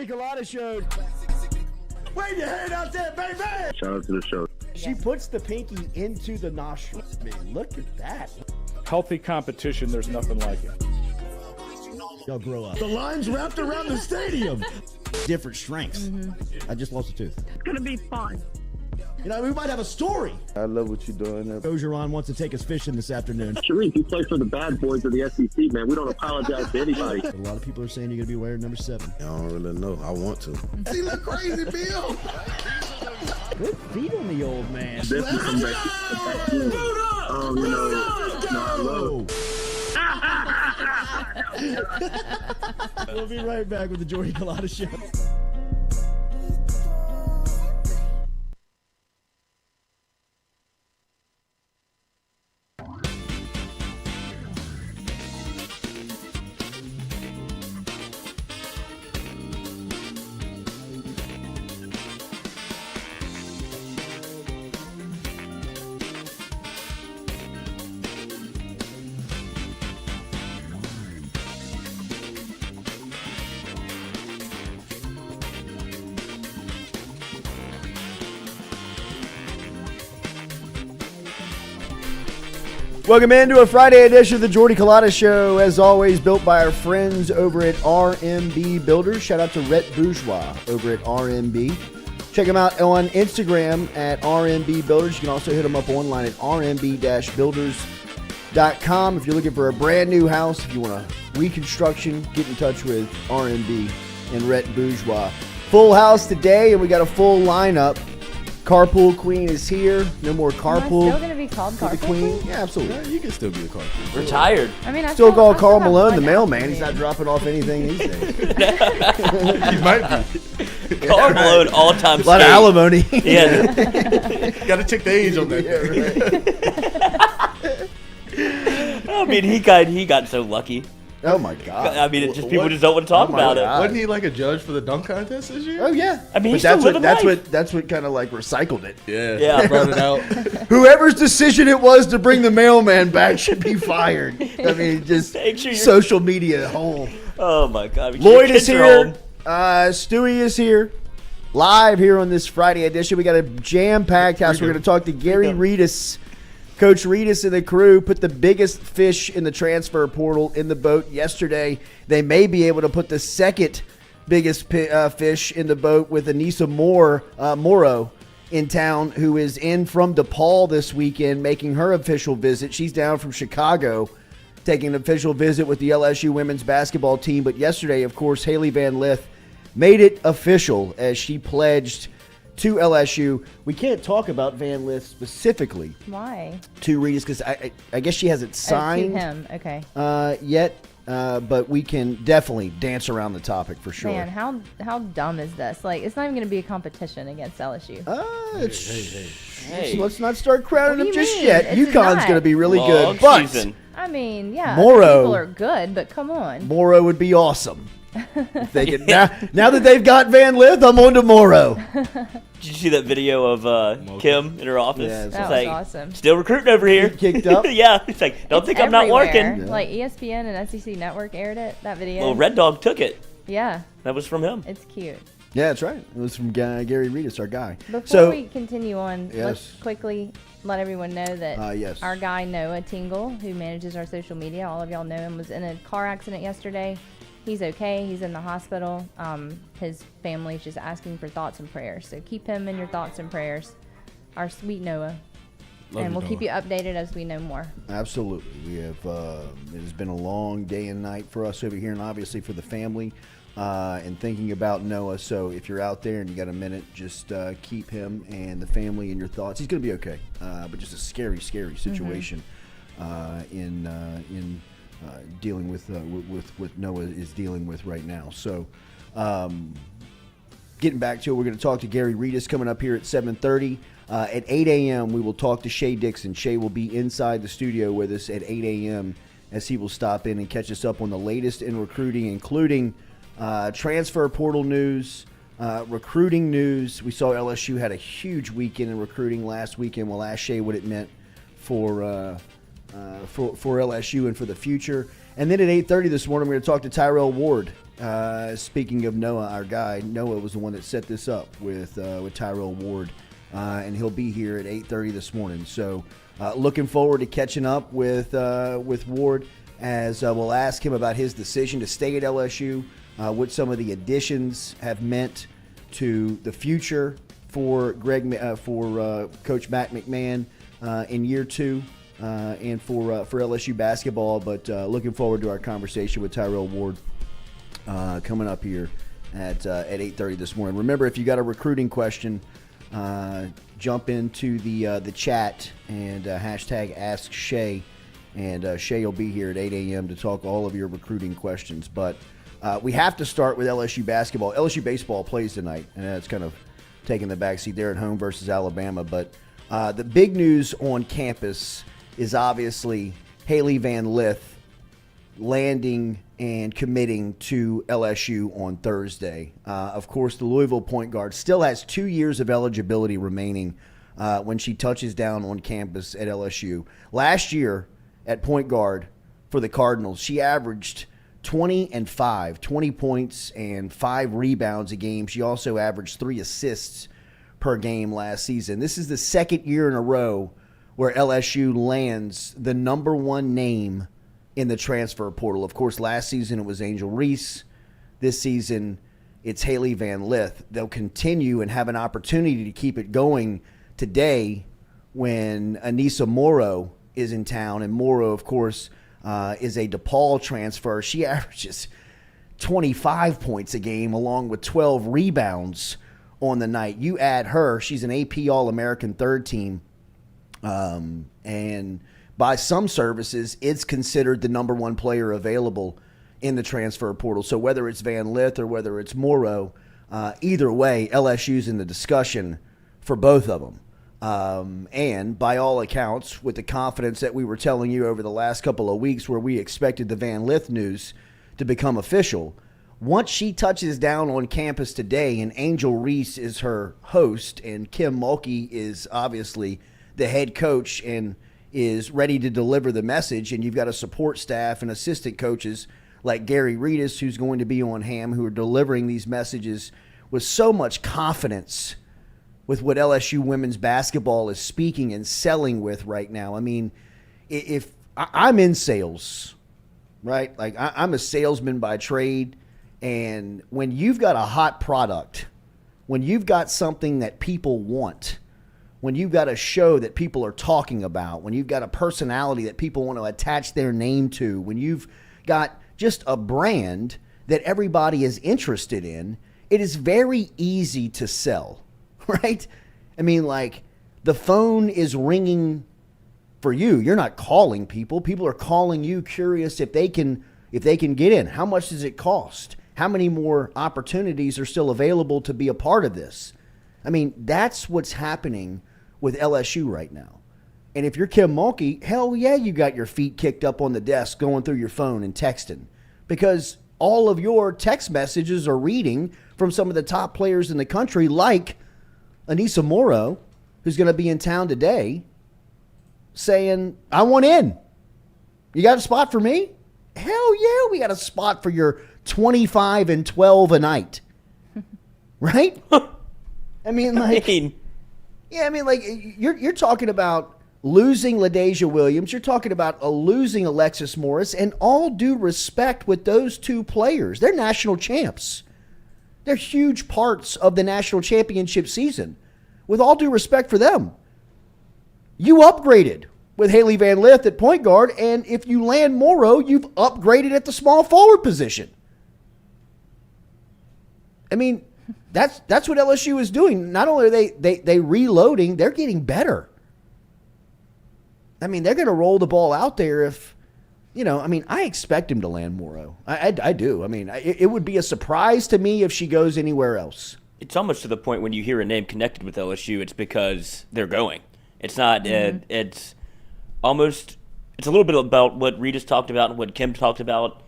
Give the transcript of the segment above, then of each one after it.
Jordy Culotta Show. Wave your hand out there, baby! Shout out to the show. She puts the pinky into the nostril. Man, look at that. Healthy competition, there's nothing like it. Y'all grow up. The line's wrapped around the stadium. Different strengths. I just lost a tooth. It's going to be fun. You know, we might have a story. I love what you're doing. Ogeron wants to take us fishing this afternoon. Sharif, you play for the bad boys of the SEC, man. We don't apologize to anybody. A lot of people are saying you're going to be wearing number 7. I don't really know. I want to. He look crazy, Bill. Good feet on the old man. Definitely come back. We'll be right back with the Jordy Culotta Show. Welcome into a Friday edition of the Jordy Culotta Show. As always, built by our friends over at RMB Builders. Shout out to Rhett Bourgeois over at RMB. Check them out on Instagram at RMB Builders. You can also hit them up online at rmb-builders.com. If you're looking for a brand new house, if you want a reconstruction, get in touch with RMB and Rhett Bourgeois. Full house today, and we got a full lineup. Carpool Queen is here. No more carpool. Am I still going to be called Carpool Queen? Queen? Yeah, absolutely. Yeah, you can still be the carpool. Retired. I mean, I Still call Carl have Malone the one mailman. outfit. He's not dropping off anything these days. He might be. Carl Malone, all-time A lot of skate. alimony. Yeah. Got to check the age on that. I mean, he got so lucky. Oh my God. I mean, it's just people just don't want to talk Oh my about it. God. Wasn't he like a judge for the dunk contest this year? Oh yeah. I mean, but he's still living life. that's what kind of like recycled it. Yeah. Brought it out. Whoever's decision it was to bring the mailman back should be fired. I mean, just Make sure you're- social media whole. Oh my God. Lloyd Your is kids are here. home. Stewie is here. Live here on this Friday edition. We got a jam-packed house. We're going to talk to Gary Redus. Coach Redus and the crew put the biggest fish in the transfer portal in the boat yesterday. They may be able to put the second biggest fish in the boat with Anissa Morrow in town, who is in from DePaul this weekend, making her official visit. She's down from Chicago, taking an official visit with the LSU women's basketball team. But yesterday, of course, Haley Van Lith made it official as she pledged to LSU. We can't talk about Van Lith specifically. Why? To Redus, because I guess she hasn't signed to him. Okay. yet, but we can definitely dance around the topic for sure. Man, how dumb is this? Like, it's not even going to be a competition against LSU. Hey. Let's not start crowding What them do you just mean? yet. It's UConn's not. going to be really Long good, but season. I mean, yeah, Morrow. people are good, but come on. Morrow would be awesome. If they could, now that they've got Van Lith, I'm on to Morrow. Did you see that video of Kim in her office? Yeah, It's that was like, awesome. still recruiting over here. Kicked up? Yeah. It's like, don't think I'm not Everywhere. working. Like ESPN and SEC Network aired it, that video. Well, Red Dog took it. Yeah, That was from him. it's cute. Yeah, that's right. It was from Gary Redus, our guy. Before we continue on, Yes. let's quickly let everyone know that yes. our guy Noah Tingle, who manages our social media, all of y'all know him, was in a car accident yesterday. He's okay. He's in the hospital. His family's just asking for thoughts and prayers. So keep him in your thoughts and prayers. Our sweet Noah. And we'll keep you updated as we know more. Absolutely. We have. It has been a long day and night for us over here, and obviously for the family, and thinking about Noah. So if you're out there and you got a minute, just keep him and the family in your thoughts. He's going to be okay, but just a scary, scary situation in dealing with what Noah is dealing with right now. So. Getting back to it, we're going to talk to Gary Redus coming up here at 7:30. At 8 a.m., we will talk to Shea Dixon. Shea will be inside the studio with us at 8 a.m. as he will stop in and catch us up on the latest in recruiting, including transfer portal news, recruiting news. We saw LSU had a huge weekend in recruiting last weekend. We'll ask Shea what it meant for LSU and for the future. And then at 8:30 this morning, we're going to talk to Tyrell Ward. Speaking of Noah, our guy, Noah was the one that set this up with Tyrell Ward, and he'll be here at 8:30 this morning. So looking forward to catching up with Ward as we'll ask him about his decision to stay at LSU, what some of the additions have meant to the future for Coach Matt McMahon in year 2 and for LSU basketball. But looking forward to our conversation with Tyrell Ward coming up here at 8:30 this morning. Remember, if you got a recruiting question, jump into the chat and hashtag Ask Shea, and Shea will be here at 8 a.m. to talk all of your recruiting questions. But we have to start with LSU basketball. LSU baseball plays tonight, and it's kind of taking the backseat there at home versus Alabama. But the big news on campus is obviously Haley Van Lith landing and committing to LSU on Thursday. Of course, the Louisville point guard still has 2 years of eligibility remaining when she touches down on campus at LSU. Last year at point guard for the Cardinals, she averaged 20 and 5, 20 points and 5 rebounds a game. She also averaged 3 assists per game last season. This is the second year in a row where LSU lands the number 1 name in the transfer portal. Of course, last season it was Angel Reese. This season it's Haley Van Lith. They'll continue and have an opportunity to keep it going today when Anissa Morrow is in town. And Morrow, of course, is a DePaul transfer. She averages 25 points a game along with 12 rebounds on the night. You add her, she's an AP All-American third team. And by some services, it's considered the number 1 player available in the transfer portal. So whether it's Van Lith or whether it's Morrow, either way, LSU's in the discussion for both of them. And by all accounts, with the confidence that we were telling you over the last couple of weeks where we expected the Van Lith news to become official, once she touches down on campus today and Angel Reese is her host and Kim Mulkey is obviously the head coach and is ready to deliver the message, and you've got a support staff and assistant coaches like Gary Redus, who's going to be on hand, who are delivering these messages with so much confidence with what LSU women's basketball is speaking and selling with right now. I mean, if I'm in sales, right? Like I'm a salesman by trade, and when you've got a hot product, when you've got something that people want, when you've got a show that people are talking about, when you've got a personality that people want to attach their name to, when you've got just a brand that everybody is interested in, it is very easy to sell, right? I mean, like, the phone is ringing for you. You're not calling people. People are calling you curious if they can get in. How much does it cost? How many more opportunities are still available to be a part of this? I mean, that's what's happening with LSU right now. And if you're Kim Mulkey, hell yeah, you got your feet kicked up on the desk going through your phone and texting, because all of your text messages are reading from some of the top players in the country, like Anissa Morrow, who's going to be in town today, saying, I want in. You got a spot for me? Hell yeah, we got a spot for your 25 and 12 a night. Right? I mean, like... Yeah, I mean, like, you're talking about losing LaDasia Williams. You're talking about losing Alexis Morris. And all due respect with those 2 players, they're national champs. They're huge parts of the national championship season. With all due respect for them, you upgraded with Haley Van Lith at point guard. And if you land Morrow, you've upgraded at the small forward position. I mean... That's what LSU is doing. Not only are they reloading, they're getting better. I mean, they're going to roll the ball out there if, I mean, I expect him to land Morrow. I do. I mean, it would be a surprise to me if she goes anywhere else. It's almost to the point when you hear a name connected with LSU, it's because they're going. It's not, it's almost, it's a little bit about what Redus talked about and what Kim talked about.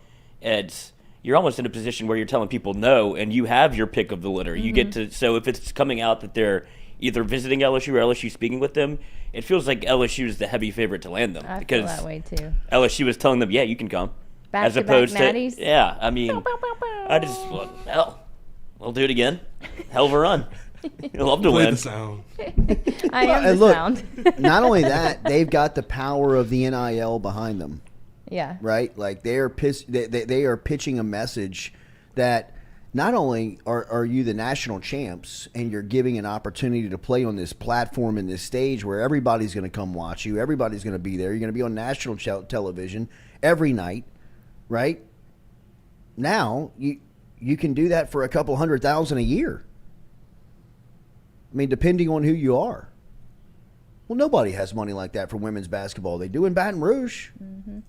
You're almost in a position where you're telling people no, and you have your pick of the litter. You get to, so if it's coming out that they're either visiting LSU or LSU speaking with them, it feels like LSU is the heavy favorite to land them. I feel that way too. LSU is telling them, yeah, you can come. as Back-to-back opposed natties. to yeah. I mean, I just hell, we'll do it again. Hell of a run. I love to Play win. the sound. I am the and look, sound. not only that, they've got the power of the NIL behind them, Yeah. right? Like they are pitching a message that not only are you the national champs and you're giving an opportunity to play on this platform and this stage where everybody's going to come watch you, everybody's going to be there. You're going to be on national television every night, right? Now you can do that for a couple $100,000 a year. I mean, depending on who you are. Well, nobody has money like that for women's basketball. They do in Baton Rouge. Mm-hmm.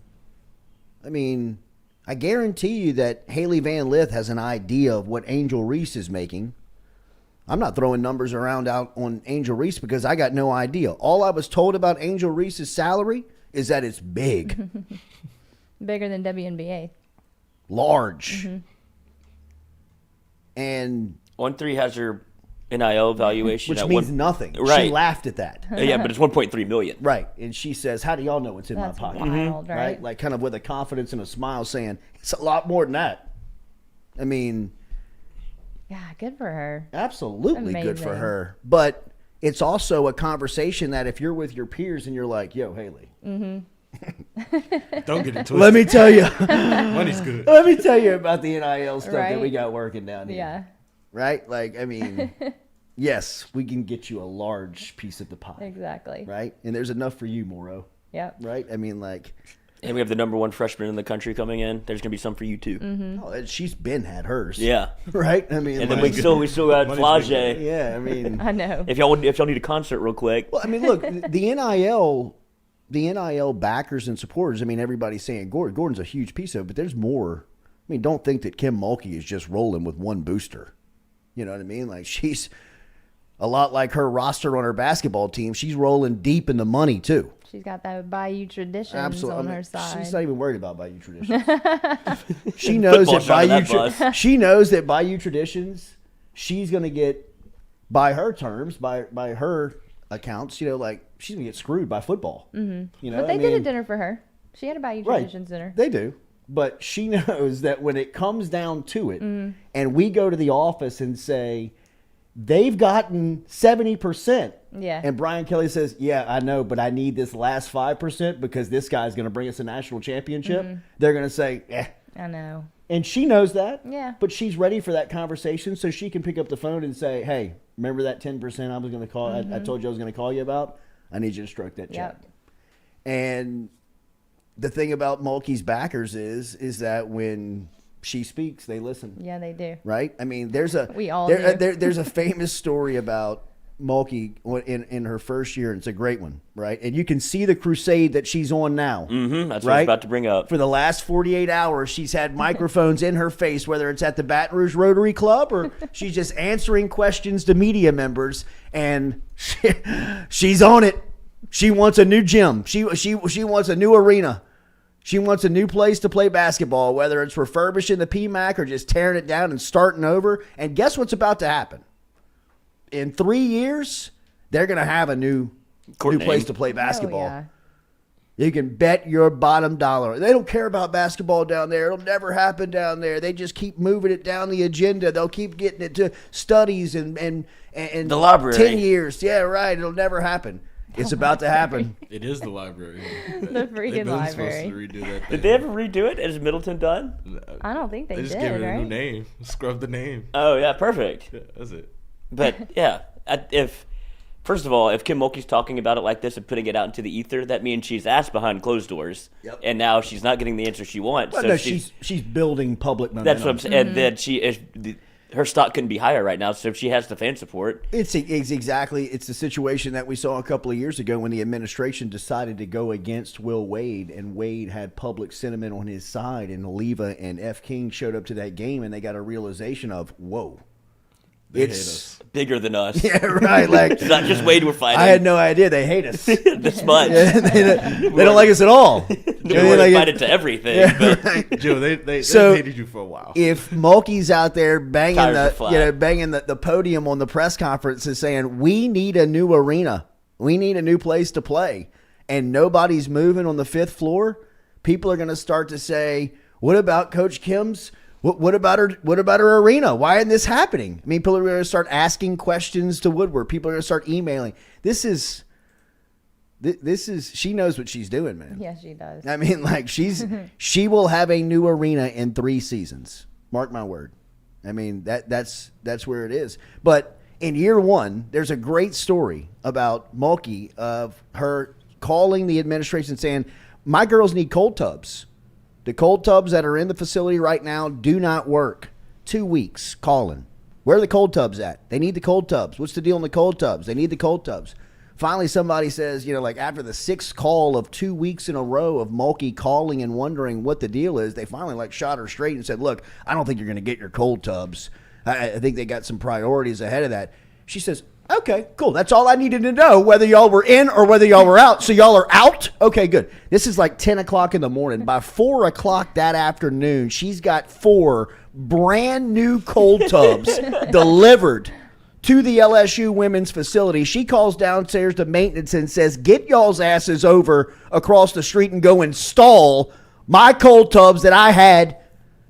I mean, I guarantee you that Haley Van Lith has an idea of what Angel Reese is making. I'm not throwing numbers around out on Angel Reese because I got no idea. All I was told about Angel Reese's salary is that it's big. Bigger than WNBA. Large. Mm-hmm. And On3 has her NIL evaluation, which at means one, nothing. Right. She laughed at that. Yeah, but it's 1.3 million. Right. And she says, how do y'all know what's in That's my pocket? wild, right? Like kind of with a confidence and a smile saying, it's a lot more than that. I mean, Yeah, good for her. absolutely good for Amazing. her. But it's also a conversation that if you're with your peers and you're like, yo, Haley, Don't get it twisted. let me tell you, Money's good. let me tell you about the NIL stuff that we Right. got working down here. Yeah, Right? Like, I mean, yes, we can get you a large piece of the pie. exactly. Right? And there's enough for you, Morrow. Yep. Right? I mean, like, And we have the number one freshman in the country coming in. There's going to be some for you, too. Mm-hmm. oh, she's been had hers. Yeah. Right? I mean, And then like, we still got Money's Flage. yeah, I mean, I know. If y'all need a concert real quick. well, I mean, look, the NIL backers and supporters, I mean, everybody's saying Gordon's a huge piece of it, but there's more. I mean, don't think that Kim Mulkey is just rolling with one booster. You know what I mean? Like, she's a lot like her roster on her basketball team. She's rolling deep in the money, too. She's got that Bayou traditions Absolutely. on I mean, her side. she's not even worried about Bayou traditions. She knows Football that shot of Bayou that bus. she knows that Bayou traditions, she's going to get, by her terms, by her accounts, you know, like she's going to get screwed by football. Mm-hmm. You know, But they I did a mean, dinner for her. She had a Bayou right. traditions dinner. They do. But she knows that when it comes down to it, and we go to the office and say, they've gotten 70%. Yeah. And Brian Kelly says, yeah, I know, but I need this last 5% because this guy's going to bring us a national championship. They're going to say, I know. And she knows that. Yeah. But she's ready for that conversation so she can pick up the phone and say, hey, remember that 10% I was going to call? I told you I was going to call you about? I need you to stroke that check. Yep. And the thing about Mulkey's backers is that when she speaks, they listen. Yeah, they do. Right? I mean, there's a We all do. there's a famous story about Mulkey in her first year, and it's a great one, right? And you can see the crusade that she's on now. Mm-hmm. That's what I was Right? about to bring up. For the last 48 hours, she's had microphones in her face, whether it's at the Baton Rouge Rotary Club or she's just answering questions to media members, and she's on it. She wants a new gym. She wants a new arena. She wants a new place to play basketball, whether it's refurbishing the PMAC or just tearing it down and starting over. And guess what's about to happen? In 3 years, they're going to have a new place to play basketball. Oh, yeah. You can bet your bottom dollar. They don't care about basketball down there. It'll never happen down there. They just keep moving it down the agenda. They'll keep getting it to studies and The library. 10 years. Yeah, right. It'll never happen. It's about to happen. It is the library. The freaking They've been supposed library. to redo that Did thing. they ever redo it? Is Middleton done? I don't think they just did, gave it a new right? name. Scrub the name. Oh, yeah, perfect. Yeah, that's it. But, yeah, first of all, if Kim Mulkey's talking about it like this and putting it out into the ether, that means she's asked behind closed doors. Yep. And now she's not getting the answer she wants. Well, so no, she's building public momentum. That's what I'm saying. And then she is. Her stock couldn't be higher right now, so if she has the fan support. It's exactly the situation that we saw a couple of years ago when the administration decided to go against Will Wade, and Wade had public sentiment on his side, and Leva and F. King showed up to that game, and they got a realization of, whoa, They hate it's us. Bigger than us. yeah, right. Like It's not just Wade we're fighting. I had no idea they hate us. this much. they don't like us at all. We They were like it- invited to everything. But Joe, they So, hated you for a while. If Mulkey's out there banging Tires are flat. banging the podium on the press conference and saying, we need a new arena, we need a new place to play, and nobody's moving on the 5th floor, people are going to start to say, What about Coach Kim's? What about her? What about her arena? Why isn't this happening? I mean, people are going to start asking questions to Woodward. People are going to start emailing. This is. She knows what she's doing, man. Yes, she does. I mean, like she will have a new arena in 3 seasons. Mark my word. I mean, that's where it is. But in year 1, there's a great story about Mulkey of her calling the administration saying, my girls need cold tubs. The cold tubs that are in the facility right now do not work. 2 weeks calling. Where are the cold tubs at? They need the cold tubs. What's the deal on the cold tubs? They need the cold tubs. Finally, somebody says, like after the 6th call of 2 weeks in a row of Mulkey calling and wondering what the deal is, they finally shot her straight and said, look, I don't think you're going to get your cold tubs. I think they got some priorities ahead of that. She says, okay, cool. That's all I needed to know, whether y'all were in or whether y'all were out. So y'all are out? Okay, good. This is like 10 o'clock in the morning. By 4 o'clock that afternoon, she's got 4 brand new cold tubs delivered to the LSU women's facility. She calls downstairs to maintenance and says, get y'all's asses over across the street and go install my cold tubs that I had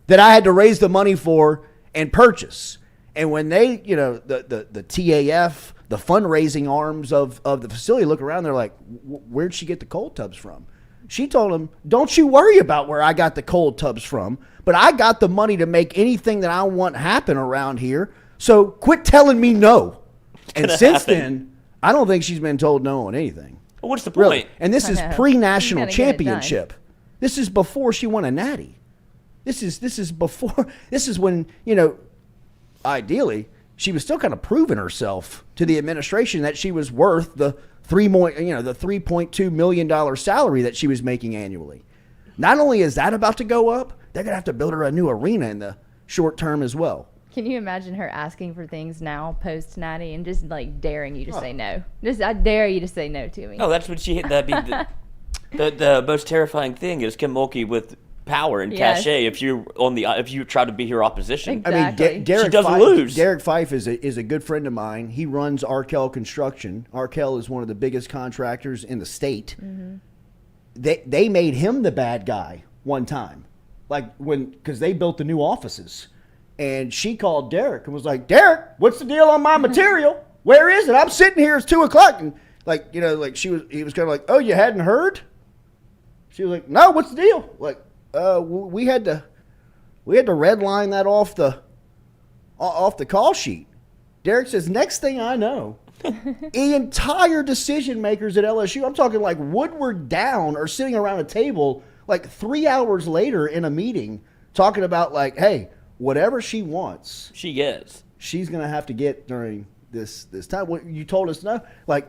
to raise the money for and purchase. And when they, the TAF, the fundraising arms of the facility look around, they're like, where'd she get the cold tubs from? She told them, don't you worry about where I got the cold tubs from, but I got the money to make anything that I want happen around here. So quit telling me no. And since then, I don't think she's been told no on anything. Well, what's the point? Really. And this is pre-national championship. This is before she won a natty. This is before. This is when, ideally, she was still kind of proving herself to the administration that she was worth the $3.2 million salary that she was making annually. Not only is that about to go up, they're going to have to build her a new arena in the short term as well. Can you imagine her asking for things now, post Natty, and just daring you to say no? I dare you to say no to me. No, that's what that'd be the most terrifying thing is Kim Mulkey with power and cachet. If you try to be her opposition, Exactly. I mean, Derek she doesn't Fife, lose. Derek Fife is a good friend of mine. He runs Arkell Construction. Arkell is one of the biggest contractors in the state. Mm-hmm. They made him the bad guy one time, because they built the new offices. And she called Derek and was like, Derek, what's the deal on my material? Where is it? I'm sitting here. It's 2 o'clock. And he was kind of like, oh, you hadn't heard? She was like, no, what's the deal? We had to redline that off the call sheet. Derek says, next thing I know, the entire decision makers at LSU, I'm talking like Woodward down, are sitting around a table 3 hours later in a meeting talking about hey, whatever she wants, she gets. She's going to have to get during this time. What you told us no?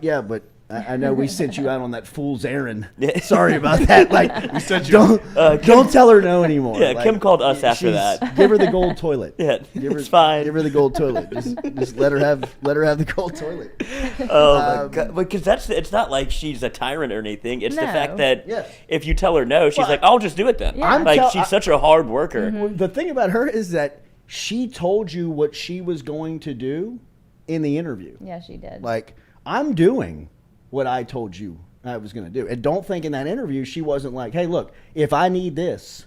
Yeah, but I know we sent you out on that fool's errand. Sorry about that. We sent you. Don't tell her no anymore. Yeah, Kim called us after that. Give her the gold toilet. Yeah, it's fine. Give her the gold toilet. Just let her have the gold toilet. Oh my God! Because it's not like she's a tyrant or anything. It's the fact that if you tell her no, she's like, "I'll just do it then." Yeah. She's such a hard worker. Mm-hmm. The thing about her is that she told you what she was going to do in the interview. Yeah, she did. I'm doing what I told you I was going to do. And don't think in that interview she wasn't like, hey, look, if I need this,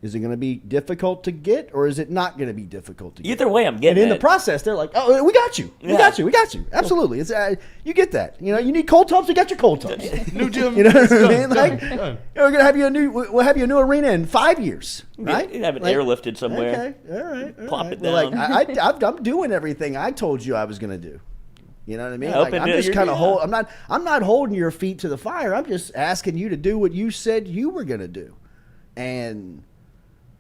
is it going to be difficult to get or is it not going to be difficult to get? Either way, I'm getting it. And in the process, they're like, oh, we got you. We got you. Absolutely. It's you get that. You need cold tubs, we got your cold tubs. New gym. You know what I mean? We're going to have you we'll have you a new arena in 5 years. Right? You have it airlifted somewhere. Okay. All right. Plop it down. Well, I'm doing everything I told you I was going to do. You know what I mean? I'm just kind of I'm not holding your feet to the fire. I'm just asking you to do what you said you were going to do. And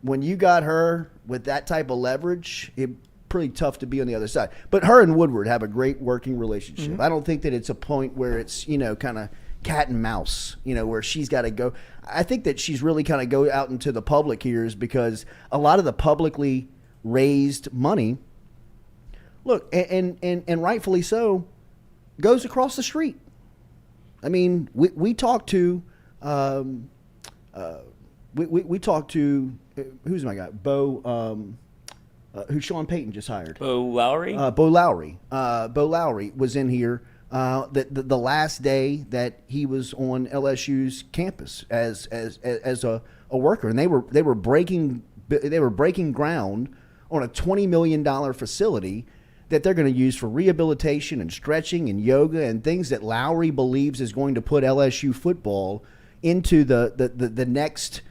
when you got her with that type of leverage, it's pretty tough to be on the other side. But her and Woodward have a great working relationship. Mm-hmm. I don't think that it's a point where it's, kind of cat and mouse, where she's got to go. I think that she's really kind of go out into the public here is because a lot of the publicly raised money, look, and rightfully so, goes across the street. I mean, we talked to we talked to who's my guy? Bo, who Sean Payton just hired. Bo Lowry? Bo Lowry. Bo Lowry was in here the last day that he was on LSU's campus as a worker, and they were breaking ground on a $20 million facility that they're going to use for rehabilitation and stretching and yoga and things that Lowry believes is going to put LSU football into the next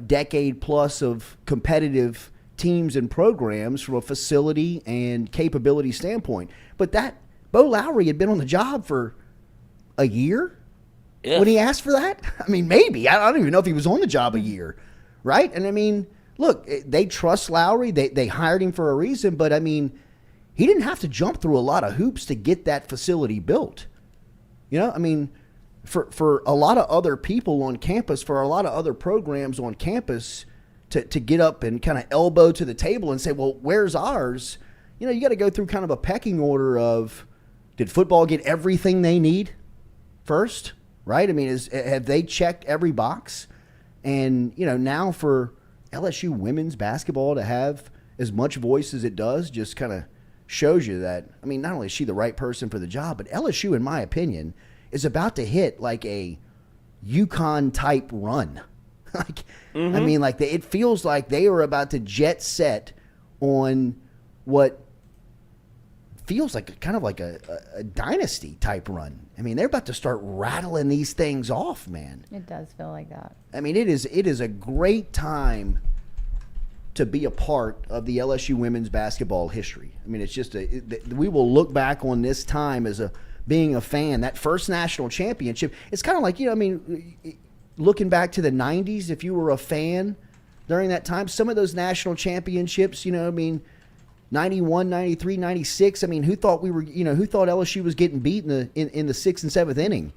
decade plus of competitive teams and programs from a facility and capability standpoint. But that Bo Lowry had been on the job for a year when he asked for that. I mean, maybe. I don't even know if he was on the job a year, right? And I mean, look, they trust Lowry. They hired him for a reason, but I mean, he didn't have to jump through a lot of hoops to get that facility built. I mean, for a lot of other people on campus, for a lot of other programs on campus to get up and kind of elbow to the table and say, well, where's ours? You got to go through kind of a pecking order of, did football get everything they need first, right? I mean, have they checked every box? And, now for LSU women's basketball to have as much voice as it does just kind of shows you that, I mean, not only is she the right person for the job, but LSU, in my opinion, is about to hit like a UConn-type run. I mean, it feels like they are about to jet set on what feels like kind of like a dynasty type run. I mean, they're about to start rattling these things off, man. It does feel like that. I mean, it is a great time to be a part of the LSU women's basketball history. I mean, it's just we will look back on this time as being a fan. That first national championship, it's kind of like, I mean, looking back to the 90s, if you were a fan during that time, some of those national championships, I mean, 91, 93, 96. I mean, who thought who thought LSU was getting beat in the 6th and 7th inning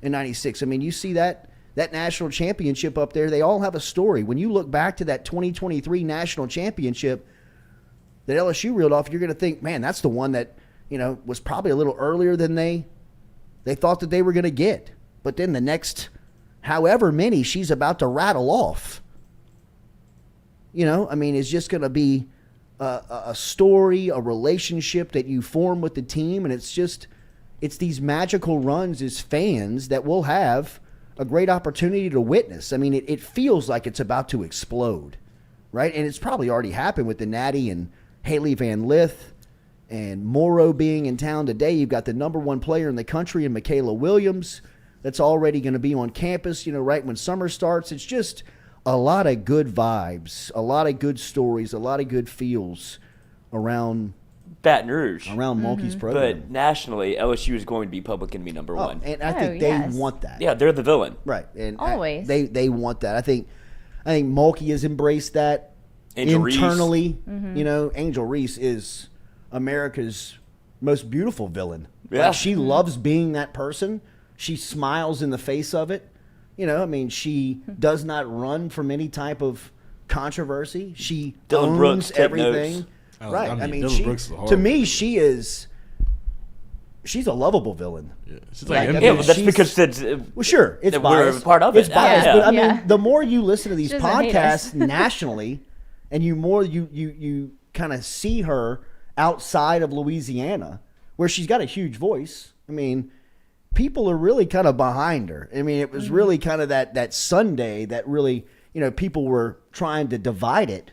in 96? I mean, you see that national championship up there, they all have a story. When you look back to that 2023 national championship that LSU reeled off, you're going to think, man, that's the one that, was probably a little earlier than they thought that they were going to get. But then the next however many she's about to rattle off, I mean, it's just going to be a story, a relationship that you form with the team, and it's these magical runs as fans that we'll have a great opportunity to witness. I mean, it feels like it's about to explode, right? And it's probably already happened with the Natty and Haley Van Lith and Morrow being in town today. You've got the number one player in the country in Michaela Williams that's already going to be on campus, right when summer starts. It's just a lot of good vibes, a lot of good stories, a lot of good feels around Baton Rouge. Around Mulkey's program. But nationally, LSU is going to be public enemy number one. And I think they want that. Yeah, they're the villain. Right. And always. They want that. I think Mulkey has embraced that Angel internally. Reese. Angel Reese is America's most beautiful villain. Yeah. She loves being that person. She smiles in the face of it. I mean, she does not run from any type of controversy. She Dylan Brooks, owns take everything. notes. Right. I mean, Dylan Brooks is a to me, horrible she's a lovable villain. Yeah, she's like Like, MJ. Yeah, but that's she's- because it's Well, sure, it's that we're biased. a part of It's it. biased, Yeah. but I mean, Yeah. the more you listen to these She doesn't hate us. podcasts nationally, and you kind of see her outside of Louisiana, where she's got a huge voice. I mean, people are really kind of behind her. I mean, it was really kind of that Sunday that really, people were trying to divide it.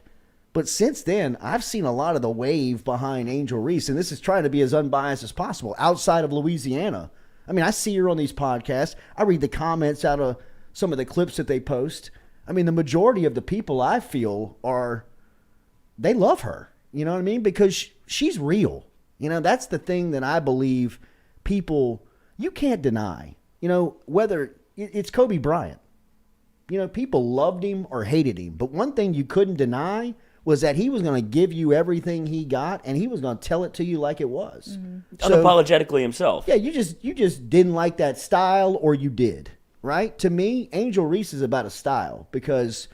But since then, I've seen a lot of the wave behind Angel Reese, and this is trying to be as unbiased as possible outside of Louisiana. I mean, I see her on these podcasts. I read the comments out of some of the clips that they post. I mean, the majority of the people I feel they love her. You know what I mean? Because she's real. That's the thing that I believe people, you can't deny. Whether it's Kobe Bryant. People loved him or hated him. But one thing you couldn't deny was that he was going to give you everything he got, and he was going to tell it to you like it was. So, unapologetically himself. yeah, you just didn't like that style, or you did, right? To me, Angel Reese is about a style because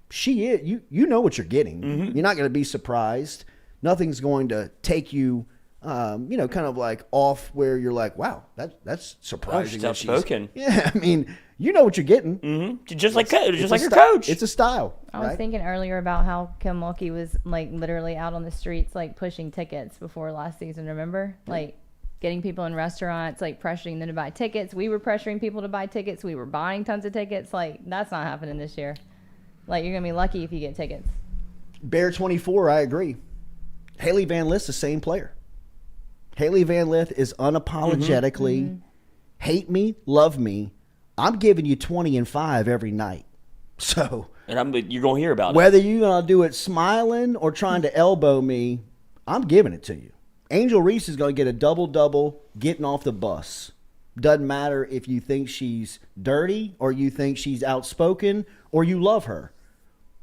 she is. You know what you're getting. You're not going to be surprised. Nothing's going to take you, kind of like off where you're like, wow, that's surprising. she's outspoken. Yeah, I mean, you know what you're getting. Mm-hmm. Just like It's your a coach. It's a style. I was right? thinking earlier about how Kim Mulkey was like literally out on the streets like pushing tickets before last season. Remember? Like getting people in restaurants, like pressuring them to buy tickets. We were pressuring people to buy tickets. We were buying tons of tickets. Like, that's not happening this year. Like, you're going to be lucky if you get tickets. Bear 24, I agree. Haley Van Lith, the same player. Haley Van Lith is unapologetically hate me, love me. I'm giving you 20 and 5 every night. So, And you're going to hear about it. whether you're going to do it smiling or trying to elbow me, I'm giving it to you. Angel Reese is going to get a double-double getting off the bus. Doesn't matter if you think she's dirty or you think she's outspoken or you love her.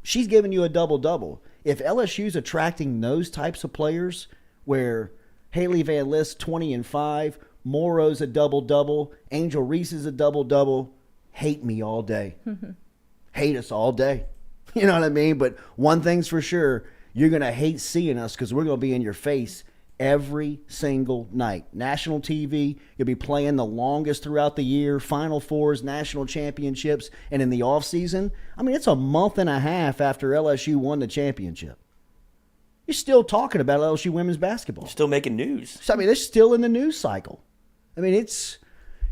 She's giving you a double-double. If LSU's attracting those types of players where Haley Van Lith's 20 and 5, Morrow's a double-double, Angel Reese is a double-double, hate me all day. Hate us all day. You know what I mean? But one thing's for sure, you're going to hate seeing us because we're going to be in your face every single night. National TV, you'll be playing the longest throughout the year, Final Fours, national championships, and in the offseason, I mean, it's a month and a half after LSU won the championship. You're still talking about LSU women's basketball. Still making news. So, I mean, they're still in the news cycle. I mean, it's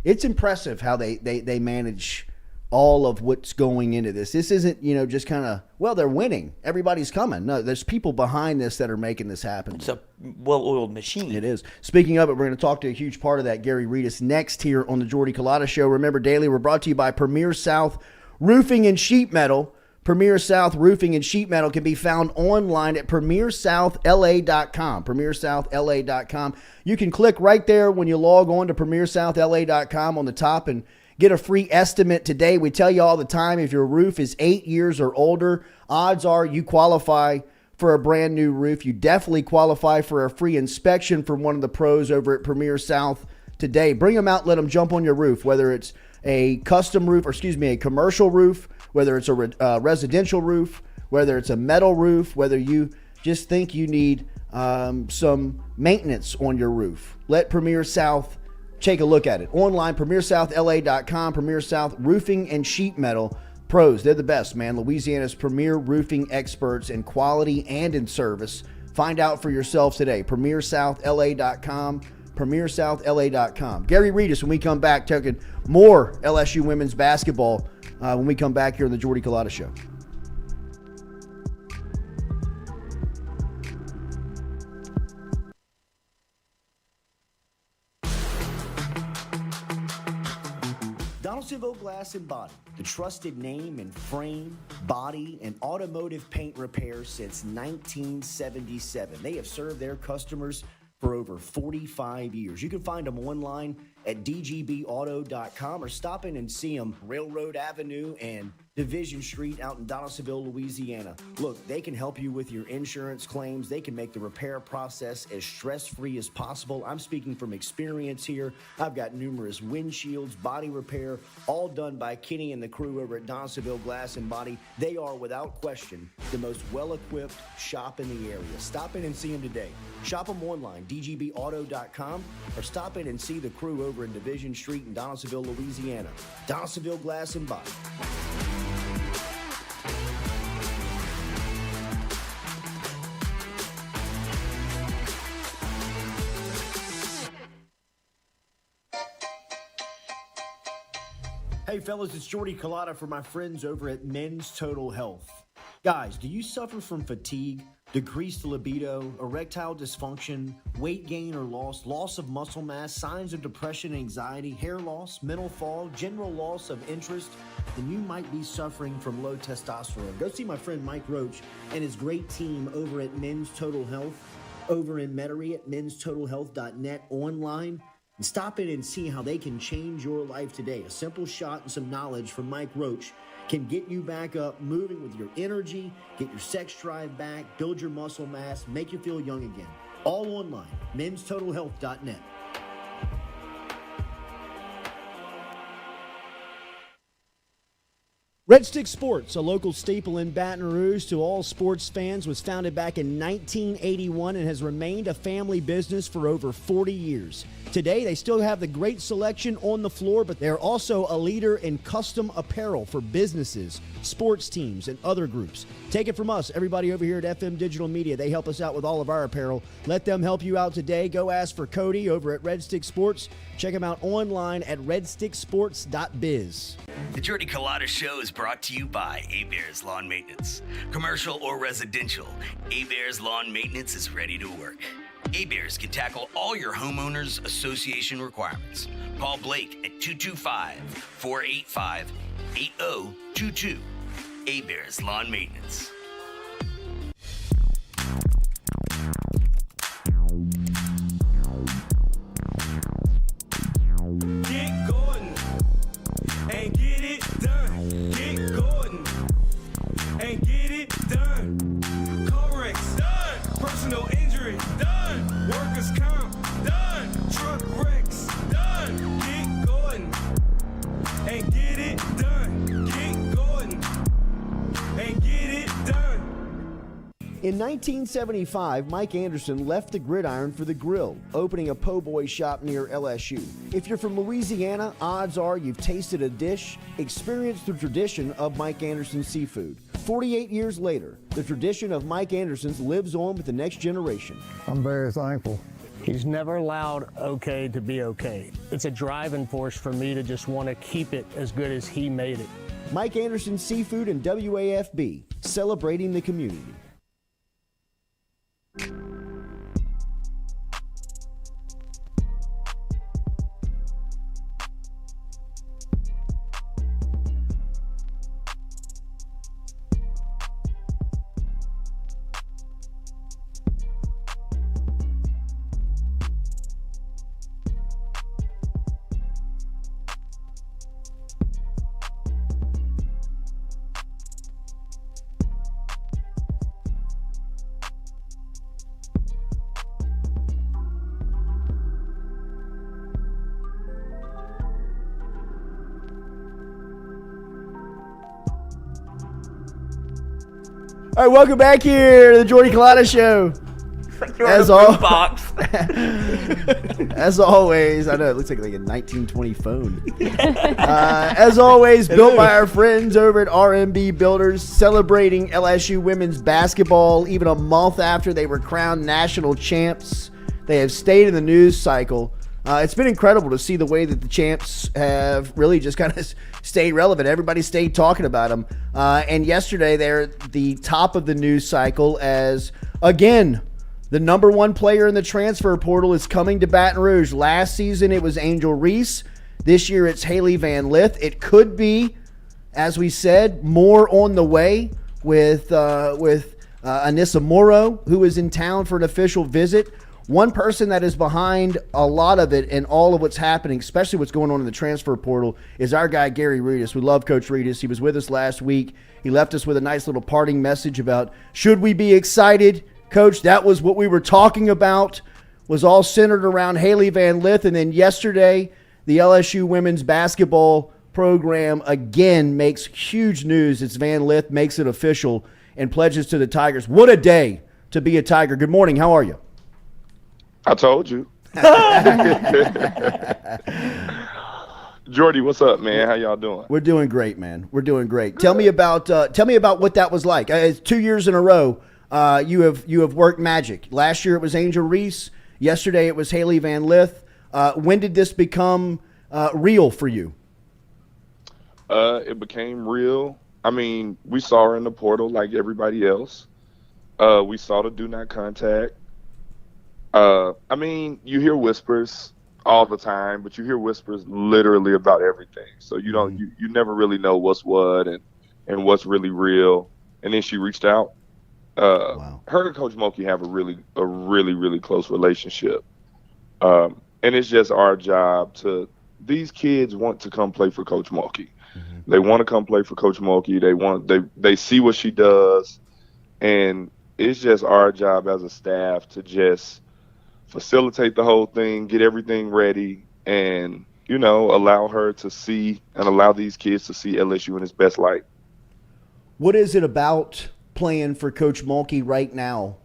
impressive how they manage all of what's going into this. This isn't, just kind of, well, they're winning. Everybody's coming. No, there's people behind this that are making this happen. It's a well-oiled machine. It is. Speaking of it, we're going to talk to a huge part of that, Gary Redus, next here on the Jordy Culotta Show. Remember, daily, we're brought to you by Premier South Roofing and Sheet Metal. Premier South Roofing and Sheet Metal can be found online at premiersouthlA.com. PremiersouthlA.com. You can click right there when you log on to premiersouthlA.com on the top and get a free estimate today. We tell you all the time, if your roof is 8 years or older, odds are you qualify for a brand new roof. You definitely qualify for a free inspection from one of the pros over at Premier South today. Bring them out, let them jump on your roof, whether it's a custom roof, a commercial roof, whether it's a residential roof, whether it's a metal roof, whether you just think you need some maintenance on your roof. Let Premier South take a look at it. Online, premiersouthlA.com, Premier South Roofing and Sheet Metal Pros. They're the best, man. Louisiana's premier roofing experts in quality and in service. Find out for yourselves today. premiersouthlA.com, premiersouthlA.com. Gary Redus, when we come back, talking more LSU women's basketball when we come back here on the Jordy Culotta Show. Donaldsonville Glass and Body, the trusted name in frame, body, and automotive paint repair since 1977. They have served their customers for over 45 years. You can find them online at dgbauto.com or stop in and see them Railroad Avenue and Division Street out in Donaldsonville, Louisiana. Look, they can help you with your insurance claims. They can make the repair process as stress-free as possible. I'm speaking from experience here. I've got numerous windshields, body repair, all done by Kenny and the crew over at Donaldsonville Glass and Body. They are, without question, the most well-equipped shop in the area. Stop in and see them today. Shop them online, dgbauto.com, or stop in and see the crew over in Division Street in Donaldsonville, Louisiana. Donaldsonville Glass and Body. Hey fellas, it's Jordy Culotta for my friends over at Men's Total Health. Guys, do you suffer from fatigue, decreased libido, erectile dysfunction, weight gain or loss of muscle mass, signs of depression, anxiety, hair loss, mental fog, general loss of interest? Then you might be suffering from low testosterone. Go see my friend Mike Roach and his great team over at Men's Total Health over in Metairie at menstotalhealth.net online. And stop in and see how they can change your life today. A simple shot and some knowledge from Mike Roach can get you back up, moving with your energy, get your sex drive back, build your muscle mass, make you feel young again. All online, menstotalhealth.net. Red Stick Sports, a local staple in Baton Rouge to all sports fans, was founded back in 1981 and has remained a family business for over 40 years. Today, they still have the great selection on the floor, but they're also a leader in custom apparel for businesses, sports teams, and other groups. Take it from us, everybody over here at FM Digital Media. They help us out with all of our apparel. Let them help you out today. Go ask for Cody over at Red Stick Sports. Check him out online at redsticksports.biz. The Jordy Culotta Show is brought to you by A-Bears Lawn Maintenance. Commercial or residential, A-Bears Lawn Maintenance is ready to work. A-Bears can tackle all your homeowners association requirements. Call Blake at 225-485-8022. A-Bears Lawn Maintenance. Get Gordon and get it done. Get Gordon and get it done. Corrects done. Personal injury done. Workers' comp done. Truck wrecks done. Get Gordon and get it done. Get Gordon and get it done. In 1975, Mike Anderson left the gridiron for the grill, opening a po' boy shop near LSU. If you're from Louisiana, odds are you've tasted a dish, experienced the tradition of Mike Anderson's seafood. 48 years later, the tradition of Mike Anderson's lives on with the next generation. I'm very thankful. He's never allowed okay to be okay. It's a driving force for me to just want to keep it as good as he made it. Mike Anderson's Seafood and WAFB, celebrating the community. All right, welcome back here to the Jordy Culotta Show. As always, I know it looks like a 1920 phone. As always, built by our friends over at RMB Builders, celebrating LSU women's basketball even a month after they were crowned national champs. They have stayed in the news cycle. It's been incredible to see the way that the champs have really just kind of stayed relevant. Everybody stayed talking about them. And yesterday, they're the top of the news cycle as, again, the number one player in the transfer portal is coming to Baton Rouge. Last season, it was Angel Reese. This year, it's Haley Van Lith. It could be, as we said, more on the way with Anissa Morrow, who is in town for an official visit. One person that is behind a lot of it and all of what's happening, especially what's going on in the transfer portal, is our guy, Gary Redus. We love Coach Redus. He was with us last week. He left us with a nice little parting message about, should we be excited? Coach, that was what we were talking about, was all centered around Haley Van Lith. And then yesterday, the LSU women's basketball program again makes huge news. It's Van Lith, makes it official, and pledges to the Tigers. What a day to be a Tiger. Good morning. How are you? I told you. Jordy, what's up, man? How y'all doing? We're doing great, man. We're doing great. Tell me about what that was like. It's 2 years in a row. You have worked magic. Last year it was Angel Reese. Yesterday it was Haley Van Lith. When did this become real for you? It became real. I mean, we saw her in the portal like everybody else. We saw the do not contact. I mean, you hear whispers all the time, but you hear whispers literally about everything. So you don't, you never really know what's what and what's really real. And then she reached out. Wow. Her and Coach Mulkey have a really close relationship. And it's just our job these kids want to come play for Coach Mulkey. Mm-hmm. They want to come play for Coach Mulkey. They see what she does. And it's just our job as a staff to just facilitate the whole thing, get everything ready, and, allow her to see and allow these kids to see LSU in its best light. What is it about playing for Coach Mulkey right now,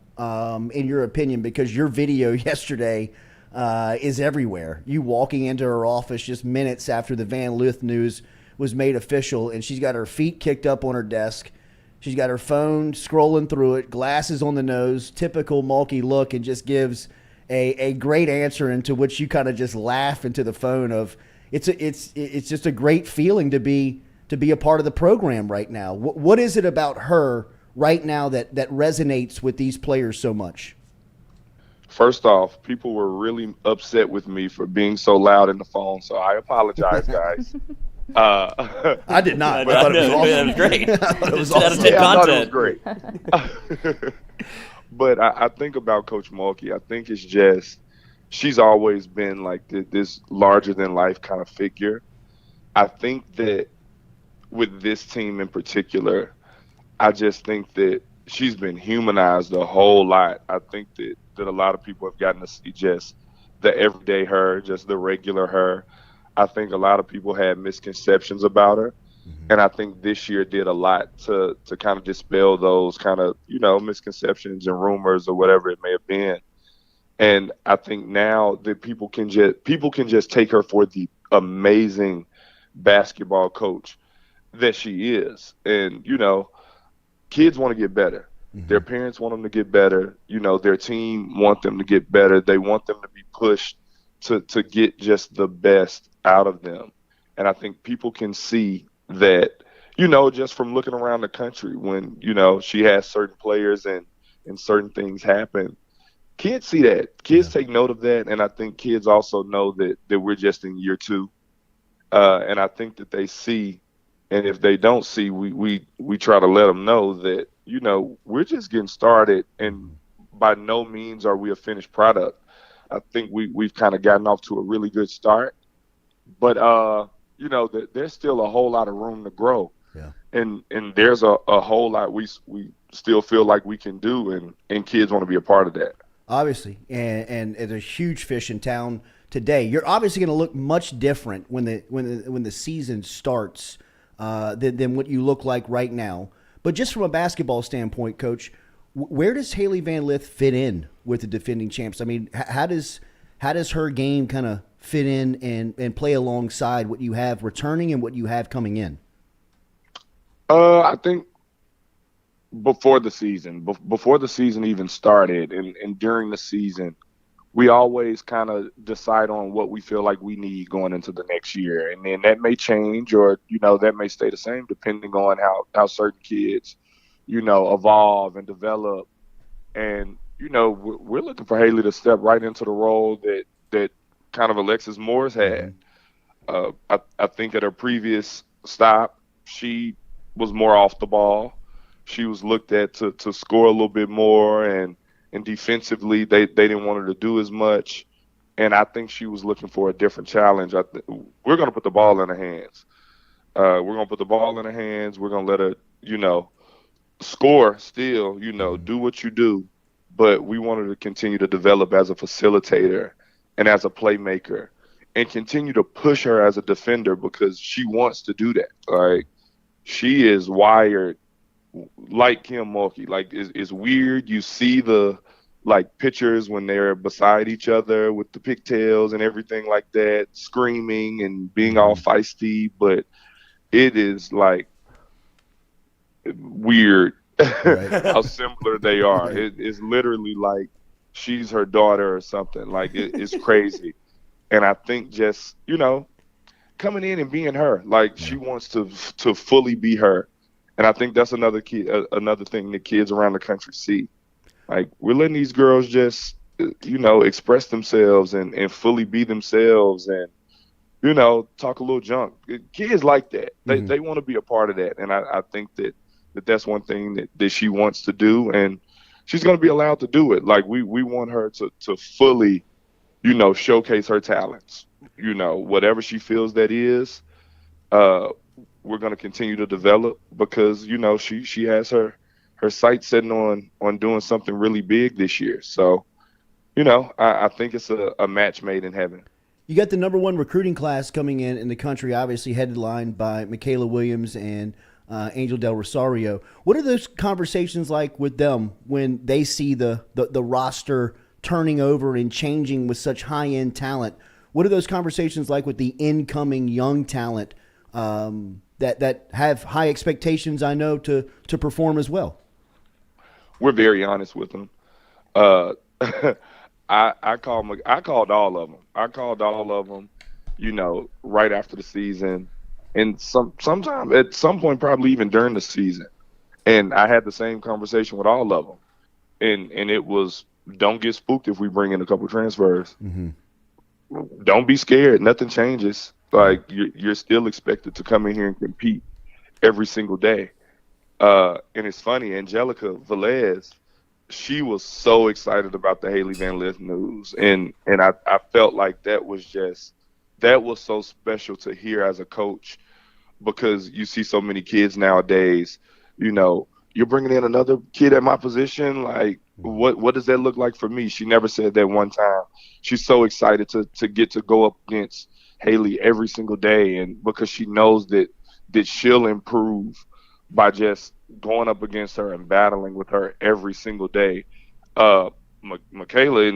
in your opinion? Because your video yesterday is everywhere. You walking into her office just minutes after the Van Lith news was made official, and she's got her feet kicked up on her desk. She's got her phone scrolling through it, glasses on the nose, typical Mulkey look, and just gives a great answer into which you kind of just laugh into the phone of. It's just a great feeling to be a part of the program right now. What is it about her right now that resonates with these players so much? First off, people were really upset with me for being so loud in the phone, so I apologize, guys. I did not. I thought it was awesome. That was great. I thought it was It's out of awesome. 10 Yeah, I thought it content. was great. But I think about Coach Mulkey. I think it's just she's always been like this larger than life kind of figure. I think that with this team in particular, I just think that she's been humanized a whole lot. I think that a lot of people have gotten to see just the everyday her, just the regular her. I think a lot of people had misconceptions about her. And I think this year did a lot to kind of dispel those kind of, misconceptions and rumors or whatever it may have been. And I think now that people can just take her for the amazing basketball coach that she is. And, kids want to get better. Their parents want them to get better. Their team want them to get better. They want them to be pushed to get just the best out of them. And I think people can see that, just from looking around the country when, she has certain players and certain things happen. Kids see that. Kids take note of that. And I think kids also know that we're just in year 2. And I think that they see, and if they don't see, we try to let them know that, we're just getting started, and by no means are we a finished product. I think we've kind of gotten off to a really good start, but there's still a whole lot of room to grow. Yeah. And there's a whole lot we still feel like we can do, and kids want to be a part of that. Obviously, and there's a huge fish in town today. You're obviously going to look much different when the season starts than what you look like right now. But just from a basketball standpoint, Coach, where does Haley Van Lith fit in with the defending champs? I mean, how does her game kind of fit in and play alongside what you have returning and what you have coming in? I think before the season even started, and during the season, we always kind of decide on what we feel like we need going into the next year. And then that may change, or, that may stay the same depending on how certain kids, evolve and develop. And, we're looking for Haley to step right into the role that kind of Alexis Morris had. I think at her previous stop, she was more off the ball. She was looked at to score a little bit more, and defensively, they didn't want her to do as much. And I think she was looking for a different challenge. We're going to put the ball in her hands. We're going to put the ball in her hands. We're going to let her, score still, do what you do. But we want her to continue to develop as a facilitator and as a playmaker, and continue to push her as a defender, because she wants to do that. Like, she is wired like Kim Mulkey. Like, it's weird. You see the pictures when they're beside each other with the pigtails and everything like that, screaming and being all feisty, but it is weird how similar they are. It's literally like she's her daughter or something. It's crazy. And I think just, coming in and being her, she wants to fully be her. And I think that's another thing that kids around the country see. We're letting these girls just, express themselves and fully be themselves, and, talk a little junk. Kids like that. They want to be a part of that. And I think that's one thing that she wants to do, and she's going to be allowed to do it. We want her to fully, showcase her talents. Whatever she feels that is, we're going to continue to develop, because, she has her sights setting on doing something really big this year. So, I think it's a match made in heaven. You got the #1 recruiting class coming in the country, obviously headlined by Michaela Williams and Angel Del Rosario. What are those conversations like with them when they see the roster turning over and changing with such high-end talent? What are those conversations like with the incoming young talent that have high expectations, I know, to perform as well? We're very honest with them. I called all of them. I called all of them, right after the season, and sometime at some point, probably even during the season. And I had the same conversation with all of them, and it was, don't get spooked if we bring in a couple transfers. Mm-hmm. Don't be scared. Nothing changes. Like, you're still expected to come in here and compete every single day. And it's funny, Angelica Velez, she was so excited about the Haley Van Lith news. And I felt like that was so special to hear as a coach, because you see so many kids nowadays, you're bringing in another kid at my position. Like, what does that look like for me? She never said that one time. She's so excited to get to go up against Haley every single day, and because she knows that she'll improve by just going up against her and battling with her every single day. Michaela,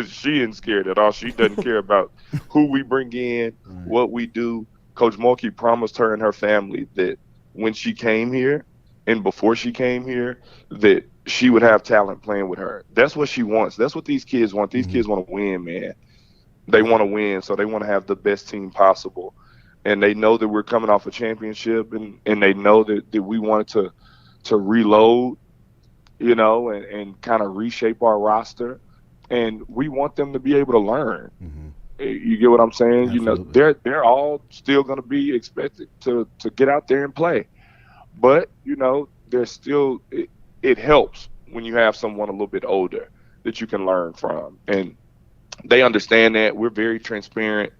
she isn't scared at all. She doesn't care about who we bring in, what we do. Coach Mulkey promised her and her family that when she came here and before she came here, that she would have talent playing with her. That's what she wants. That's what these kids want. These kids want to win, man. They want to win, so they want to have the best team possible. And they know that we're coming off a championship, and they know that we wanted to reload, and kind of reshape our roster. And we want them to be able to learn. Mm-hmm. You get what I'm saying? Absolutely. They're all still going to be expected to get out there and play. But, there's still it helps when you have someone a little bit older that you can learn from. And they understand that. We're very transparent.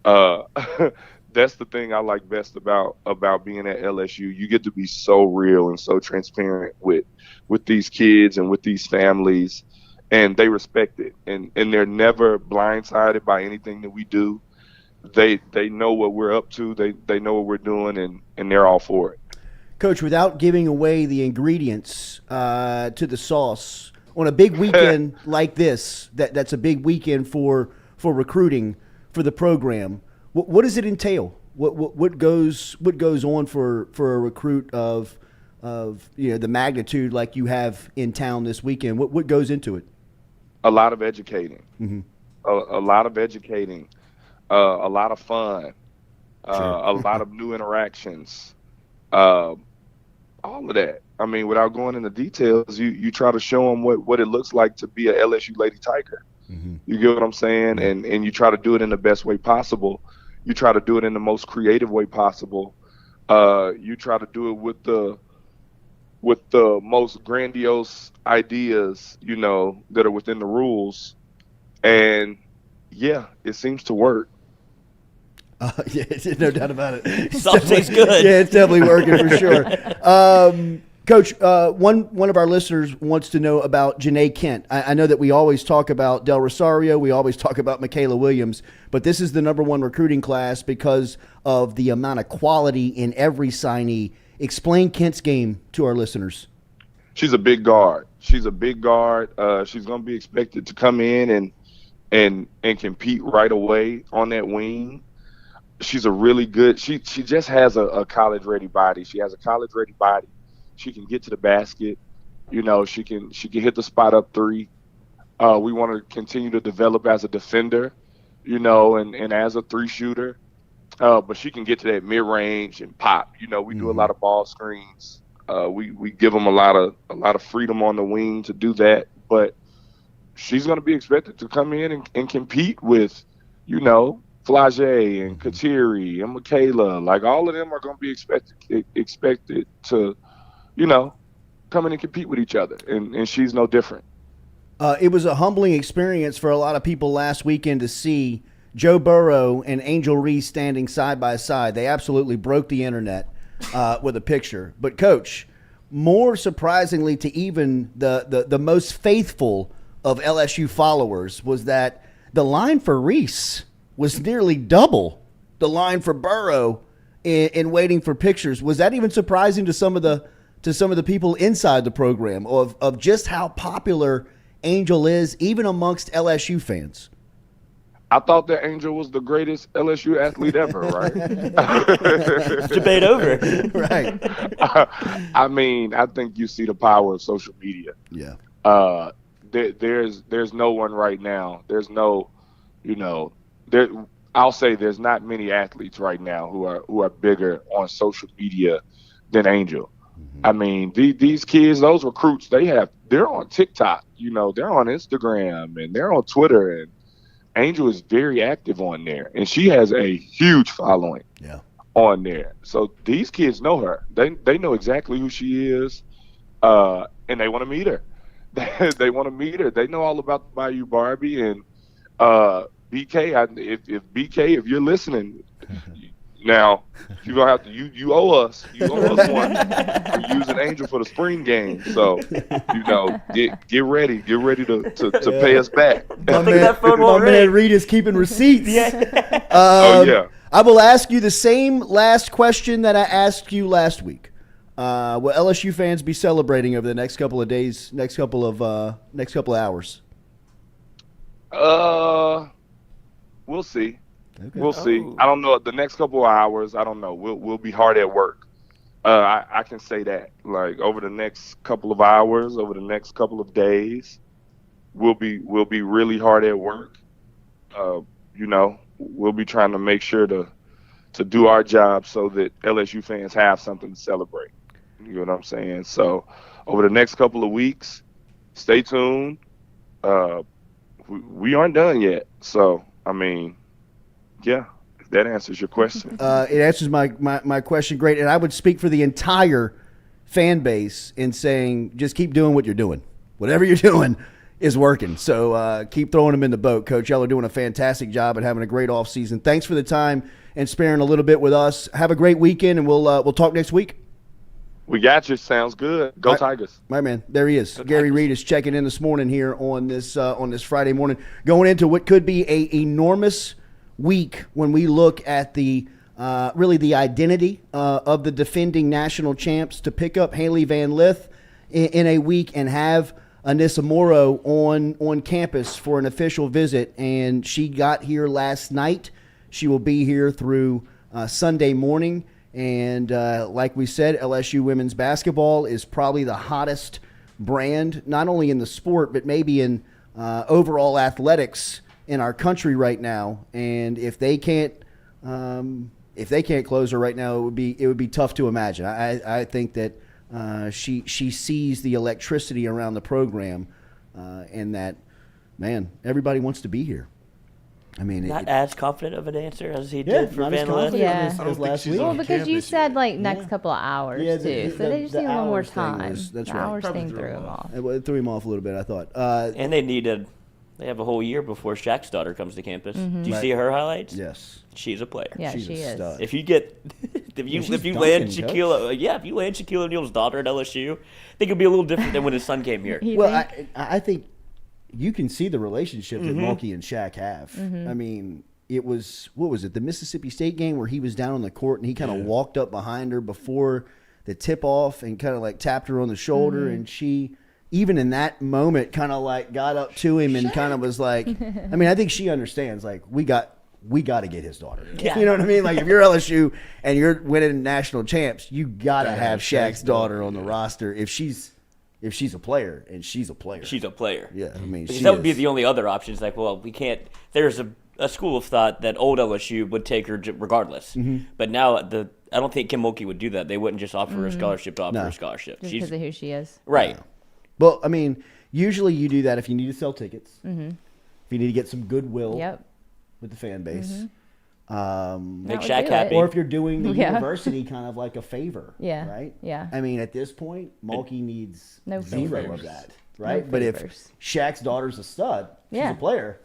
That's the thing I like best about being at LSU. You get to be so real and so transparent with these kids and with these families, and they respect it. And they're never blindsided by anything that we do. They know what we're up to. They know what we're doing, and they're all for it. Coach, without giving away the ingredients to the sauce, on a big weekend like this, that's a big weekend for recruiting for the program. What does it entail? What goes on for a recruit of the magnitude like you have in town this weekend? What goes into it? A lot of educating. Mm-hmm. A lot of educating. A lot of fun. A lot of new interactions. All of that. I mean, without going into details, you try to show them what it looks like to be a LSU Lady Tiger. Mm-hmm. You get what I'm saying? And you try to do it in the best way possible. You try to do it in the most creative way possible. You try to do it with the most grandiose ideas, that are within the rules. And yeah, it seems to work. Yeah, no doubt about it. Sauce tastes good. Yeah, it's definitely working for sure. Coach, one of our listeners wants to know about Janae Kent. I know that we always talk about Del Rosario. We always talk about Michaela Williams. But this is the -- recruiting class because of the amount of quality in every signee. Explain Kent's game to our listeners. She's a big guard. She's going to be expected to come in and compete right away on that wing. She's a really good – she just has a college-ready body. She has a college-ready body. She can get to the basket. She can hit the spot up three. We want to continue to develop as a defender, and as a three-shooter. But she can get to that mid-range and pop. We do a lot of ball screens. We give them a lot of freedom on the wing to do that. But she's going to be expected to come in and compete with, Flage and Kateri and Michaela. Like, all of them are going to be expected to, come in and compete with each other. And she's no different. It was a humbling experience for a lot of people last weekend to see Joe Burrow and Angel Reese standing side by side. They absolutely broke the internet with a picture. But, Coach, more surprisingly to even the most faithful of LSU followers was that the line for Reese was nearly double the line for Burrow in waiting for pictures. Was that even surprising to some of the people inside the program of just how popular Angel is, even amongst LSU fans? I thought that Angel was the greatest LSU athlete ever, right? Debate over. Right. I mean, I think you see the power of social media. Yeah. There's no one right now. There's no, I'll say there's not many athletes right now who are bigger on social media than Angel. I mean, these kids, those recruits, they're on TikTok, they're on Instagram and they're on Twitter, and Angel is very active on there, and she has a huge following on there. So these kids know her. They know exactly who she is, and they want to meet her. They want to meet her. They know all about the Bayou Barbie and BK. If you're listening, now you're gonna have to you owe us one for using Angel for the spring game. So get ready to pay us back. My man Reed is keeping receipts. Oh yeah. I will ask you the same last question that I asked you last week. Will LSU fans be celebrating over the next couple of days, next couple of hours? We'll see. Okay. We'll see. I don't know. The next couple of hours, I don't know. We'll be hard at work. I can say that. Like over the next couple of hours, over the next couple of days, we'll be really hard at work. We'll be trying to make sure to do our job so that LSU fans have something to celebrate. You know what I'm saying? So over the next couple of weeks, stay tuned. We aren't done yet. So, I mean, yeah, if that answers your question. It answers my question great. And I would speak for the entire fan base in saying just keep doing what you're doing. Whatever you're doing is working. So keep throwing them in the boat, Coach. Y'all are doing a fantastic job and having a great offseason. Thanks for the time and sparing a little bit with us. Have a great weekend, and we'll talk next week. We got you. Sounds good. Go Tigers. My man, there he is. Gary Reed is checking in this morning here on this Friday morning, going into what could be a enormous week when we look at the really the identity of the defending national champs to pick up Haley Van Lith in a week and have Anissa Morrow on campus for an official visit. And she got here last night. She will be here through Sunday morning. And like we said, LSU women's basketball is probably the hottest brand, not only in the sport, but maybe in overall athletics in our country right now. And if they can't close her right now, it would be tough to imagine. I think that she sees the electricity around the program, and that, man, everybody wants to be here. I mean, not as confident of an answer as he did for Van Lith. Yeah. As last week. Well, because you said next couple of hours too, so they just need a little more time. That's the right. hours thing threw him off. It threw him off a little bit, I thought. And they have a whole year before Shaq's daughter comes to campus. Do you see her highlights? Yes, she's a player. Yeah, she's she a is. stud. If you land Shaquille O'Neal's daughter at LSU, I think it'll be a little different than when his son came here. Well, I think you can see the relationship that Mulkey and Shaq have. I mean, it was, what was it, the Mississippi State game where he was down on the court and he kind of walked up behind her before the tip-off and kind of like tapped her on the shoulder, and she, even in that moment, kind of like got up to him and kind of was like, I mean, I think she understands, like, we got to get his daughter. Yeah. You know what I mean? Like, if you're LSU and you're winning national champs, you got to have Shaq's daughter on the roster if she's a player, and she's a player. She's a player. Yeah, I mean, that would be the only other option. It's like, well, we can't. There's a school of thought that old LSU would take her regardless. But now I don't think Kim Mulkey would do that. They wouldn't just offer her a scholarship to offer her a scholarship. Just because of who she is. Right. Yeah. Well, I mean, usually you do that if you need to sell tickets, if you need to get some goodwill with the fan base. Make Shaq happy. Or if you're doing the university kind of like a favor. Yeah. Right? Yeah. I mean, at this point, Mulkey needs No zero favors. of that. Right? No But if favors. Shaq's daughter's a stud, she's Yeah. a player.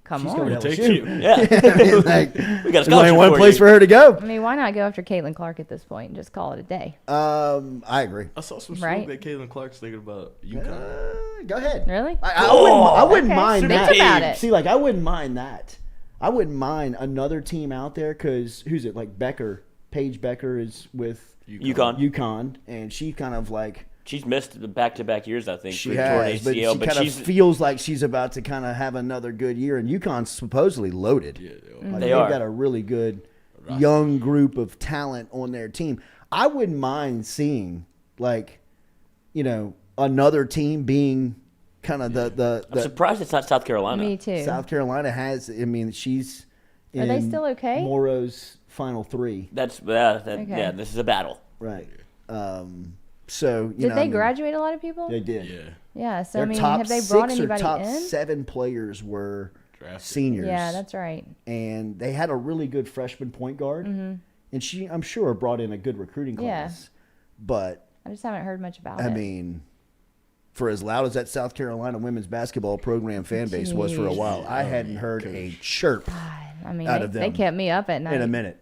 Come She's on. going to Take LSU. you. Yeah. I mean, like, We got a there's only scholarship one for place you. for her to go. I mean, why not go after Caitlin Clark at this point and just call it a day? I agree. I saw some Right. shit that Caitlin Clark's thinking about UConn. Go ahead. Really? I wouldn't Okay. mind Think that. about it. See, like, I wouldn't mind that. I wouldn't mind another team out there because who's it? Like Becker Paige Becker is with UConn, and she kind of like she's missed the back-to-back years. I think she has, but she kind of feels like she's about to kind of have another good year. And UConn's supposedly loaded. Yeah, like, they they've are. got a really good young group of talent on their team. I wouldn't mind seeing like, another team being kind of the I'm surprised it's not South Carolina. Me too. South Carolina has. I mean, she's. Are they still okay? Morrow's Final Three. That's Okay. yeah. This is a battle. Right. So Did they graduate a lot of people? They did. Yeah. Yeah. So Their top have they brought 6 or anybody top in? 7 players were Drafted. seniors. Yeah, that's right. And they had a really good freshman point guard, and she, I'm sure, brought in a good recruiting class. But I just haven't heard much about it. I mean, for as loud as that South Carolina women's basketball program fan base was for a while, I hadn't heard a chirp I mean, out of them they kept me up at night. in a minute.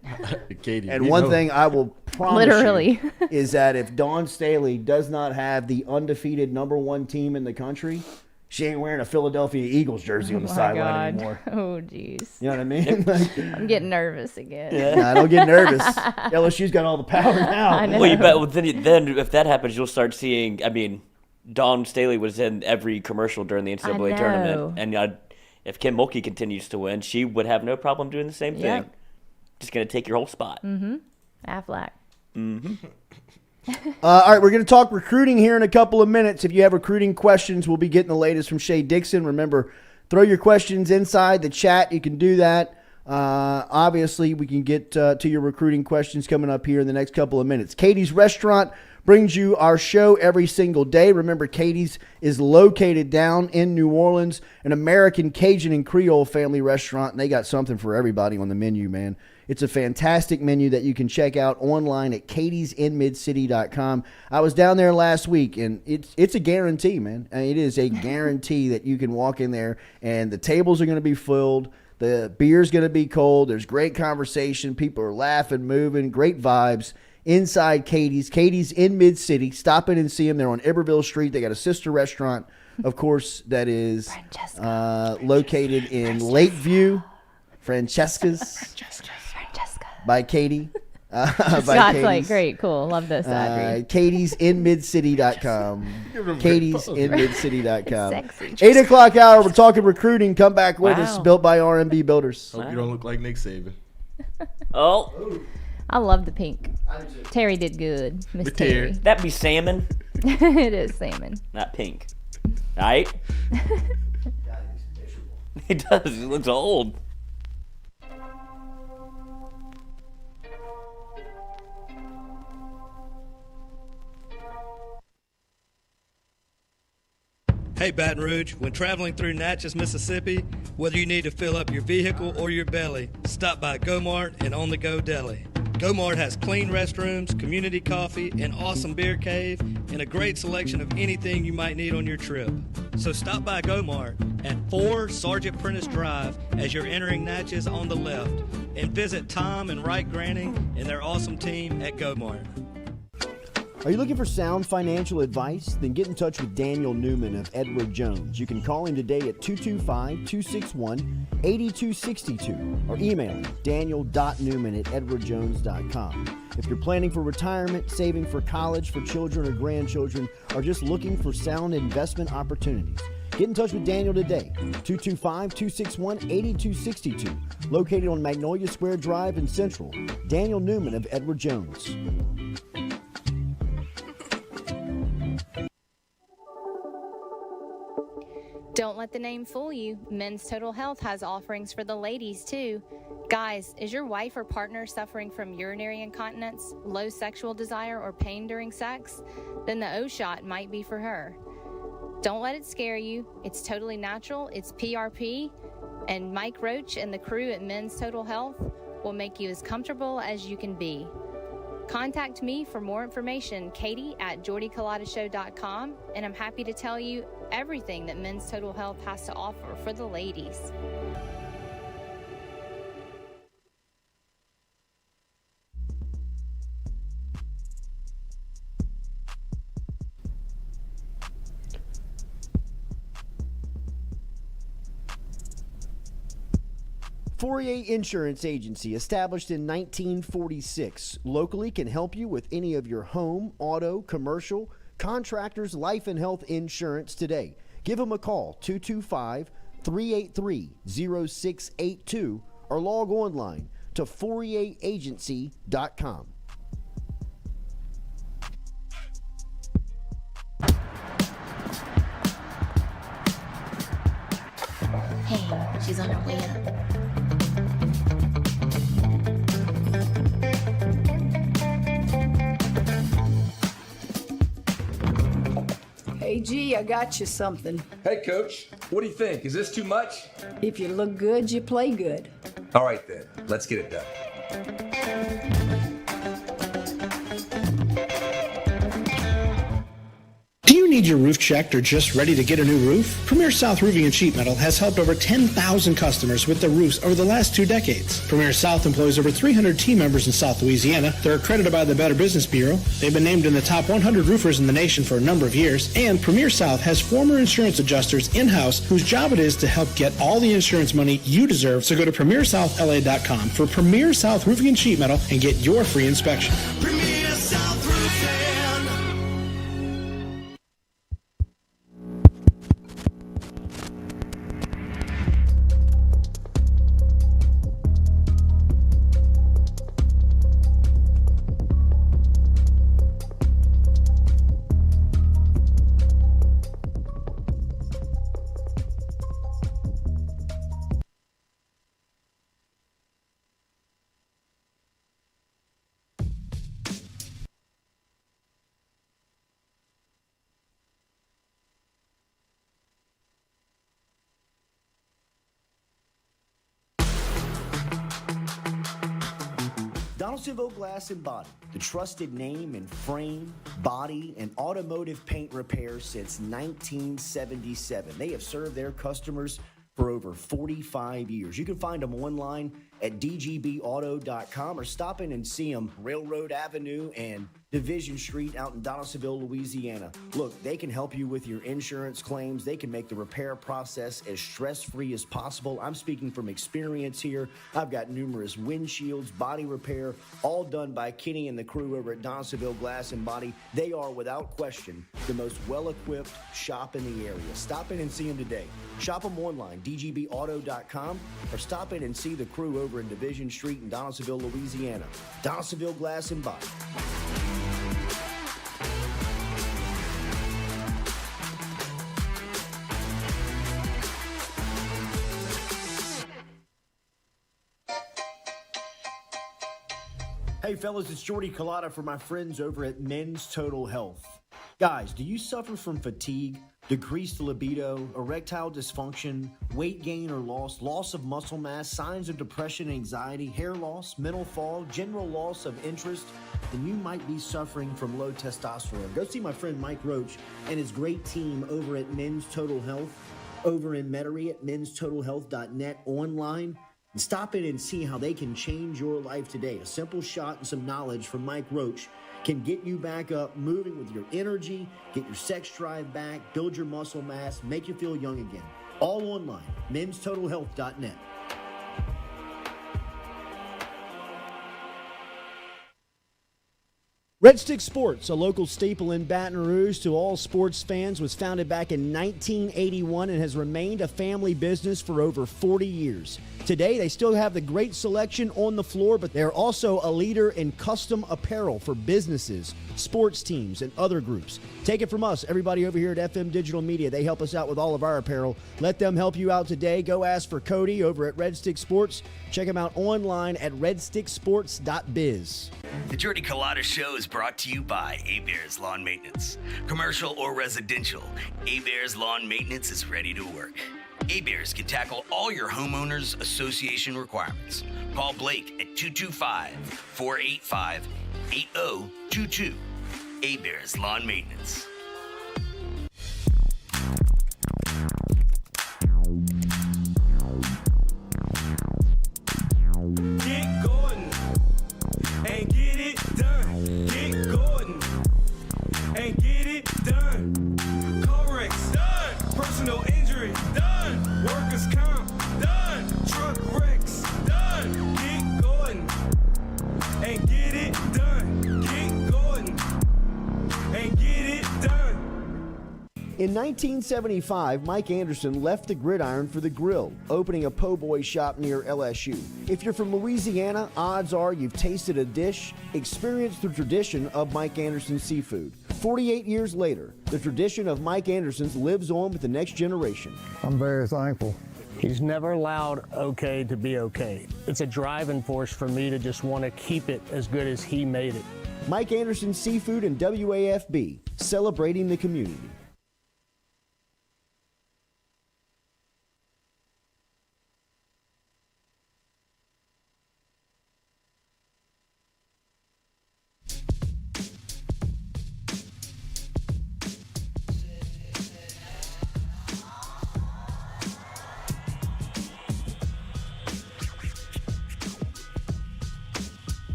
Katie, And one thing I will promise Literally. you is that if Dawn Staley does not have the undefeated #1 team in the country, she ain't wearing a Philadelphia Eagles jersey on the sideline anymore. Oh, jeez. You know what I mean? Like, I'm getting nervous again. I don't get nervous. LSU's got all the power now. I know. Well, you bet. Well, then if that happens, you'll start seeing. I mean, Dawn Staley was in every commercial during the NCAA know. tournament, and if Kim Mulkey continues to win, she would have no problem doing the same thing. Yep. Just gonna take your whole spot. Aflac. All right, we're going to talk recruiting here in a couple of minutes. If you have recruiting questions, we'll be getting the latest from Shea Dixon. Remember, throw your questions inside the chat. You can do that. Obviously, we can get to your recruiting questions coming up here in the next couple of minutes. Katie's Restaurant brings you our show every single day. Remember, Katie's is located down in New Orleans, an American Cajun and Creole family restaurant, and they got something for everybody on the menu, man. It's a fantastic menu that you can check out online at katiesinmidcity.com. I was down there last week, and it's a guarantee, man. I mean, it is a guarantee that you can walk in there, and the tables are going to be filled. The beer's going to be cold. There's great conversation. People are laughing, moving, great vibes inside Katie's. Katie's in Mid-City. Stop in and see them. They're on Iberville Street. They got a sister restaurant, of course, that is located in Lakeview. Francesca's by Katie. Scott's like, great, cool. Love this ad read. katiesinmidcity.com. katiesinmidcity.com. Sexy. 8 o'clock hour. We're talking recruiting. Come back with us. Built by R&B Builders. Hope you don't look like Nick Saban. Oh, I love the pink. Terry did good. Miss But Terry. Terry. that be salmon, It is salmon. not pink. Right? He does. He looks old. Hey Baton Rouge, when traveling through Natchez, Mississippi, whether you need to fill up your vehicle or your belly, stop by Go-Mart and On The Go Deli. Go-Mart has clean restrooms, community coffee, an awesome beer cave, and a great selection of anything you might need on your trip. So stop by Go-Mart at 4 Sergeant Prentice Drive as you're entering Natchez on the left, and visit Tom and Wright Granning and their awesome team at Go-Mart. Are you looking for sound financial advice? Then get in touch with Daniel Newman of Edward Jones. You can call him today at 225-261-8262 or email him daniel.newman@edwardjones.com. If you're planning for retirement, saving for college for children or grandchildren, or just looking for sound investment opportunities, get in touch with Daniel today, 225-261-8262, located on Magnolia Square Drive in Central. Daniel Newman of Edward Jones. Don't let the name fool you. Men's Total Health has offerings for the ladies, too. Guys, is your wife or partner suffering from urinary incontinence, low sexual desire, or pain during sex? Then the O shot might be for her. Don't let it scare you. It's totally natural. It's PRP. And Mike Roach and the crew at Men's Total Health will make you as comfortable as you can be. Contact me for more information, Katie at JordyCulottaShow.com, and I'm happy to tell you everything that Men's Total Health has to offer for the ladies. 48 Insurance Agency, established in 1946, locally can help you with any of your home, auto, commercial, contractors, life and health insurance today. Give them a call, 225-383-0682, or log online to 48agency.com. Hey, she's on her way up. Hey, G, I got you something. Hey, Coach. What do you think? Is this too much? If you look good, you play good. All right, then. Let's get it done. Do you need your roof checked or just ready to get a new roof? Premier South Roofing and Sheet Metal has helped over 10,000 customers with their roofs over the last 2 decades. Premier South employs over 300 team members in South Louisiana. They're accredited by the Better Business Bureau. They've been named in the top 100 roofers in the nation for a number of years. And Premier South has former insurance adjusters in-house whose job it is to help get all the insurance money you deserve. So go to PremierSouthLA.com for Premier South Roofing and Sheet Metal and get your free inspection. Premier South Roofing. Donaldsonville Glass and Body, the trusted name in frame, body, and automotive paint repair since 1977. They have served their customers for over 45 years. You can find them online at dgbauto.com or stop in and see them Railroad Avenue and Division Street out in Donaldsonville, Louisiana. Look, they can help you with your insurance claims. They can make the repair process as stress-free as possible. I'm speaking from experience here. I've got numerous windshields, body repair, all done by Kenny and the crew over at Donaldsonville Glass and Body. They are, without question, the most well-equipped shop in the area. Stop in and see them today. Shop them online, dgbauto.com, or stop in and see the crew over in Division Street in Donaldsonville, Louisiana. Donaldsonville Glass and Body. Hey fellas, it's Jordy Culotta for my friends over at Men's Total Health. Guys, do you suffer from fatigue, decreased libido, erectile dysfunction, weight gain or loss of muscle mass, signs of depression, anxiety, hair loss, mental fog, general loss of interest? Then you might be suffering from low testosterone. Go see my friend Mike Roach and his great team over at Men's Total Health, over in Metairie at menstotalhealth.net online. And stop in and see how they can change your life today. A simple shot and some knowledge from Mike Roach can get you back up, moving with your energy, get your sex drive back, build your muscle mass, make you feel young again. All online, menstotalhealth.net. Red Stick Sports, a local staple in Baton Rouge to all sports fans, was founded back in 1981 and has remained a family business for over 40 years. Today, they still have the great selection on the floor, but they're also a leader in custom apparel for businesses, sports teams, and other groups. Take it from us, everybody over here at FM Digital Media. They help us out with all of our apparel. Let them help you out today. Go ask for Cody over at Red Stick Sports. Check him out online at redsticksports.biz. The Jordy Culotta Show is brought to you by A-Bears Lawn Maintenance. Commercial or residential, A-Bears Lawn Maintenance is ready to work. A-Bears can tackle all your homeowners association requirements. Call Blake at 225-485-8022. A-Bears Lawn Maintenance. Get Gordon and get it done. Get Gordon and get it done. Corrects done. Personal injury done. Workers' comp done. Truck wrecks In 1975, Mike Anderson left the gridiron for the grill, opening a po' boy shop near LSU. If you're from Louisiana, odds are you've tasted a dish, experienced the tradition of Mike Anderson's seafood. 48 years later, the tradition of Mike Anderson's lives on with the next generation. I'm very thankful. He's never allowed okay to be okay. It's a driving force for me to just want to keep it as good as he made it. Mike Anderson Seafood and WAFB, celebrating the community.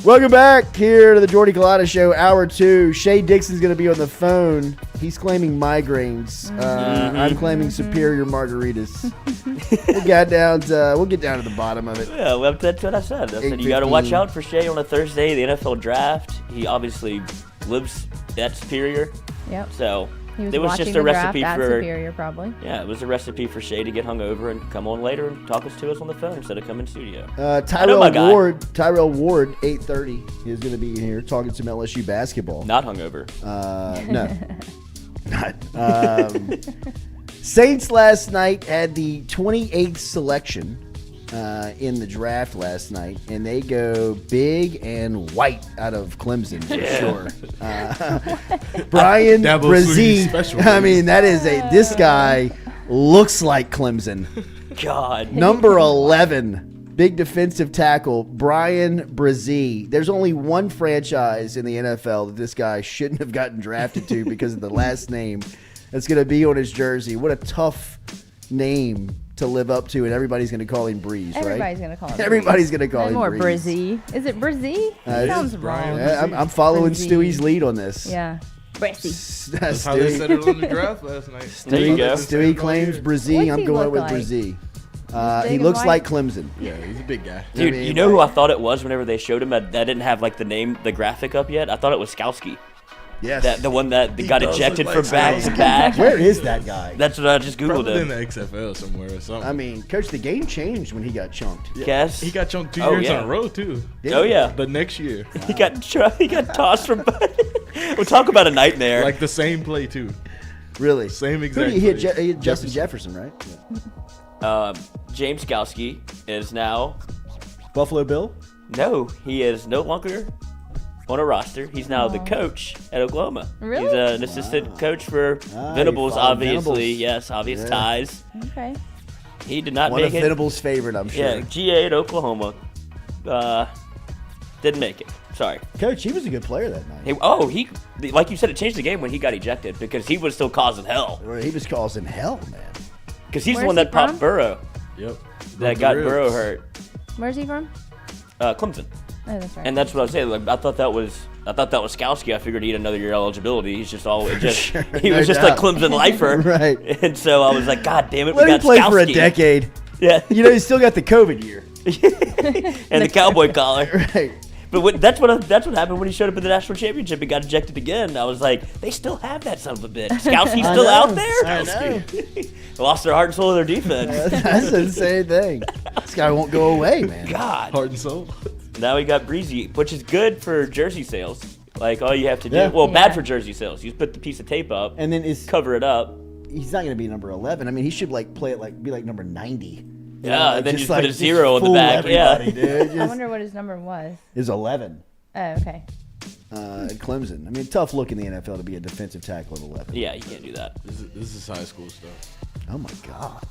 Welcome back here to the Jordy Culotta Show, Hour 2. Shea Dixon's going to be on the phone. He's claiming migraines. I'm claiming superior margaritas. We'll get down to the bottom of it. Yeah, well, that's what I said. I said you got to watch out for Shea on a Thursday, the NFL draft. He obviously lives at Superior. Yep. So He was it was watching just a the draft recipe at for Superior, probably. Yeah, it was a recipe for Shea to get hungover and come on later and talk to us on the phone instead of coming studio. Tyrell Ward, 8:30 is going to be here talking some LSU basketball. Not hungover. No, not. Saints last night had the 28th selection in the draft last night, and they go big and white out of Clemson for sure. Brian Brzee. I mean, this guy looks like Clemson. God. Number 11, big defensive tackle, Brian Brzee. There's only one franchise in the NFL that this guy shouldn't have gotten drafted to because of the last name that's going to be on his jersey. What a tough name to live up to, and everybody's going to call him Breeze, right? Everybody's going to call him Everybody's going to call him more Breeze. Brzee. Is it Brzee? Sounds wrong. I'm following Brzee. Stewie's lead on this. Yeah. Brzee. That's how they said it on the draft last night. There you go. Stewie claims Brzee. What's I'm he going look with like? Brzee. He and looks white? like Clemson. Yeah, he's a big guy. Dude, you know who I thought it was whenever they showed him? That didn't have like the graphic up yet. I thought it was Skowski. Yes. The one that He got does ejected look from like back to Skowski. back. Where is that guy? That's what I just Googled Probably in him. the XFL somewhere or something. I mean, Coach, the game changed when he got chunked. Guess. He got chunked 2 Oh, years yeah. in a row, too. Oh, yeah. The next year. He got tossed from. We'll talk about a nightmare. Like the same play, too. Really? Same exact He hit, play. he hit Justin Jefferson, right? Yeah. James Skowski is now. Buffalo Bill? No, he is no longer on a roster. He's now the coach at Oklahoma. Really? He's an assistant coach for Ah, Venables, he followed obviously. Venables. Yes, obvious Yeah. ties. Okay. He did not One make of it. Venables' favorite, I'm sure. Yeah, GA at Oklahoma. Didn't make it. Sorry. Coach, he was a good player that night. He like you said, it changed the game when he got ejected because he was still causing hell. He was causing hell, man. Because he's the Where's one he that popped from? Burrow. Yep. That got Burrow hurt. Where's he from? Clemson. Oh, that's right. And that's what I was saying. Like, I thought that was Skowski. I figured he had another year eligibility. He's just all he No was just doubt. a Clemson lifer, Right. And so I was like, God damn it, Let we him got play Skowski. for a decade. Yeah, You know, he's still got the COVID year. and the cowboy collar. Right. But that's what happened when he showed up in the national championship and got ejected again. I was like, they still have that son of a bitch. Skowski's still out there. I know. Lost their heart and soul of their defense. That's the insane thing. This guy won't go away, man. God. Heart and soul. Now he got Breezy, which is good for jersey sales. Like all you have to do, Yeah. bad for jersey sales. You put the piece of tape up And then cover it up. he's not going to be number 11. I mean, he should be like number 90. Yeah, and then just you put a just 0 on the fool back. Yeah. everybody, dude. I Just- wonder what his number was. It was 11 Oh, okay. at Clemson. I mean, tough look in the NFL to be a defensive tackle at 11. Yeah, you can't do that. This is high school stuff. Oh, my God.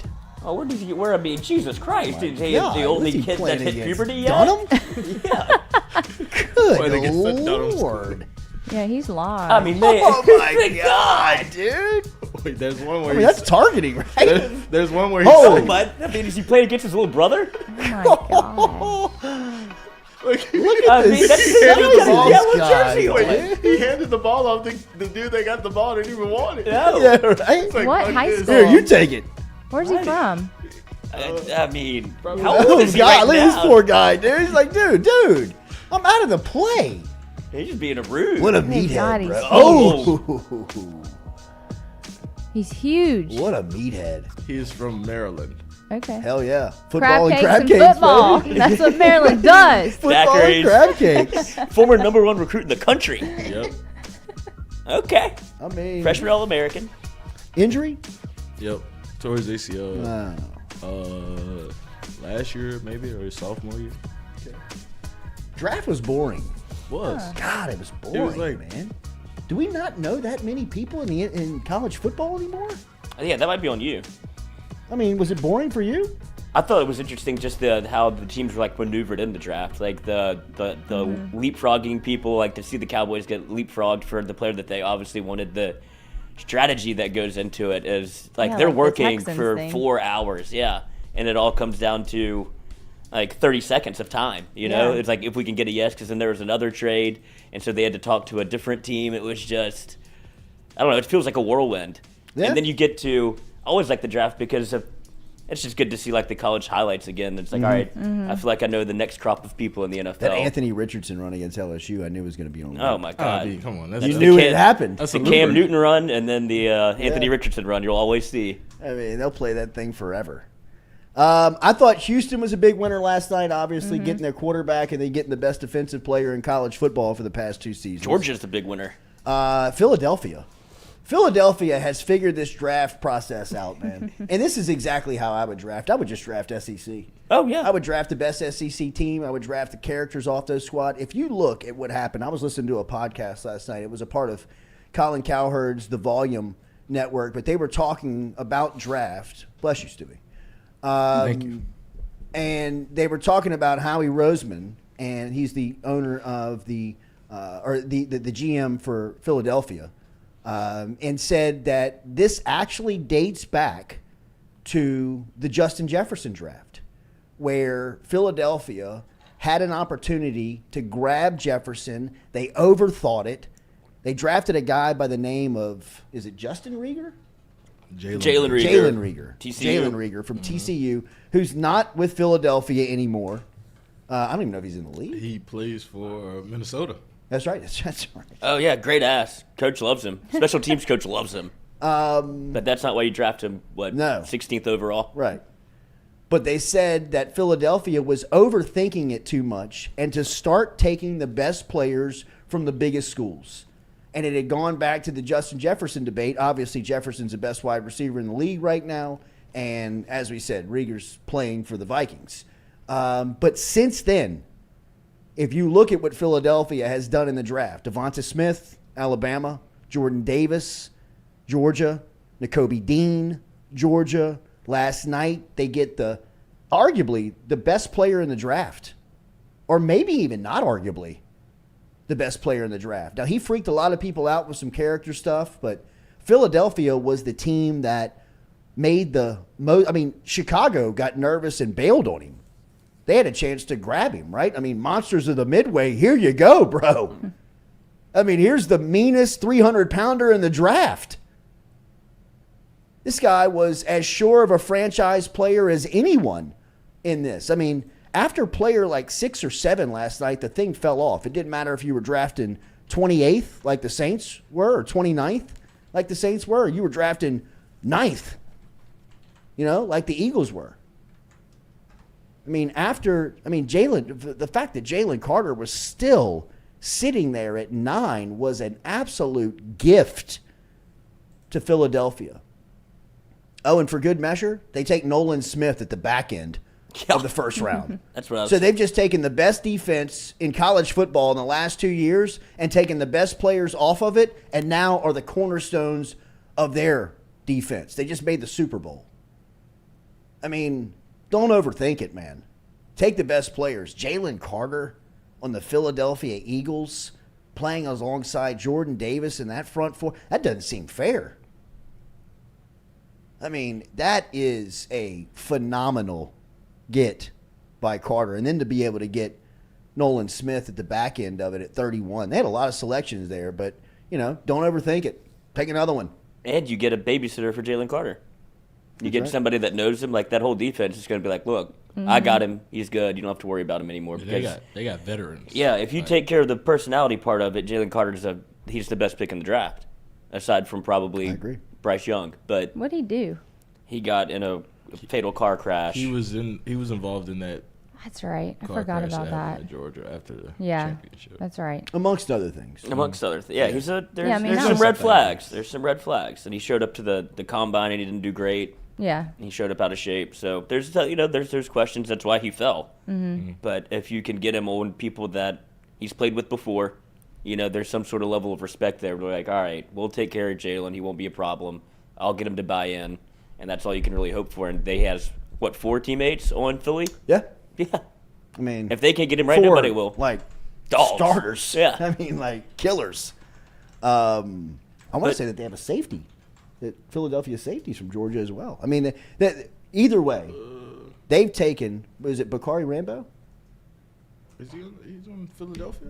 Oh, where did you get? Where I mean, Jesus Christ! my Is he God, the only what's he kid playing that hit against? puberty yet? Dunham? Playing Good against the Dunham school. Lord. Yeah, he's live. I mean, man, Oh, my God, dude. Wait, there's one where I mean, that's targeting, right? there's one where he's Oh, no, but I mean, is he playing against his little brother? Oh my god. Look I at mean, this. that's He handed the ball. yellow guy, jersey on. Wait, he handed the ball off. The dude that got the ball didn't even want it. No. Yeah, right? It's like, What fuck high this. school? Here, you take it. Where's he from? I mean, how Oh, old is he God, right look at this now? poor guy, dude. He's like, dude, I'm out of the play. He's just being a rude. What a God, meathead, he's bro. huge. Oh, He's huge. what a meathead. He's from Maryland. Okay. Hell yeah. Crab Football and cakes crab and cakes, football. baby. That's what Maryland does. Football and Daiquiris. crab cakes. Former #1 recruit in the country. Yep. Okay. I mean, Freshman All-American. injury? Yep. Towards ACL. No. Last year maybe or his sophomore year. Draft was boring. Was. God, it was boring, like- man. Do we not know that many people in college football anymore? Yeah, that might be on you. I mean, was it boring for you? I thought it was interesting just how the teams were like maneuvered in the draft, like the leapfrogging people, like to see the Cowboys get leapfrogged for the player that they obviously wanted. The strategy that goes into it is like Yeah, they're like the working Texans for thing. 4 hours, yeah, and it all comes down to like 30 seconds of time. You know, Yeah. it's like if we can get a yes, because then there was another trade, and so they had to talk to a different team. It was just, I don't know, it feels like a whirlwind. Yeah. And then you get to, I always like the draft because of, it's just good to see like the college highlights again. It's like, all right, I feel like I know the next crop of people in the NFL. That Anthony Richardson run against LSU, I knew was going to be on. Oh my God! dude, come on, that's You the knew Cam- it happened. That's The a Cam looper. Newton run and then the Anthony Richardson run. You'll always see. I mean, they'll play that thing forever. I thought Houston was a big winner last night, obviously, getting their quarterback and then getting the best defensive player in college football for the past 2 seasons. Georgia's the big winner. Philadelphia. Philadelphia has figured this draft process out, man. And this is exactly how I would draft. I would just draft SEC. Oh, yeah. I would draft the best SEC team. I would draft the characters off those squad. If you look at what happened, I was listening to a podcast last night. It was a part of Colin Cowherd's The Volume Network, but they were talking about draft. Bless you, Stewie. Thank you. And they were talking about Howie Roseman, and he's the owner of the GM for Philadelphia, and said that this actually dates back to the Justin Jefferson draft, where Philadelphia had an opportunity to grab Jefferson. They overthought it. They drafted a guy by the name of, is it Justin Rieger? Jalen Rieger. Jalen Rieger. TCU. Jalen Rieger from TCU, who's not with Philadelphia anymore. I don't even know if he's in the league. He plays for Minnesota. That's right. That's right. Oh, yeah, great ass. Coach loves him. Special teams coach loves him. But that's not why you draft him, No. 16th overall? Right. But they said that Philadelphia was overthinking it too much and to start taking the best players from the biggest schools. And it had gone back to the Justin Jefferson debate. Obviously, Jefferson's the best wide receiver in the league right now. And as we said, Rieger's playing for the Vikings. But since then, if you look at what Philadelphia has done in the draft, Devonta Smith, Alabama, Jordan Davis, Georgia, Nakobe Dean, Georgia. Last night, they get arguably the best player in the draft, or maybe even not arguably the best player in the draft. Now, he freaked a lot of people out with some character stuff, but Philadelphia was the team that made the most. I mean, Chicago got nervous and bailed on him. They had a chance to grab him, right? I mean, monsters of the Midway, here you go, bro. I mean, here's the meanest 300-pounder in the draft. This guy was as sure of a franchise player as anyone in this. I mean, after player like 6 or 7 last night, the thing fell off. It didn't matter if you were drafting 28th like the Saints were or 29th like the Saints were, or you were drafting 9th, like the Eagles were. I mean, the fact that Jalen Carter was still sitting there at 9 was an absolute gift to Philadelphia. Oh, and for good measure, they take Nolan Smith at the back end of the first round. That's what I was So they've just taken the best defense in college football in the last 2 years and taken the best players off of it, and now are the cornerstones of their defense. They just made the Super Bowl. I mean, don't overthink it, man. Take the best players. Jalen Carter on the Philadelphia Eagles playing alongside Jordan Davis in that front four. That doesn't seem fair. I mean, that is a phenomenal get by Carter. And then to be able to get Nolan Smith at the back end of it at 31. They had a lot of selections there, but, don't overthink it. Take another one. And you get a babysitter for Jalen Carter. You get somebody that knows him. Like, that whole defense is going to be like, look, I got him. He's good. You don't have to worry about him anymore. Yeah, they got veterans. Yeah, if you take care of the personality part of it, Jalen Carter's he's the best pick in the draft, aside from probably Bryce Young. But What'd he do? He got in a fatal car crash. He was involved in that. That's right. I car forgot crash about that happened that. in Georgia after the Yeah, championship. that's right. Amongst other things. Yeah, there's some red flags. There's some red flags, and he showed up to the combine and he didn't do great. Yeah. He showed up out of shape. So there's there's questions. That's why he fell. Mhm. But if you can get him on people that he's played with before, there's some sort of level of respect there. We're like, all right, we'll take care of Jalen. He won't be a problem. I'll get him to buy in, and that's all you can really hope for. And they has 4 teammates on Philly? Yeah. Yeah. I mean, if they can't get him right, 4, nobody will. Like Dogs. starters. Yeah. I mean, like killers. I want to say that they have a safety. That Philadelphia safety's from Georgia as well. I mean, either way, they've taken. Was it Bakari Rambo? He's on Philadelphia.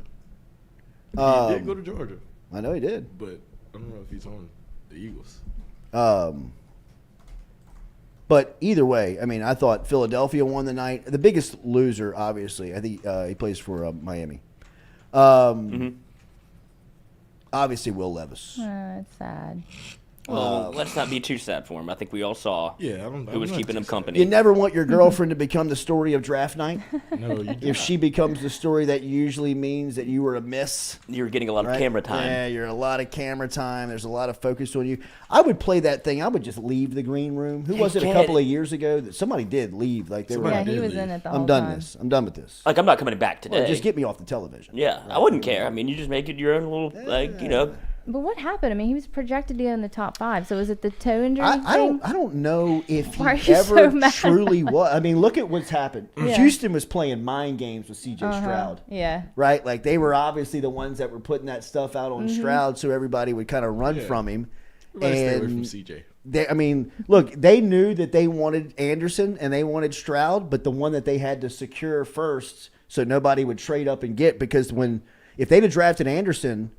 He did go to Georgia. I know he did, but I don't know if he's on the Eagles. But either way, I mean, I thought Philadelphia won the night. The biggest loser, obviously, I think he plays for Miami. Obviously, Will Levis. It's sad. Well, let's not be too sad for him. I think we all saw who was keeping him company. You never want your girlfriend to become the story of draft night. No, you do If she becomes the story, that usually means that you were a miss. You're getting a lot of camera time. Yeah, you're a lot of camera time. There's a lot of focus on you. I would play that thing. I would just leave the green room. Who was it a couple of years ago that somebody did leave? Like they were. Yeah, like, he was in it the whole I'm done time. this. I'm done with this. Like, I'm not coming back today. Well, just get me off the television. Yeah, I wouldn't care. I mean, you just make it your own little, But what happened? I mean, he was projected to go in the top 5. So was it the toe injury I thing? don't know if Why are he you ever so mad? truly was. I mean, look at what's happened. Yeah. Houston was playing mind games with C.J. Stroud. Yeah. Right? Like, they were obviously the ones that were putting that stuff out on Stroud so everybody would kind of run from him. Everybody stay away from CJ. Look, they knew that they wanted Anderson and they wanted Stroud, but the one that they had to secure first so nobody would trade up and get, because if they'd have drafted Anderson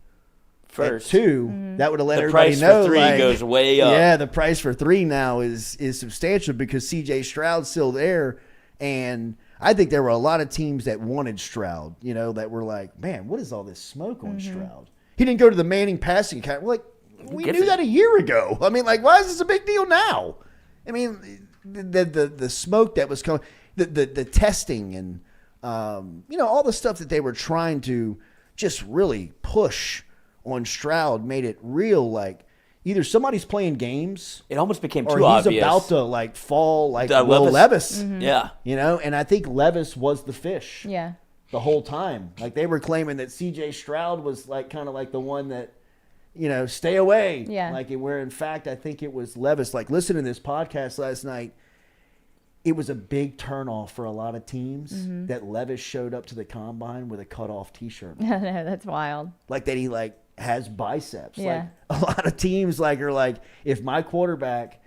first, at 2, that would have let everybody price know. For 3 goes way up. Yeah, the price for 3 now is substantial because C.J. Stroud's still there, and I think there were a lot of teams that wanted Stroud. That were like, man, what is all this smoke on Stroud? He didn't go to the Manning passing account. We're like, we knew that a year ago. I mean, like, why is this a big deal now? I mean, the smoke that was coming, the testing, and all the stuff that they were trying to just really push on Stroud made it real. Like, either somebody's playing games, it almost became or too he's obvious. about to fall like Will Levis. Yeah, and I think Levis was the fish. Yeah, the whole time. Like, they were claiming that C.J. Stroud was like kind of like the one that stay away. Yeah, like, where in fact I think it was Levis. Like, listening to this podcast last night, it was a big turnoff for a lot of teams that Levis showed up to the combine with a cut-off T-shirt. No, that's wild. Like, that he has biceps. Yeah. Like, a lot of teams are like, if my quarterback,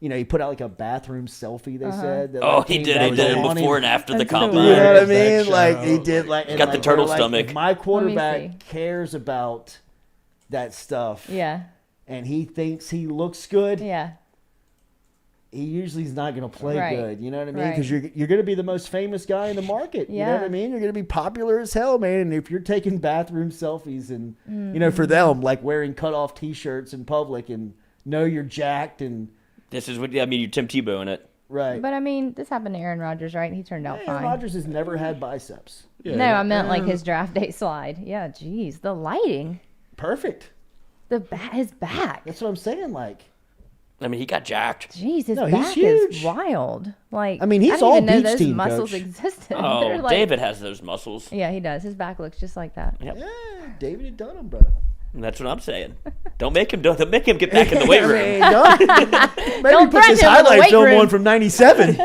he put out like a bathroom selfie. They said. That, he did. He did it before and after the combine. You know what I mean? Like, he did. Like, got the turtle stomach. If my quarterback cares about that stuff. Yeah. And he thinks he looks good. Yeah. He usually is not going to play good. You know what I mean? Right. Because you're going to be the most famous guy in the market. You know what I mean? You're going to be popular as hell, man. And if you're taking bathroom selfies and, for them, like wearing cut-off T-shirts in public and know you're jacked and... This is you're Tim Tebow in it. Right. But, I mean, this happened to Aaron Rodgers, right? He turned out fine. Aaron Rodgers has never had biceps. Yeah, no, I meant like his draft day slide. Yeah, geez. The lighting. Perfect. His back. That's what I'm saying, like... I mean, he got jacked. Jeez, his No, he's back huge. is wild. Like, I mean, he's I didn't all even know beach those team, muscles Coach. existed. Oh, They're like- David has those muscles. Yeah, he does. His back looks just like that. Yep. Yeah, David had done him, brother. That's what I'm saying. Don't make him get back in the weight room. Maybe Don't put his threaten him in the highlight weight film room. on from '97.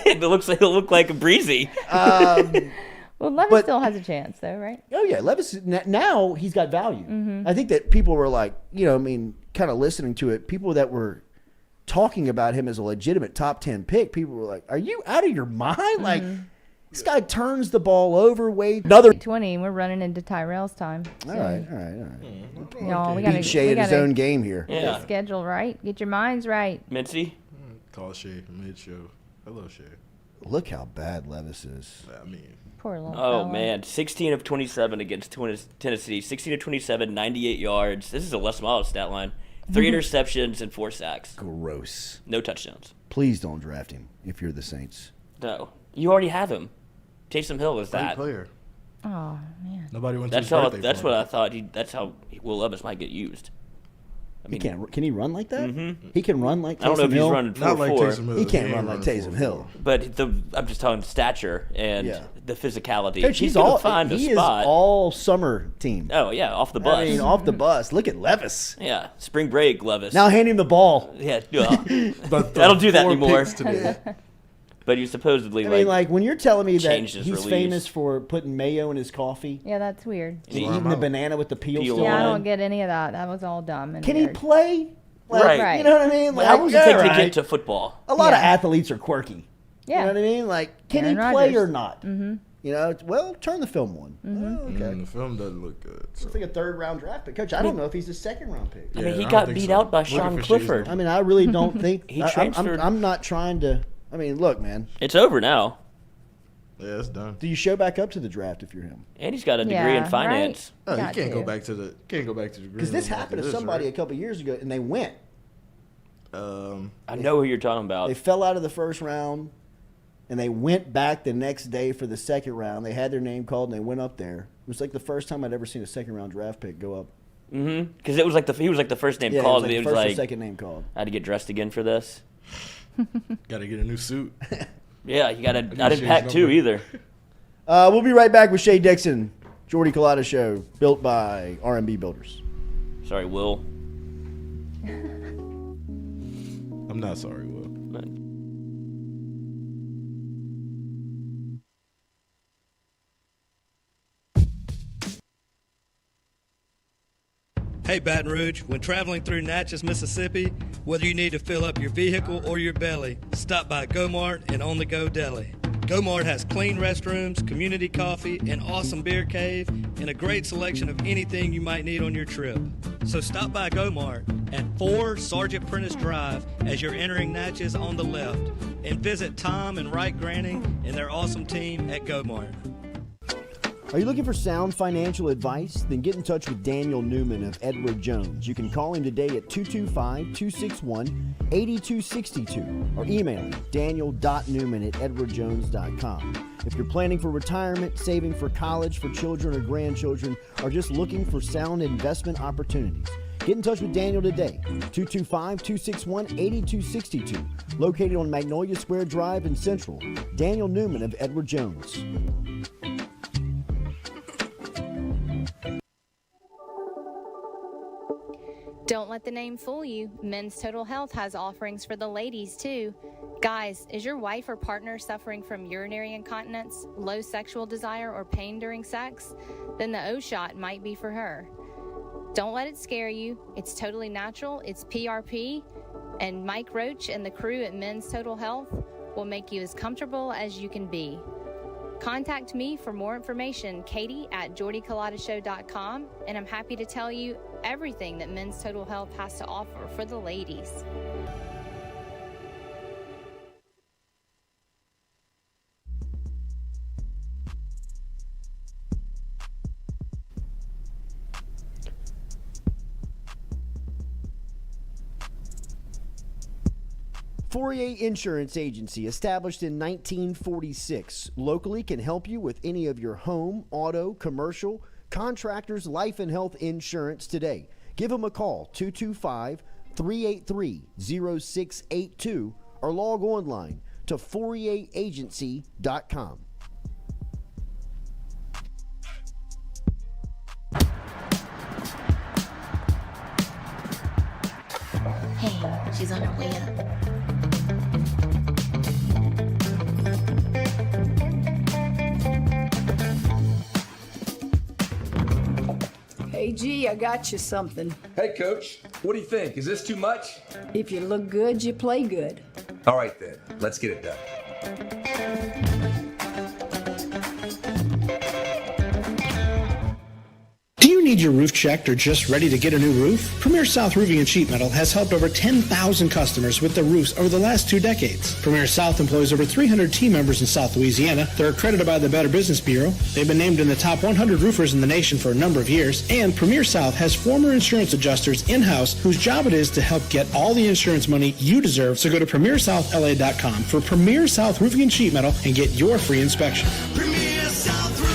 It'll look like a breezy. Well, Levis But- still has a chance, though, right? Oh yeah, Levis now he's got value. Mm-hmm. I think that people were like, kind of listening to it. People that were talking about him as a legitimate top 10 pick. People were like, "Are you out of your mind? Mm-hmm. Like, this guy turns the ball over way." Another 20, and we're running into Tyrell's time. All right. Y'all, we gotta Beat Shea at his own game here. Get the schedule right. Get your minds right. Mincy? Call Shea mid-show. Hello, Shea. Look how bad Levis is. I mean, Poor little Oh, fella. man. 16 of 27 against Tennessee. 16 of 27, 98 yards. This is a Les Miles stat line. 3 interceptions and 4 sacks. Gross. No touchdowns. Please don't draft him if you're the Saints. No. You already have him. Taysom Hill is great that. player. Oh, man. Nobody went to That's his how. birthday That's party. what I thought. That's how Will Levis might get used. I mean, Can he run like that? Mm-hmm. He can run like Taysom I don't know if he's Hill? running 4-4. Not like Taysom Hill. He can't run like Taysom Hill. But I'm just talking stature and Yeah. the physicality. Coach, he's going to find a he spot. is all summer team. Oh, yeah, off the bus. I mean, off the bus. Look at Levis. Yeah, spring break, Levis. Now hand him the ball. Yeah, I don't do that 4 anymore. picks today. But you supposedly I mean, like when you're telling me that changed his he's release. famous for putting mayo in his coffee Yeah, that's weird. and eating the banana with the peel still Yeah, I on. don't get any of that. That was all dumb. And Can he weird. play? Like, Right. You know what I mean? Like, how long does it take all to right. get to football? A lot of Yeah. athletes are quirky. Yeah. You know what I mean? Like, can Aaron he play Rodgers. or not? Mm-hmm. You know, well, turn the film on. Oh, okay. The film doesn't look good. So. It's like a 3rd round draft pick. Coach, I don't know if he's a 2nd round pick. I mean, Yeah, he I got don't think beat so. out by Looking Sean for Clifford. I mean, I really don't think He I'm transferred. not trying to. I mean, look, man. It's over now. Yeah, it's done. Do you show back up to the draft if you're him? And he's got a degree Yeah, in finance. Oh, you Got can't to. go back to the green Because this room happened after to this, somebody a right? couple years ago, and they went. I know who you're talking about. They fell out of the 1st round, and they went back the next day for the 2nd round. They had their name called, and they went up there. It was like the first time I'd ever seen a 2nd round draft pick go up. Mm-hmm. Because it was like he was like the first name Yeah, called. it was It like was first like or 2nd name called. I had to get dressed again for this. Got to get a new suit. Yeah, you got to. need I to didn't change pack 2 number. either. We'll be right back with Shea Dixon, Jordy Culotta Show, built by R&B Builders. Sorry, Will. I'm not sorry, Will. Hey, Baton Rouge, when traveling through Natchez, Mississippi, whether you need to fill up your vehicle or your belly, stop by Go-Mart and On The Go Deli. Go-Mart has clean restrooms, community coffee, an awesome beer cave, and a great selection of anything you might need on your trip. So stop by Go-Mart at 4 Sergeant Prentice Drive as you're entering Natchez on the left, and visit Tom and Wright Granning and their awesome team at Go-Mart. Are you looking for sound financial advice? Then get in touch with Daniel Newman of Edward Jones. You can call him today at 225-261-8262 or email him daniel.newman@edwardjones.com. If you're planning for retirement, saving for college for children or grandchildren, or just looking for sound investment opportunities, get in touch with Daniel today, 225-261-8262, located on Magnolia Square Drive in Central. Daniel Newman of Edward Jones. Don't let the name fool you. Men's Total Health has offerings for the ladies, too. Guys, is your wife or partner suffering from urinary incontinence, low sexual desire, or pain during sex? Then the O-Shot might be for her. Don't let it scare you. It's totally natural. It's PRP. And Mike Roach and the crew at Men's Total Health will make you as comfortable as you can be. Contact me for more information, Katie at JordyCulottaShow.com, and I'm happy to tell you everything that Men's Total Health has to offer for the ladies. Fourier Insurance Agency, established in 1946, locally can help you with any of your home, auto, commercial, contractors, life and health insurance today. Give them a call, 225 383-0682 or log online to 48agency.com. Hey, she's on her way up. Hey, G, I got you something. Hey, Coach. What do you think? Is this too much? If you look good, you play good. All right, then. Let's get it done. Do you need your roof checked or just ready to get a new roof? Premier South Roofing and Sheet Metal has helped over 10,000 customers with their roofs over the last 2 decades. Premier South employs over 300 team members in South Louisiana. They're accredited by the Better Business Bureau. They've been named in the top 100 roofers in the nation for a number of years. And Premier South has former insurance adjusters in-house whose job it is to help get all the insurance money you deserve. So go to PremierSouthLA.com for Premier South Roofing and Sheet Metal and get your free inspection. Premier South Roofing.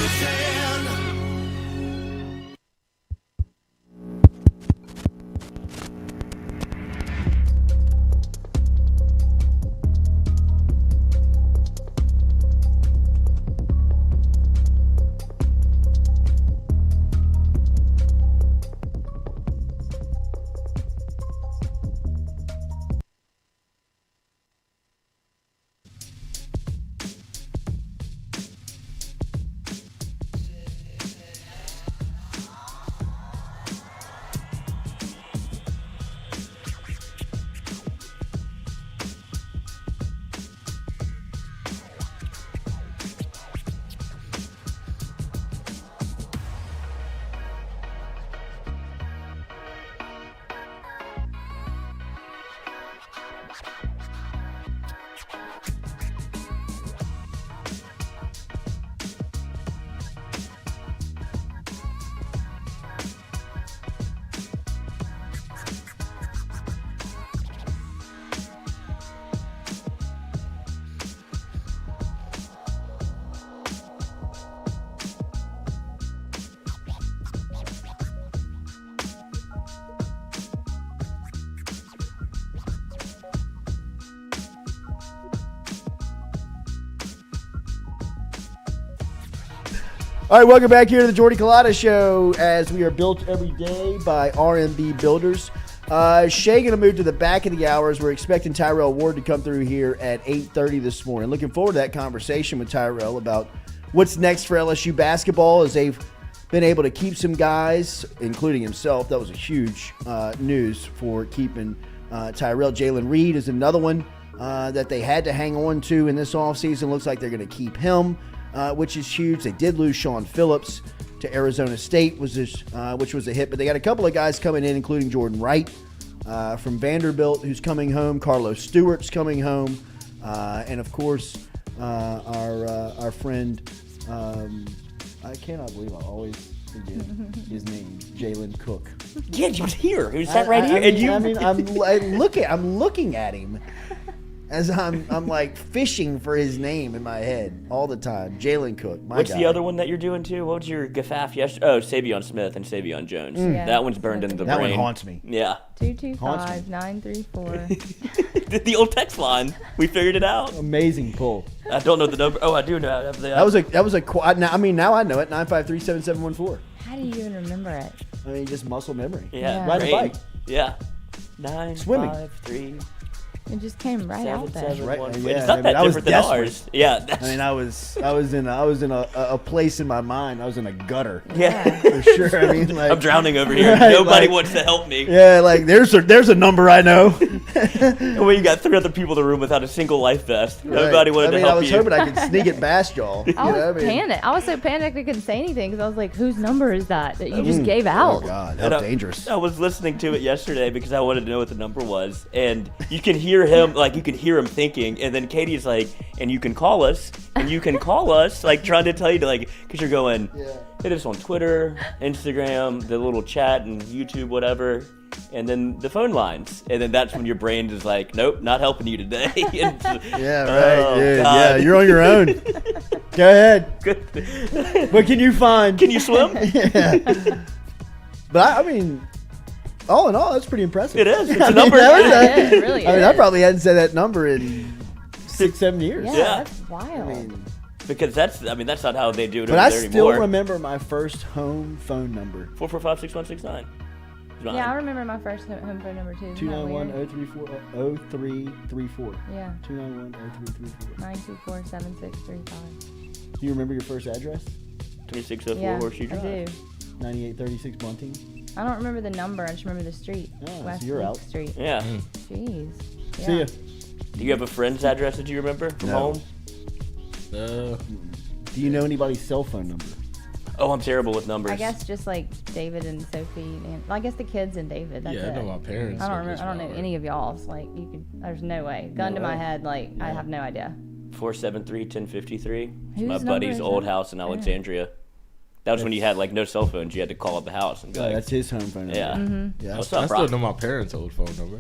All right, welcome back here to the Jordy Culotta Show as we are built every day by RMB Builders. Shea going to move to the back of the hours. We're expecting Tyrell Ward to come through here at 8:30 this morning. Looking forward to that conversation with Tyrell about what's next for LSU basketball as they've been able to keep some guys, including himself. That was a huge news for keeping Tyrell. Jalen Reed is another one that they had to hang on to in this offseason. Looks like they're going to keep him. Which is huge. They did lose Sean Phillips to Arizona State, which was a hit. But they got a couple of guys coming in, including Jordan Wright from Vanderbilt, who's coming home. Carlos Stewart's coming home. And, of course, our friend, I cannot believe I always forget his name, Jalen Cook. Yeah, he was here. He was sat right here. I'm looking at him. As I'm like fishing for his name in my head all the time. Jalen Cook. What's the other one that you're doing too? What was your gaffaf yesterday? Oh, Savion Smith and Savion Jones. Yeah. That one's burned into the brain. That one haunts me. Yeah. 225-934. The old text line. We figured it out. Amazing pull. I don't know the number. Oh, I do know. Now I know it. 953-7714. How do you even remember it? I mean, just muscle memory. Yeah. Riding a bike. Yeah. Swimming. 953. It just came right out there. Right, It's not that different than ours. Yeah. I mean, I was in a place in my mind. I was in a gutter. Yeah. For sure. I mean, like, I'm drowning over here. Right, Nobody wants to help me. Yeah, like there's a number I know. Well, you got 3 other people in the room without a single life vest. Nobody wanted to help you. I was hoping I could sneak it past y'all. I was so panicked I couldn't say anything because I was like, whose number is that you just gave out? Oh, God. That's dangerous. I was listening to it yesterday because I wanted to know what the number was. And you can hear him, hear him thinking. And then Katie's like, and you can call us. And you can call us. Like, trying to tell you to, because you're going, hit us on Twitter, Instagram, the little chat, and YouTube, whatever. And then the phone lines. And then that's when your brain is like, nope, not helping you today. Yeah, right. Yeah, you're on your own. Go ahead. What can you find? Can you swim? Yeah. But I mean, all in all, that's pretty impressive. It is. It's a number. It really is. I mean, I probably hadn't said that number in 6-7 years. Yeah, Yeah. that's wild. Because that's not how they do it But over I there still anymore. remember my first home phone number. 445-6169. Yeah, I remember my first home phone number too. 291-0334. Yeah. 291-0334. 924-7635. Do you remember your first address? 2604 Yeah, Horseshoe I Drive. do. 9836 Bunting. I don't remember the number. I just remember the street. Oh, West so you're Lake out. Street. Yeah. Jeez. Yeah. See ya. Do you have a friend's address that you remember from No. home? Do you know anybody's cell phone number? Oh, I'm terrible with numbers. I guess just like David and Sophie, and I guess the kids and David. That's Yeah, I it. know my parents' I don't numbers remember. I don't know by any of y'all's. Like you could. There's no way. Gun to my head. Like I have no idea. 473-1053. It's Whose my number buddy's is old that? house in Alexandria. That was when you had like no cell phones. You had to call up the house and be like, that's his home phone number. Yeah. Mm-hmm. What's I up, still Rob? know my parents' old phone number.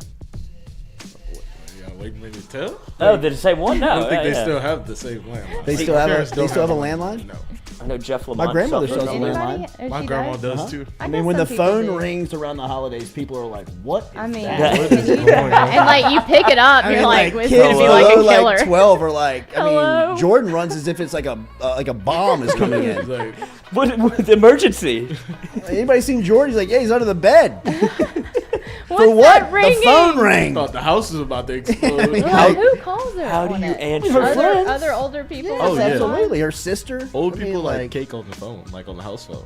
You gotta wait a minute to tell? Oh, they're the same one? No. I don't think they yeah. still have the same landline. They Like, still my have parents a don't landline? No. I know Jeff Lamont. My grandmother cell still phone has a number. landline. My grandma does too. I mean, when the phone rings around the holidays, people are like, "What is I mean, that?" What is going on? and like you pick it up, I you're mean, like, it's kids gonna be like a below, killer. like 12 are like, I Hello? mean, Jordan runs as if it's like a bomb is coming It's in. like, What emergency? Anybody seen Jordan? He's like, yeah, he's under the bed. What's For what? that ringing? The phone rang. thought the house was about to explode. They're like, who calls her? How do on you it? answer? Her friends. Other older people. Yes, Oh, yeah. absolutely. Her sister. Old I mean, people like cake on the phone, like on the house phone.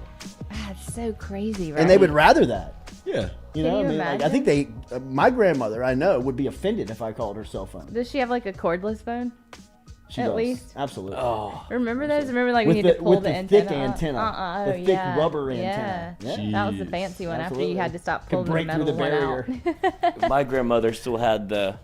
That's so crazy, right? and they would rather that. Yeah. You Can know, you I mean, like, I think they, my grandmother, I know, would be offended if I called her cell phone. Does she have like a cordless phone? She At does. least? Absolutely. Oh, Remember those? Remember like With we need to pull with the thick antenna? antenna. Uh-uh. The Oh, thick yeah. rubber Yeah. antenna. Yeah. That was the Jeez. fancy one after Absolutely. you had to stop Could pulling the break through metal the one out. my grandmother still had the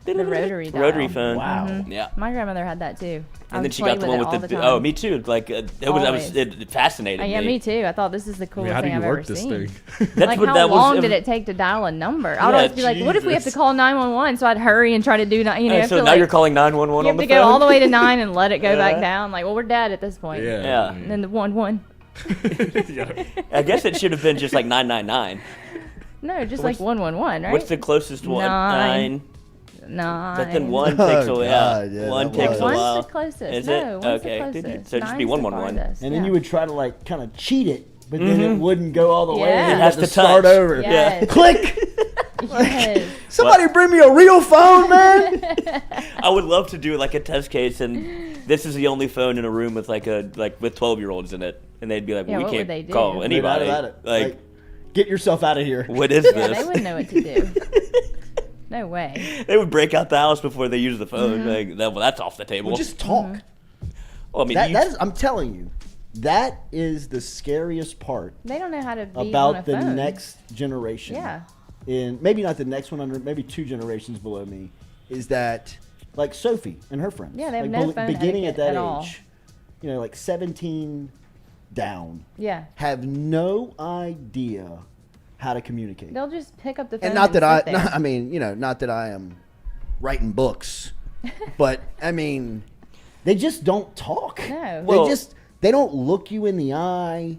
rotary dial. rotary phone. Wow. Yeah. My grandmother had that too. I And then would she play got the one it all with the time. oh, me too. Like it Always. it fascinated Yeah, me. me too. I thought this is the I coolest mean, how do thing you I've ever work this seen. thing? That's Like what how that long was. did it take to dial a number? I would Yeah, always be like, what if we have to Jesus. call 911? So I'd hurry and try to do, you know, you have so to now like, you're calling 911 you on have the to phone. go all the way to 9 and let it go back Yeah. down. Like, well, we're dead at this point. Yeah. Yeah. And then the 1-1. Yeah. I guess it should have been just like 999. No, just like 111, right? What's the closest one? 9. 9. 9. But then one Oh, takes a while. God, yeah, One that takes was. a while. One's the closest. Is no, it? one's Okay. the closest. So it'd just be Nine's the 111. farthest, And then yeah. you would try to like kind of cheat it, but then it wouldn't go all the way. Yeah. You It has had to start touch. over. Yes. Click. Yes. Somebody bring me a real phone, man. I would love to do like a test case, and this is the only phone in a room with with 12-year-olds in it, and they'd be like, Yeah, well, what we would they can't do? call Get anybody. out of it. Like, Get yourself out of here. what is Yeah, this? they wouldn't know what to do. No way. They would break out the house before they use the phone. Like, well, that's off the table. Well, just talk. Well, I mean, That is, I'm telling you, that is the scariest part They don't know how to be on a about the phone. next generation. Yeah. In maybe not the next one, under maybe 2 generations below me, is that like Sophie and her friends. Yeah, they have like no phone beginning at etiquette that at all. age, you know, like 17 down, Yeah. have no idea how to communicate. They'll just pick up the phone And not that sit there. I mean, you know, not that I am writing books, but I mean, they just don't talk. No. Well- They don't look you in the eye.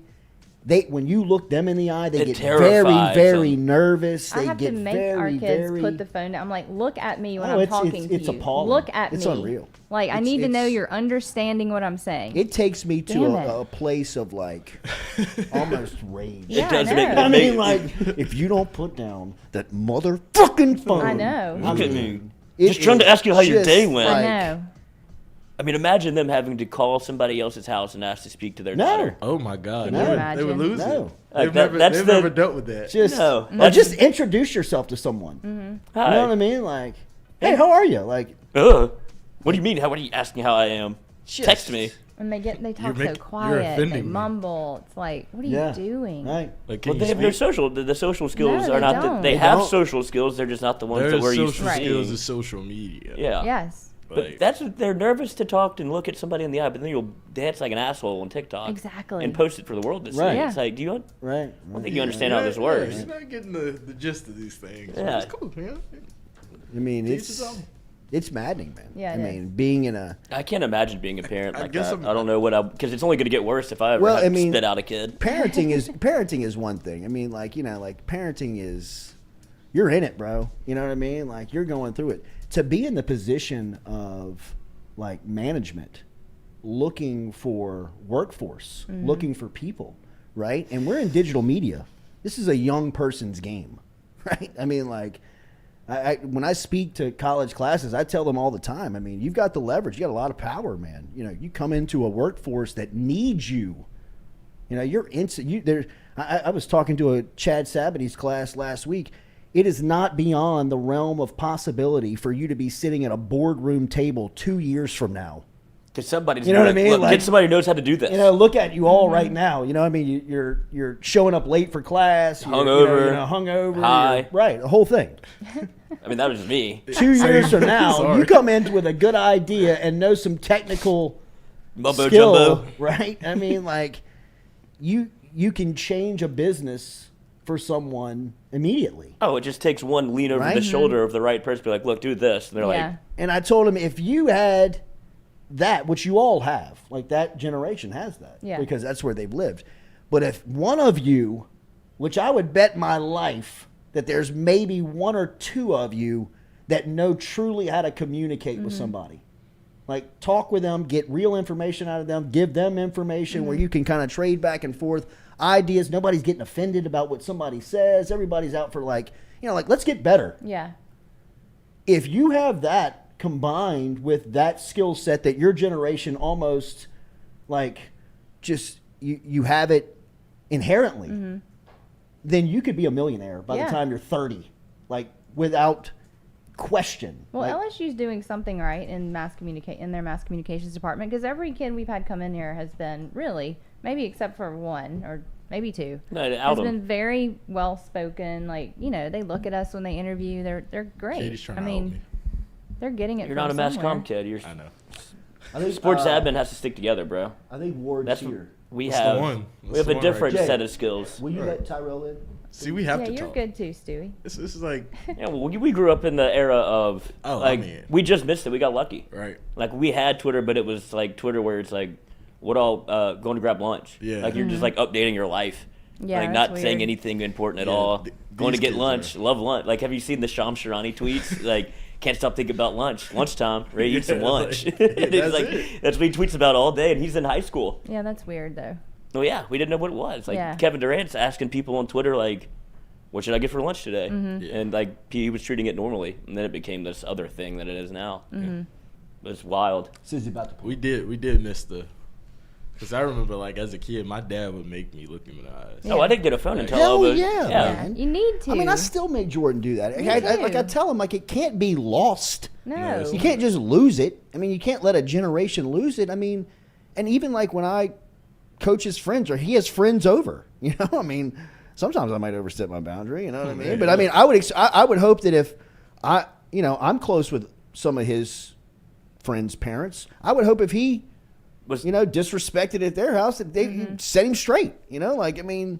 When you look them in the eye, they It get very, terrifies very them. nervous. I They have get to make very, our kids very. put the phone down. I'm like, look at me when Oh, I'm it's- talking it's to you. appalling. Look at It's me. unreal. Like, I It's- need to know it's- you're understanding what I'm saying. It takes me to Damn it. a place of like almost rage. Yeah, it does I make know. I mean, like, if you don't put down that motherfucking phone, I know. Look at me. it Just trying to is ask you how your just day went. I like- know. I mean, imagine them having to call somebody else's house and ask to speak to their No. daughter. Oh my God. Can They you would imagine? lose No. it. Like They've that's never dealt with that. Just, No. or just introduce yourself to someone. Hi. You know what I mean? Like, hey, how are you? Like, What do you mean? How are you asking how I am? Text me. And they talk You're so you're quiet. They offending me. mumble. It's like, what are yeah, you doing? right? Like, can Well, you they have no speak? social. The social skills No, are they not. don't. They They have don't. social skills. They're just not the ones Their that we're used social to skills seeing. is social media. Yeah. Yes. But Like, that's they're nervous to talk and look at somebody in the eye, but then you'll dance like an asshole on TikTok. Exactly. And post it for the world to see. Right. It's like, do you? Right. I don't think you understand how this works. You're not getting the gist of these things. Yeah. It's cool, man. I mean, Teach it's us all. it's maddening, man. Yeah, I it mean, being in a I can't imagine being a parent like guess that. I don't know because it's only going to get worse if I ever Well, have I to mean, spit out a kid. parenting is one thing. I mean, like, you know, like parenting is, you're in it, bro. You know what I mean? Like, you're going through it. To be in the position of like management, looking for workforce, looking for people, right? And we're in digital media. This is a young person's game, right? I mean, like, when I speak to college classes, I tell them all the time, I mean, you've got the leverage. You got a lot of power, man. You know, you come into a workforce that needs you. You know, you're I was talking to a Chad Sabady's class last week. It is not beyond the realm of possibility for you to be sitting at a boardroom table 2 years from now. Because somebody's You know what I mean? Look, Like, get somebody who knows how to do this. You know, look at you all right now. You know, I mean, you're showing up late for class. Hungover. Hungover. High. Right, the whole thing. I mean, that was just me. 2 years from now, Sorry. you come in with a good idea and know some technical Mumbo skill, jumbo. right? I mean, like, you can change a business for someone immediately. Oh, it just takes one lean over Right? the shoulder of the right person. Be like, look, do this. And they're like, And I told him, if you had that, which you all have, like that generation has that, because that's where they've lived. But if one of you, which I would bet my life that there's maybe one or two of you that know truly how to communicate with somebody, like talk with them, get real information out of them, give them information where you can kind of trade back and forth ideas. Nobody's getting offended about what somebody says. Everybody's out for, like, you know, like, let's get better. Yeah. If you have that combined with that skill set that your generation almost, like, just you have it inherently, then you could be a millionaire by the time you're 30, like, without question. Well, Like, LSU's doing something right in their mass communications department, because every kid we've had come in here has been really, maybe except for one or maybe two, has been very well spoken. Like, you know, they look at us when they interview. They're great. Katie's trying I to help mean, me. they're getting it. you're from not a mass somewhere. comm kid. I know. I think, Sports admin has to stick together, bro. I think Ward's That's here. we That's the have. one. We That's have the a one different right there. set of skills. Will you Right. let Tyrell in? See, we have Yeah, to you're talk. good too, Stewie. This is like, Yeah, well, we grew up in the era of we just missed it. We got lucky. right. Like, we had Twitter, but it was like Twitter where it's like, what all going to grab lunch. Yeah. Like, you're just like updating your life. Yeah, like, that's not saying weird. anything important at Yeah, all. Going to these get kids lunch. Love lunch. Like, have you seen the Sham Sharani tweets? Like, can't stop thinking about lunch. Lunchtime. Ready to eat some Yeah, lunch. like, And it's that's like, it. that's what he tweets about all day, and he's in high school. Yeah, that's weird though. Oh, yeah. We didn't know what it was. Like, Yeah. Kevin Durant's asking people on Twitter, like, what should I get for lunch today? And, like, he was treating it normally. And then it became this other thing that it is now. It's wild. This is about to We did miss the. Because I remember, like, as a kid, my dad would make me look him in the eyes. Oh, I didn't get a phone until I Hell was. yeah, man. You need to. I mean, I still make Jordan do that. Me I too. tell him, like, it can't be lost. No. You can't just lose it. I mean, you can't let a generation lose it. I mean, and even like when I coach his friends or he has friends over, you know, I mean, sometimes I might overstep my boundary, you know what I mean? But I mean, I would hope that if I'm close with some of his friends' parents, I would hope if he was, disrespected at their house, that they set him straight, like, I mean,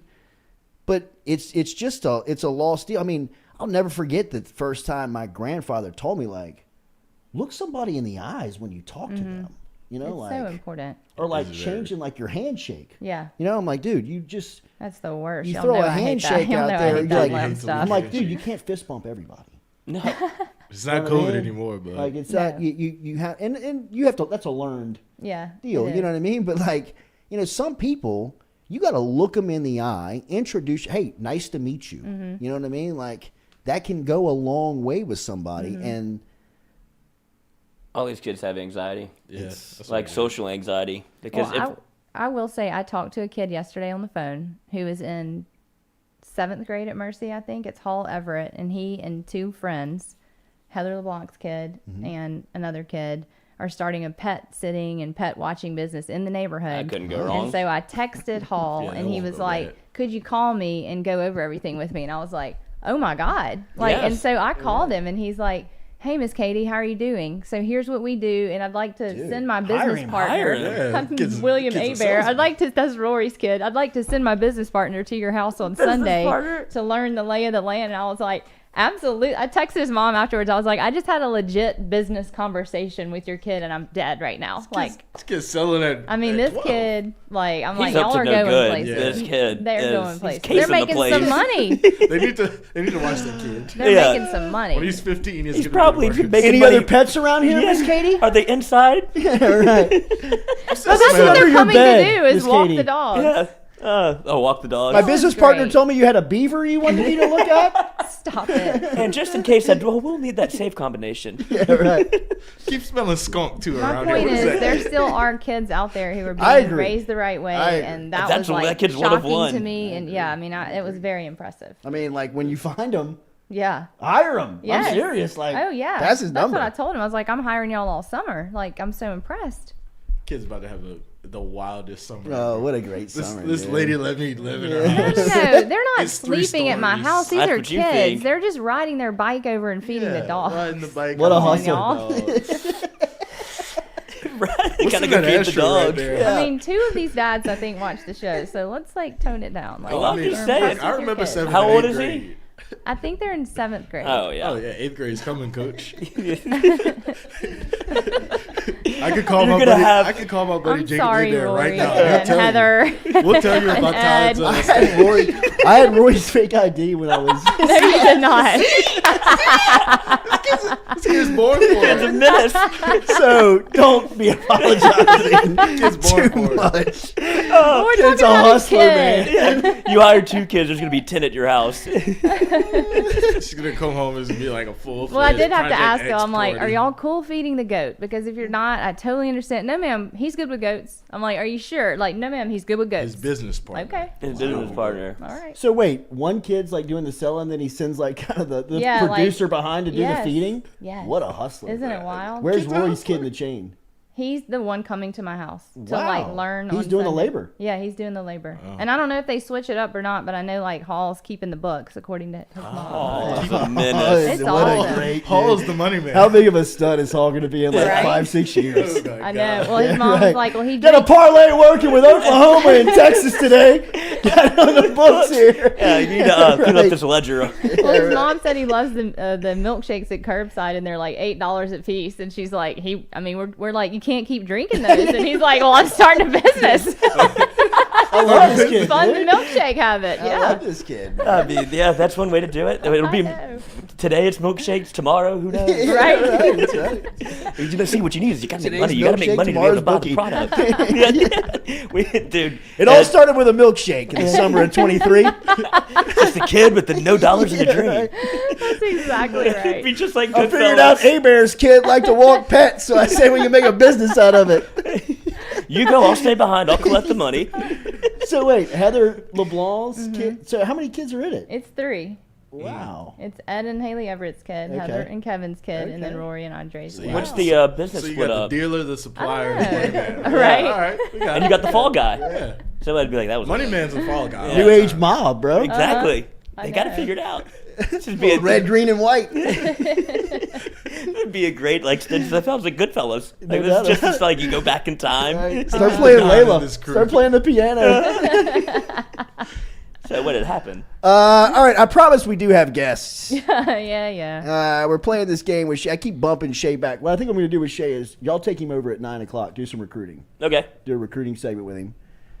but it's just a lost deal. I mean, I'll never forget the first time my grandfather told me, like, look somebody in the eyes when you talk to them, it's like, so important. or like changing like your handshake. Yeah. I'm like, dude, you just, That's the worst. you Y'all throw know a I hate that. handshake Y'all out know I there. hate You're that like, love stuff. I'm like, dude, you can't fist bump everybody. No. It's not You know what I COVID mean? anymore, but Like, it's No. not, you have, and you have to, that's a learned Yeah. deal. it You know is. what I mean? But like, some people, you got to look them in the eye, introduce, hey, nice to meet you. You know what I mean? Like, that can go a long way with somebody. And All these kids have anxiety. yeah, It's that's like what social anxiety. Because Well, I will say I talked to a kid yesterday on the phone who is in 7th grade at Mercy, I think. It's Hall Everett, and he and two friends, Heather LeBlanc's kid and another kid, are starting a pet sitting and pet watching business in the neighborhood. That couldn't go wrong. And so I texted Hall, Yeah, and that he won't was go like, bad. could you call me and go over everything with me? And I was like, oh my God. Like, Yes. and so I called him, and he's like, hey, Miss Katie, how are you doing? So here's what we do, and I'd like to send my business partner, him. Yeah, kids- William kids are Abear. salesmen. I'd like to, that's Rory's kid. I'd like to send my business partner to your house on Sunday partner? to learn the lay of the land. And I was like, Absolutely. I texted his mom afterwards. I was like, I just had a legit business conversation with your kid, and I'm dead right now. This kid's selling it. I mean, this kid, like, I'm like, He's up y'all to are no going good. places. This kid They're is- going he's places. casing They're the making place. some money. They need to watch that kid. They're making some money. When he's 15, He's probably making Any money. other pets around here, Miss Katie? Are they inside? Yeah, right. That's what they're your coming bed, to do is Miss walk Katie. the dogs. Yeah. Walk the dog. My business partner great. told me you had a beaver you wanted me to look at. Stop it. And just in case, we'll need that safe combination. Yeah, right. Keep smelling skunk too My around point here. What is, that? there still are kids out there who are I being agree. raised the right way, I agree. and that That's was what like that kid's one of shocking one. to me. And yeah, I mean, it was very impressive. I mean, like when you find them, Yeah. hire them. Yes. I'm serious. Like, Oh yeah. that's his number. That's what I told him. I was like, I'm hiring y'all all summer. Like, I'm so impressed. Kid's about to have the wildest summer. Oh, ever. what a great summer! This dude. lady let me live in her No, house. they're not It's 3 sleeping at my stories. house. These That's are what you kids. think. They're just riding their bike over and feeding the dog. Riding the bike. What a on hustle. y'all. dogs. Right. What's Gotta in go that feed the ashtray right dogs. there? Yeah. I mean, 2 of these dads, I think, watch the show. So let's like tone it down. Like, Well, I'm you're just saying. impressed I with your remember kids. 7th How and old 8th is he? grade. I think they're in 7th grade. Oh yeah. Oh yeah, 8th grade's coming, coach. I could call You're my gonna buddy. have- I could call my buddy I'm Jacob sorry, in there Rory right now. and Heather. We'll tell you and about Ed. Todd's. I had Roy's fake ID when I was. No, you did not. This kid's born for It's a it. menace. So don't be apologizing Kid's born too for it. much. We're Kid's talking a about his hustler, kid. man. Yeah. You hire 2 kids. There's gonna be 10 at your house. She's gonna come home and be like a full. Well, I did have to ask though. I'm like, are y'all cool feeding the goat? Because if you're not, I totally understand. No, ma'am, he's good with goats. I'm like, are you sure? Like, no, ma'am, he's good with goats. His business partner. Okay. His business partner. All right. So wait, one kid's like doing the selling, then he sends like kind of the Yeah, like- producer behind to do Yes. the feeding. Yes. What a hustler! Isn't it wild? Where's Rory's kid in the chain? He's the one coming to my house to Wow. like learn. He's on doing the Sunday. labor. Yeah, he's doing the labor. And I don't know if they switch it up or not, but I know like Hall's keeping the books according to his mom. Oh, he's a menace. It's what awesome. a great Hall's dude. the money man. How big of a stud is Hall going to be in like Right? 5-6 years? Oh, my I God. know. Well, his mom was Right. like, well, he Got a drinks. parlay working with Oklahoma and Texas today. Got it on the books here. Yeah, you need to clean up Right. this ledger. Well, his mom said he loves the milkshakes at curbside, and they're like $8 a piece. And she's like, we're like, you can't keep drinking those. And he's like, well, I'm starting a business. I love this kid. Fund the dude. milkshake habit. I Yeah. love this kid. I mean, yeah, that's one way to do it. It'll be know. today. It's milkshakes. Tomorrow, who knows? Yeah, Right. That's right. You gotta see what you need. Is you gotta make Today's money. You gotta make milkshake, money to be able to buy tomorrow's the product. yeah, dude. It all started with a milkshake in the summer of 23. Just a kid with the no dollars in the dream. right. That's exactly right. Be just like I Goodfellas. figured out Abear's kid liked to walk pets, so I say we can make a business out of it. You go. I'll stay behind. I'll collect the money. So wait, Heather LeBlanc's kid. So how many kids are in it? It's 3. Wow. It's Ed and Haley Everett's kid, Okay. Heather and Kevin's kid, and then Okay. Rory and Andre's. So kid. you What's got- the business So you split got up? the dealer, the supplier, I and the don't money know. man. Right. Yeah, all right. We got And it. you got the fall guy. Yeah. Somebody'd be like, that was Money man's a fall guy. New age mob, bro. Exactly. I They got it know. figured out. This would be a Red, green, and white. It'd be a great like. That sounds like Goodfellas. Like No this doubt. just like you go back in time. Right. Start playing Don Layla. and his crew. Start playing the piano. So what had happened? All right, I promise we do have guests. yeah. We're playing this game with Shea. I keep bumping Shea back. What I think I'm going to do with Shea is y'all take him over at 9 o'clock, do some recruiting. Okay. Do a recruiting segment with him.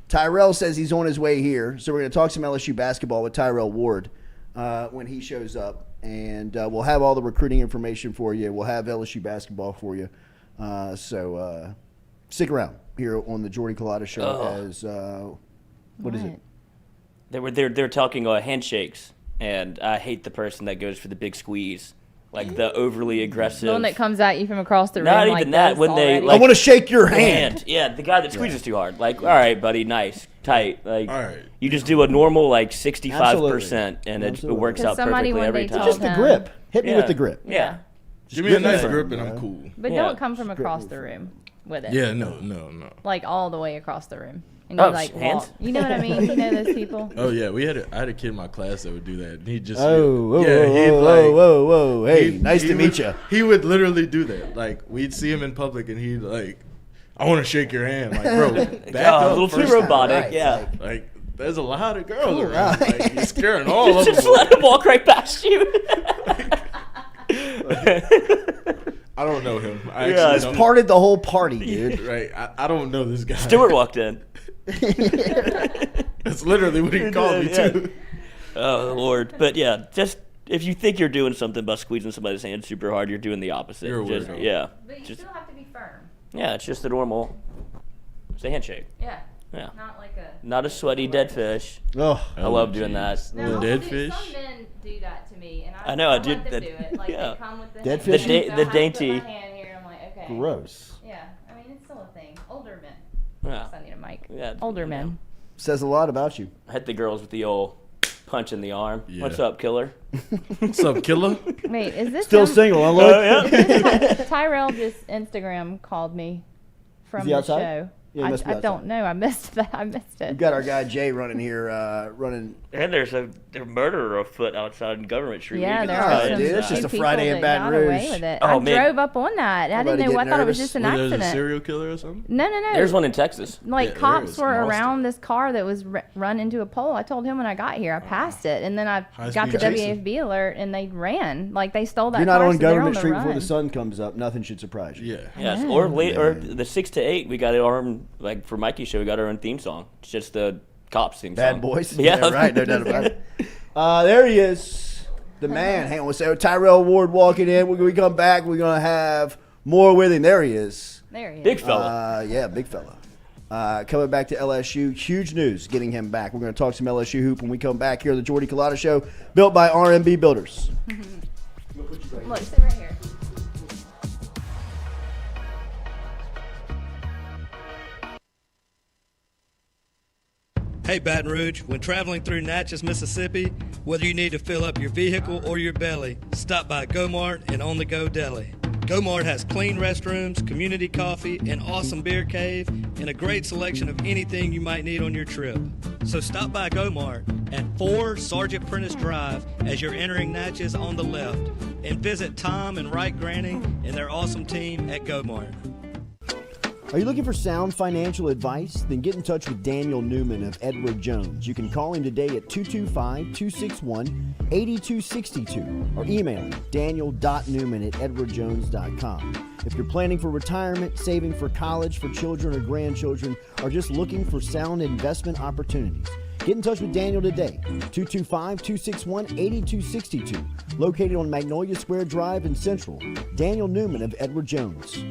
Tyrell says he's on his way here, so we're going to talk some LSU basketball with Tyrell Ward when he shows up. And we'll have all the recruiting information for you. We'll have LSU basketball for you. So stick around here on the Jordy Culotta Show as what is it? They're talking handshakes, and I hate the person that goes for the big squeeze, like the overly aggressive. The one that comes at you from across the room. Not like even that. this When they already. like, I want to shake your hand. Yeah, the guy that squeezes too hard. Like, all right, buddy, nice, tight. Like, All right. you just do a normal like 65%, and it Absolutely. works 'Cause out somebody perfectly when every they time. told Just the him- grip. Hit me Yeah. with the grip. Yeah. Give me a nice grip grip and I'm cool. But Yeah. don't come from across the room with it. Yeah, no. Like all the way across the room. And you Oh, like hands? walk. You know what I mean? You know those people? Oh yeah, I had a kid in my class that would do that. And he just Oh, whoa, yeah, he'd whoa, like, whoa, whoa. Hey, he- nice he to would- meet you. He would literally do that. Like we'd see him in public and he'd like, I want to shake your hand. Like, bro, back God, up a little too first. robotic. Right, Yeah. Like there's a lot of girls Cool, around. right. Like you're scaring all of Just them. let him walk right past you. I don't know him. He's parted the whole party, dude. Right. I don't know this guy. Stewart walked in. That's literally what he called me, too. Oh, Lord. But, yeah, just if you think you're doing something by squeezing somebody's hand super hard, you're doing the opposite. You're a weirdo. Yeah. But you still have to be firm. Yeah, it's just the normal. It's a handshake. Yeah. Yeah. Not like a. Not a sweaty dead fish. Oh, I love doing that. No, dead fish. Some men do that to me, and I know, I let did them that. do it. Like Yeah. they come with the Dead hand, fish? so I have to dainty. put my hand here, and I'm like, okay. Gross. Yeah, I mean it's still a thing. Older men. Yeah. I need a mic. Yeah, Older men. Says a lot about you. I hit the girls with the old punch in the arm. Yeah. What's up, killer? What's up, killer? Wait, is this Still him? single, huh, Lloyd? Yeah. Tyrell just Instagram called me from he the outside? show. Yeah, he must be I outside. don't know. I missed that. I missed it. We've got our guy Jay running here, running. And there's a murderer afoot outside in Government Street. Yeah, We there can are Oh, some dude, it's few just a people Friday in that Baton got away Rouge. with it. Oh, I man. drove up on that. I Everybody didn't know. I get thought it was nervous. just an There's a accident. serial killer or something? No. There's one in Texas. Like Yeah, there cops is. were Monster. around this car that was run into a pole. I told him when I got here. I passed it, and then I High got the speed chasing. WBB alert, and they ran. Like they stole that. You're not car, on so they're Government the Street before run. the sun comes up. Nothing should surprise you. Yeah. Yes, Yeah. or late, or the 6 to 8. We got our own, like for Mikey's show. We got our own theme song. It's just the cops theme song. Bad boys. Yeah, right. No doubt about it. There he is, the man. Hang on, we'll say Tyrell Ward walking in. When we come back, we're gonna have more with him. There he is. There he is. Big fella. Yeah, big fella. Coming back to LSU, huge news getting him back. We're going to talk some LSU hoop when we come back here on the Jordy Culotta Show, built by RMB Builders. Look, sit right here. Hey Baton Rouge, when traveling through Natchez, Mississippi, whether you need to fill up your vehicle or your belly, stop by Go-Mart and On The Go Deli. Go-Mart has clean restrooms, community coffee, an awesome beer cave, and a great selection of anything you might need on your trip. So stop by Go-Mart at 4 Sergeant Prentice Drive as you're entering Natchez on the left, and visit Tom and Wright Granning and their awesome team at Go-Mart. Are you looking for sound financial advice? Then get in touch with Daniel Newman of Edward Jones. You can call him today at 225-261-8262 or email him daniel.newman@edwardjones.com. If you're planning for retirement, saving for college for children or grandchildren, or just looking for sound investment opportunities, get in touch with Daniel today, 225-261-8262, located on Magnolia Square Drive in Central. Daniel Newman of Edward Jones.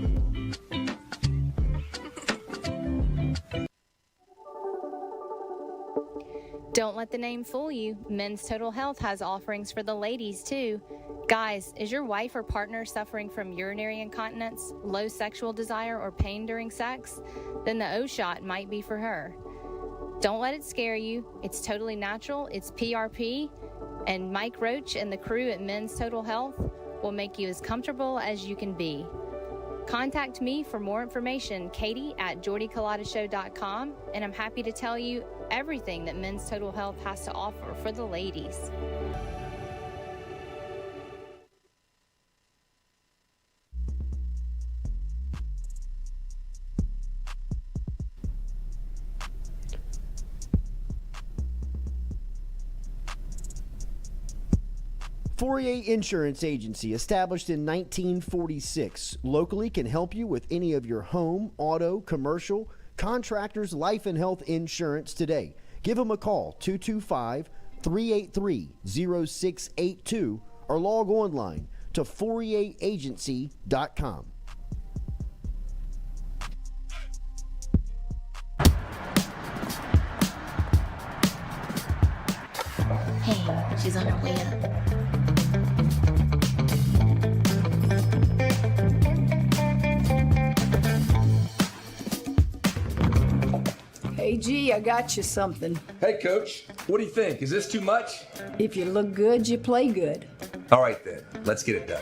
Don't let the name fool you. Men's Total Health has offerings for the ladies, too. Guys, is your wife or partner suffering from urinary incontinence, low sexual desire, or pain during sex? Then the O-Shot might be for her. Don't let it scare you. It's totally natural. It's PRP. And Mike Roach and the crew at Men's Total Health will make you as comfortable as you can be. Contact me for more information, Katie at jordyculotta.show.com, and I'm happy to tell you everything that Men's Total Health has to offer for the ladies. Fourier Insurance Agency, established in 1946, locally can help you with any of your home, auto, commercial, contractors, life and health insurance today. Give them a call, 225-383-0682, or log online to FourierAgency.com. Hey, she's on her way up. Hey, G, I got you something. Hey, Coach, what do you think? Is this too much? If you look good, you play good. All right, then. Let's get it done.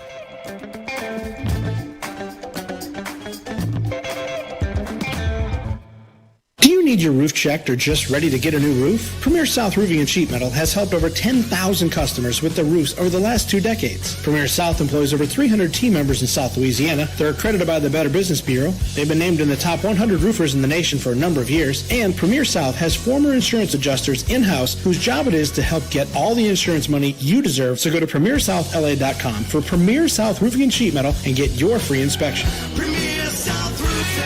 Do you need your roof checked or just ready to get a new roof? Premier South Roofing and Sheet Metal has helped over 10,000 customers with their roofs over the last 2 decades. Premier South employs over 300 team members in South Louisiana. They're accredited by the Better Business Bureau. They've been named in the top 100 roofers in the nation for a number of years. And Premier South has former insurance adjusters in-house whose job it is to help get all the insurance money you deserve. So go to PremierSouthLA.com for Premier South Roofing and Sheet Metal and get your free inspection. Premier South Roofing.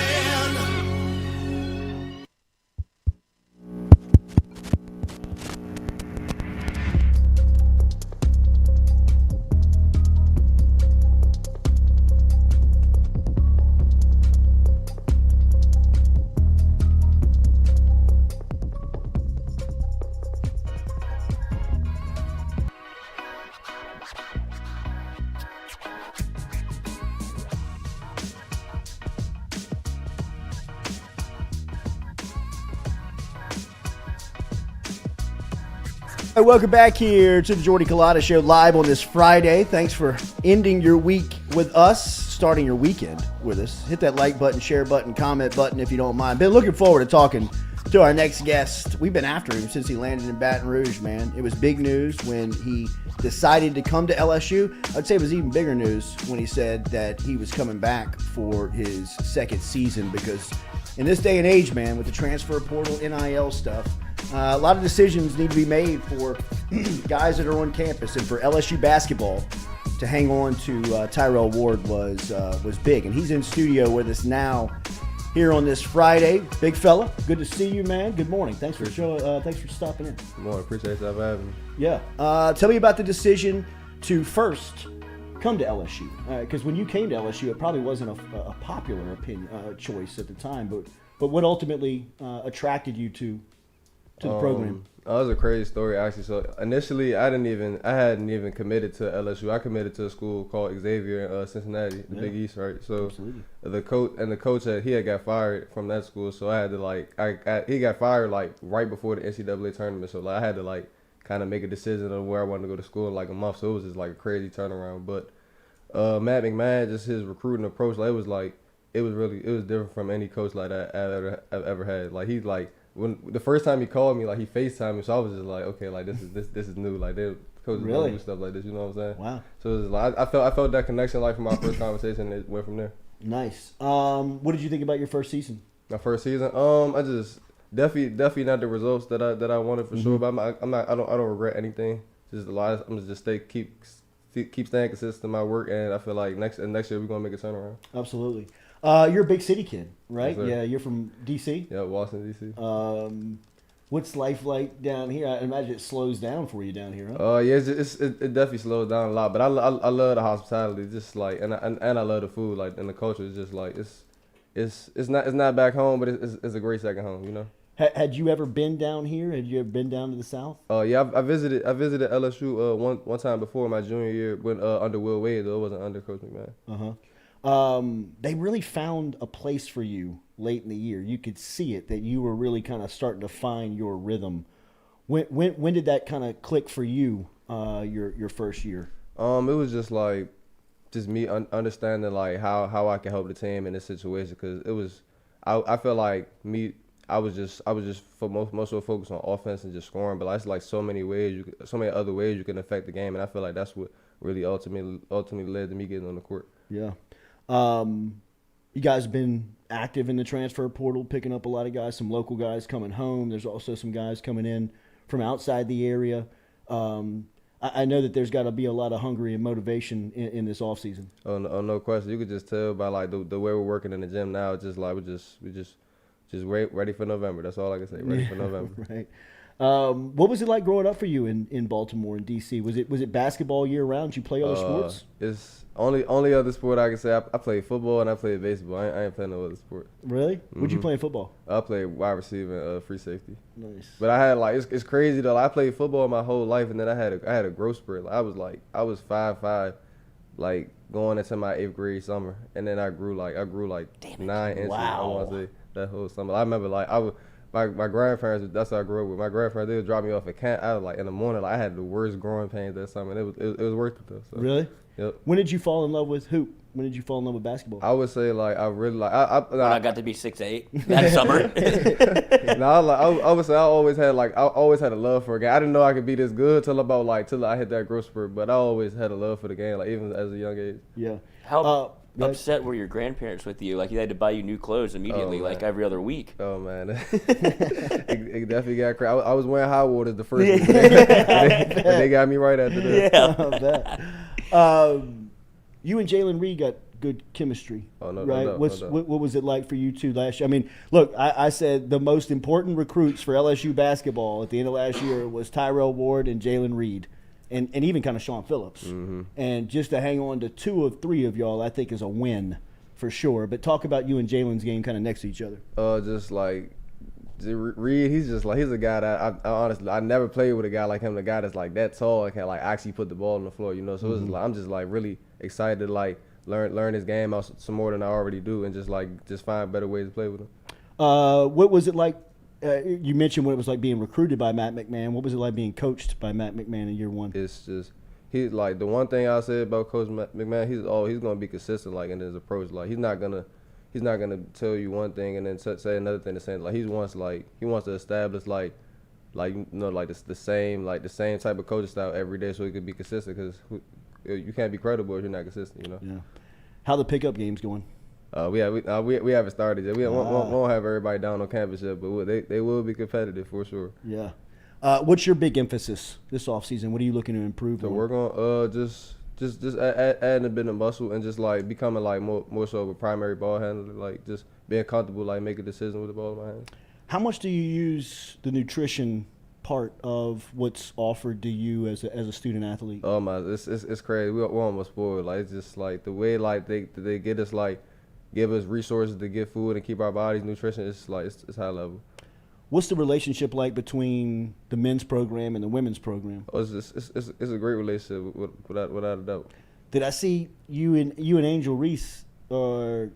Hey, welcome back here to the Jordy Culotta Show live on this Friday. Thanks for ending your week with us, starting your weekend with us. Hit that like button, share button, comment button if you don't mind. Been looking forward to talking to our next guest. We've been after him since he landed in Baton Rouge, man. It was big news when he decided to come to LSU. I'd say it was even bigger news when he said that he was coming back for his second season, because in this day and age, man, with the transfer portal, NIL stuff, a lot of decisions need to be made for guys that are on campus, and for LSU basketball to hang on to Tyrell Ward was big. And he's in studio with us now here on this Friday. Big fella, good to see you, man. Good morning. Thanks for stopping in. Good morning. Appreciate you for having me. Yeah. Tell me about the decision to first come to LSU, because when you came to LSU, it probably wasn't a popular choice at the time. But what ultimately attracted you to the program? That was a crazy story, actually. So initially, I hadn't even committed to LSU. I committed to a school called Xavier in Cincinnati, the Big East, right? So absolutely. The coach he had got fired from that school, so I had to he got fired right before the NCAA tournament. So I had to kind of make a decision on where I wanted to go to school in a month. So it was just a crazy turnaround. But Matt McMahon, just his recruiting approach, it was different from any coach that I've ever had. When the first time he called me, he FaceTimed me, so I was just okay, this is new. They coaches really don't do stuff like this, you know what I'm saying? Wow. So it was I felt that connection from our first conversation, and it went from there. Nice. What did you think about your first season? My first season, I just definitely not the results that I wanted for sure, but I don't regret anything. Just a lot. I'm just keep staying consistent in my work, and I feel like next year we're gonna make a turnaround. Absolutely. You're a big city kid, right? Yes, yeah, you're from D.C.? Yeah, Washington, D.C. What's life like down here? I imagine it slows down for you down here, huh? Yeah, it definitely slows down a lot, but I love the hospitality, just and I love the food, and the culture is just it's not back home, but it's a great second home, you know. Had you ever been down here? Had you ever been down to the South? Yeah, I visited LSU one time before my junior year when under Will Wade, though it wasn't under Coach McMahon. They really found a place for you late in the year. You could see it, that you were really kind of starting to find your rhythm. When did that kind of click for you? Your first year. It was just me understanding how I can help the team in this situation, because it was I felt like I was just for most of the focus on offense and just scoring, but it's so many other ways you can affect the game, and I feel like that's what really ultimately led to me getting on the court. Yeah. You guys have been active in the transfer portal, picking up a lot of guys, some local guys coming home. There's also some guys coming in from outside the area. I know that there's got to be a lot of hunger and motivation in this offseason. Oh, no question. You could just tell by the way we're working in the gym now. It's just we just ready for November. That's all I can say. Ready for November. Right. What was it like growing up for you in Baltimore and D.C.? Was it basketball year round? Did you play other sports? It's only other sport I can say. I played football and I played baseball. I ain't playing no other sport. Really? What'd you play in football? I played wide receiver and free safety. Nice. But I had it's crazy though. I played football my whole life, and then I had a growth spurt. I was 5'5", going into my 8th grade summer, and then I grew 9 inches. Wow. I want to say that whole summer. I remember my grandparents, that's how I grew up with. My grandparents, they would drop me off at camp. I was in the morning, I had the worst growing pains that summer. And it was worth it though. So. Really? Yep. When did you fall in love with hoop? When did you fall in love with basketball? I would say like I really like When I got to be 6'8" that summer. I would say I always had a love for a game. I didn't know I could be this good till I hit that growth spurt, but I always had a love for the game, like even as a young age. Yeah. How upset were your grandparents with you? Like you had to buy you new clothes immediately, like every other week. Oh man, it definitely got crazy. I was wearing high waters the first week, but they got me right after that. Yeah. You and Jalen Reed got good chemistry, right? No doubt. What was it like for you two last year? I mean, look, I said the most important recruits for LSU basketball at the end of last year was Tyrell Ward and Jalen Reed, and even kind of Sean Phillips. Mm-hmm. And just to hang on to 2 of 3 of y'all, I think is a win for sure. But talk about you and Jalen's game kind of next to each other. Just like Reed, he's a guy that I honestly I never played with a guy like him. The guy that's like that tall and can like actually put the ball on the floor, you know. So it's like, I'm just like really excited to like learn his game out some more than I already do, and just find better ways to play with him. What was it like? You mentioned what it was like being recruited by Matt McMahon. What was it like being coached by Matt McMahon in year one? It's just he's like the one thing I'll say about Coach McMahon. He's gonna be consistent like in his approach. Like he's not gonna tell you one thing and then say another thing the same. Like he wants to establish like you know like the same type of coaching style every day so he could be consistent, because you can't be credible if you're not consistent, you know. Yeah. How the pickup game's going? We haven't started yet. We won't have everybody down on campus yet, but they will be competitive for sure. Yeah. What's your big emphasis this offseason? What are you looking to improve to on? work on? Just adding a bit of muscle and just like becoming like more so of a primary ball handler, like just being comfortable like making decisions with the ball in my hands. How much do you use the nutrition part of what's offered to you as a student athlete? Oh my, it's crazy. We're almost spoiled. Like it's just like the way like they get us like give us resources to get food and keep our bodies nutrition. It's like it's high level. What's the relationship like between the men's program and the women's program? Oh, it's a great relationship without a doubt. Did I see you and Angel Reese? Y'all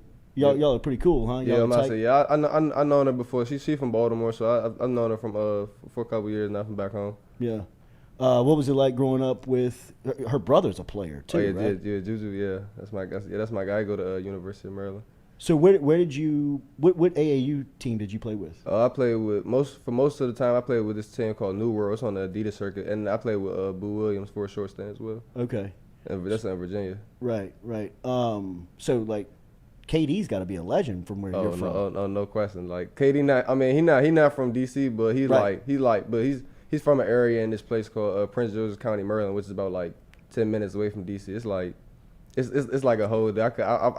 are pretty cool, huh? Yeah, I'm about to say, yeah. I known her before. She from Baltimore, so I've known her from for a couple years now from back home. Yeah. What was it like growing up with her brother's a player too? Oh yeah, right? yeah, Juju. Yeah, that's my guy. Yeah, that's my guy. I go to University of Maryland. So where did you what AAU team did you play with? I played with most of the time. I played with this team called New World. It's on the Adidas circuit, and I played with Boo Williams for a short stint as well. Okay. And that's in Virginia. Right. So like, KD's got to be a legend from where you're from. No question. Like KD, he not from DC, but he's from an area in this place called Prince George's County, Maryland, which is about like 10 minutes away from DC. It's like. It's like a whole. I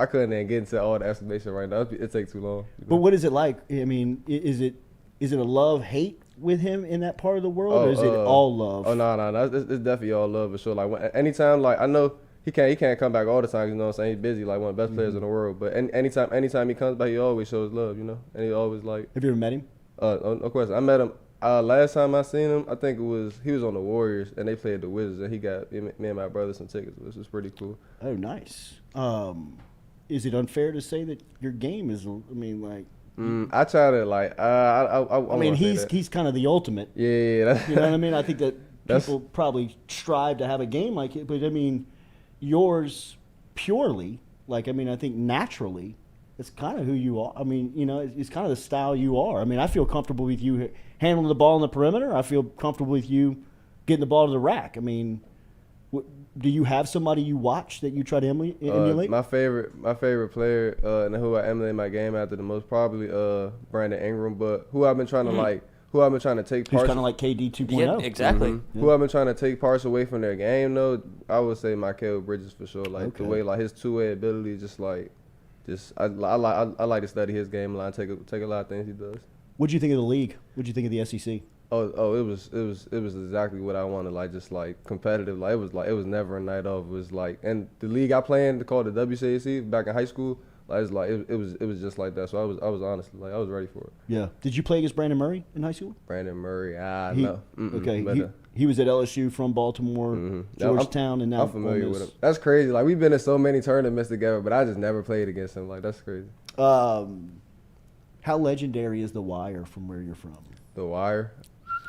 couldn't even get into all the explanation right now. It takes too long. But what is it like? I mean, is it a love-hate with him in that part of the world, or is it all love? Oh no, it's definitely all love for sure. Like anytime, like I know he can't come back all the time. You know what I'm saying? He's busy, like one of the best players in the world. But anytime he comes back, he always shows love. You know, and he always like. Have you ever met him? Of course, I met him. Last time I seen him, I think he was on the Warriors and they played the Wizards, and he got me and my brother some tickets, which was pretty cool. Oh, nice. Is it unfair to say that your game is? I mean, like. I try to like. I mean, he's kind of the ultimate. Yeah. You know what I mean? I think that people probably strive to have a game like it, but I mean, yours purely, like, I mean, I think naturally. It's kind of who you are. I mean, you know, it's kind of the style you are. I mean, I feel comfortable with you handling the ball on the perimeter. I feel comfortable with you getting the ball to the rack. I mean, do you have somebody you watch that you try to emulate? My favorite player and who I emulate my game after the most, probably Brandon Ingram. But who I've been trying to take parts. Who's kind of like KD 2.0. Yeah, exactly. Mm-hmm. Yeah. Who I've been trying to take parts away from their game, though, I would say Mikal Bridges for sure. Like the way, like his two-way ability, I like to study his game line, take a lot of things he does. What do you think of the league? What do you think of the SEC? It was exactly what I wanted. Like just like competitive. Like it was never a night off. It was like, and the league I played in called the WCAC back in high school. Like it was just like that. So I was honestly like I was ready for it. Yeah. Did you play against Brandon Murray in high school? Brandon Murray, no. Okay. He was at LSU from Baltimore, Georgetown, and now I'm familiar with him. That's crazy. Like we've been in so many tournaments together, but I just never played against him. Like that's crazy. How legendary is The Wire from where you're from? The Wire.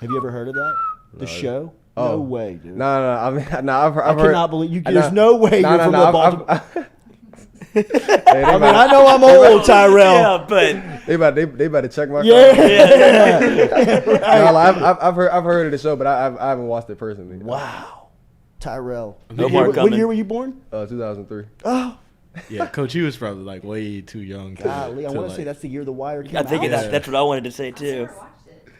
Have you ever heard of that? The show? No way, dude. No. I mean, I've heard. I cannot believe you. There's no way you're from the Baltimore. I mean, I know I'm old, Tyrell. Yeah, but they about to check my yeah. card. No, I've heard of the show, but I haven't watched it personally. Wow, Tyrell. What year were you born? 2003. Oh, Yeah, Coach, he was probably like way too young. golly, I want to say that's the year The Wire came I think out. that's what I wanted to say too.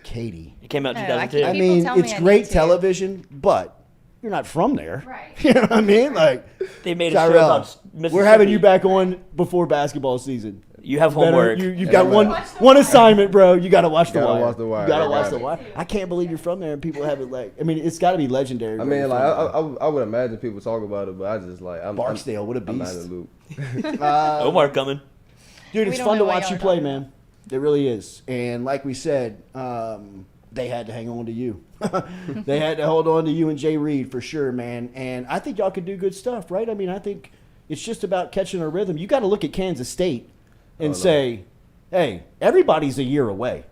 Katie. It came out in No, 2002. I People mean, tell me it's I great need to. television, but you're not from there. Right. You know what I mean? Like, They made a show Tyrell, about Mississippi. we're having you back on before basketball season. You have Better- homework. You've got one assignment, bro. You got to watch The Gotta Wire. watch The Wire. You got to I watch got The it. Wire. I can't believe you're from there and people have it like. I mean, it's got to be legendary. I where mean, you're like from. I would imagine people talk about it, but I just like Barksdale, what a I'm not beast. in the loop. Omar coming. Dude, We it's don't fun know to why watch y'all you are play, talking man. It really is. And like we said, they had to hang on to you. They had to hold on to you and Jay Reed for sure, man. And I think y'all could do good stuff, right? I mean, I think it's just about catching a rhythm. You got to look at Kansas State and say, hey, everybody's a year away,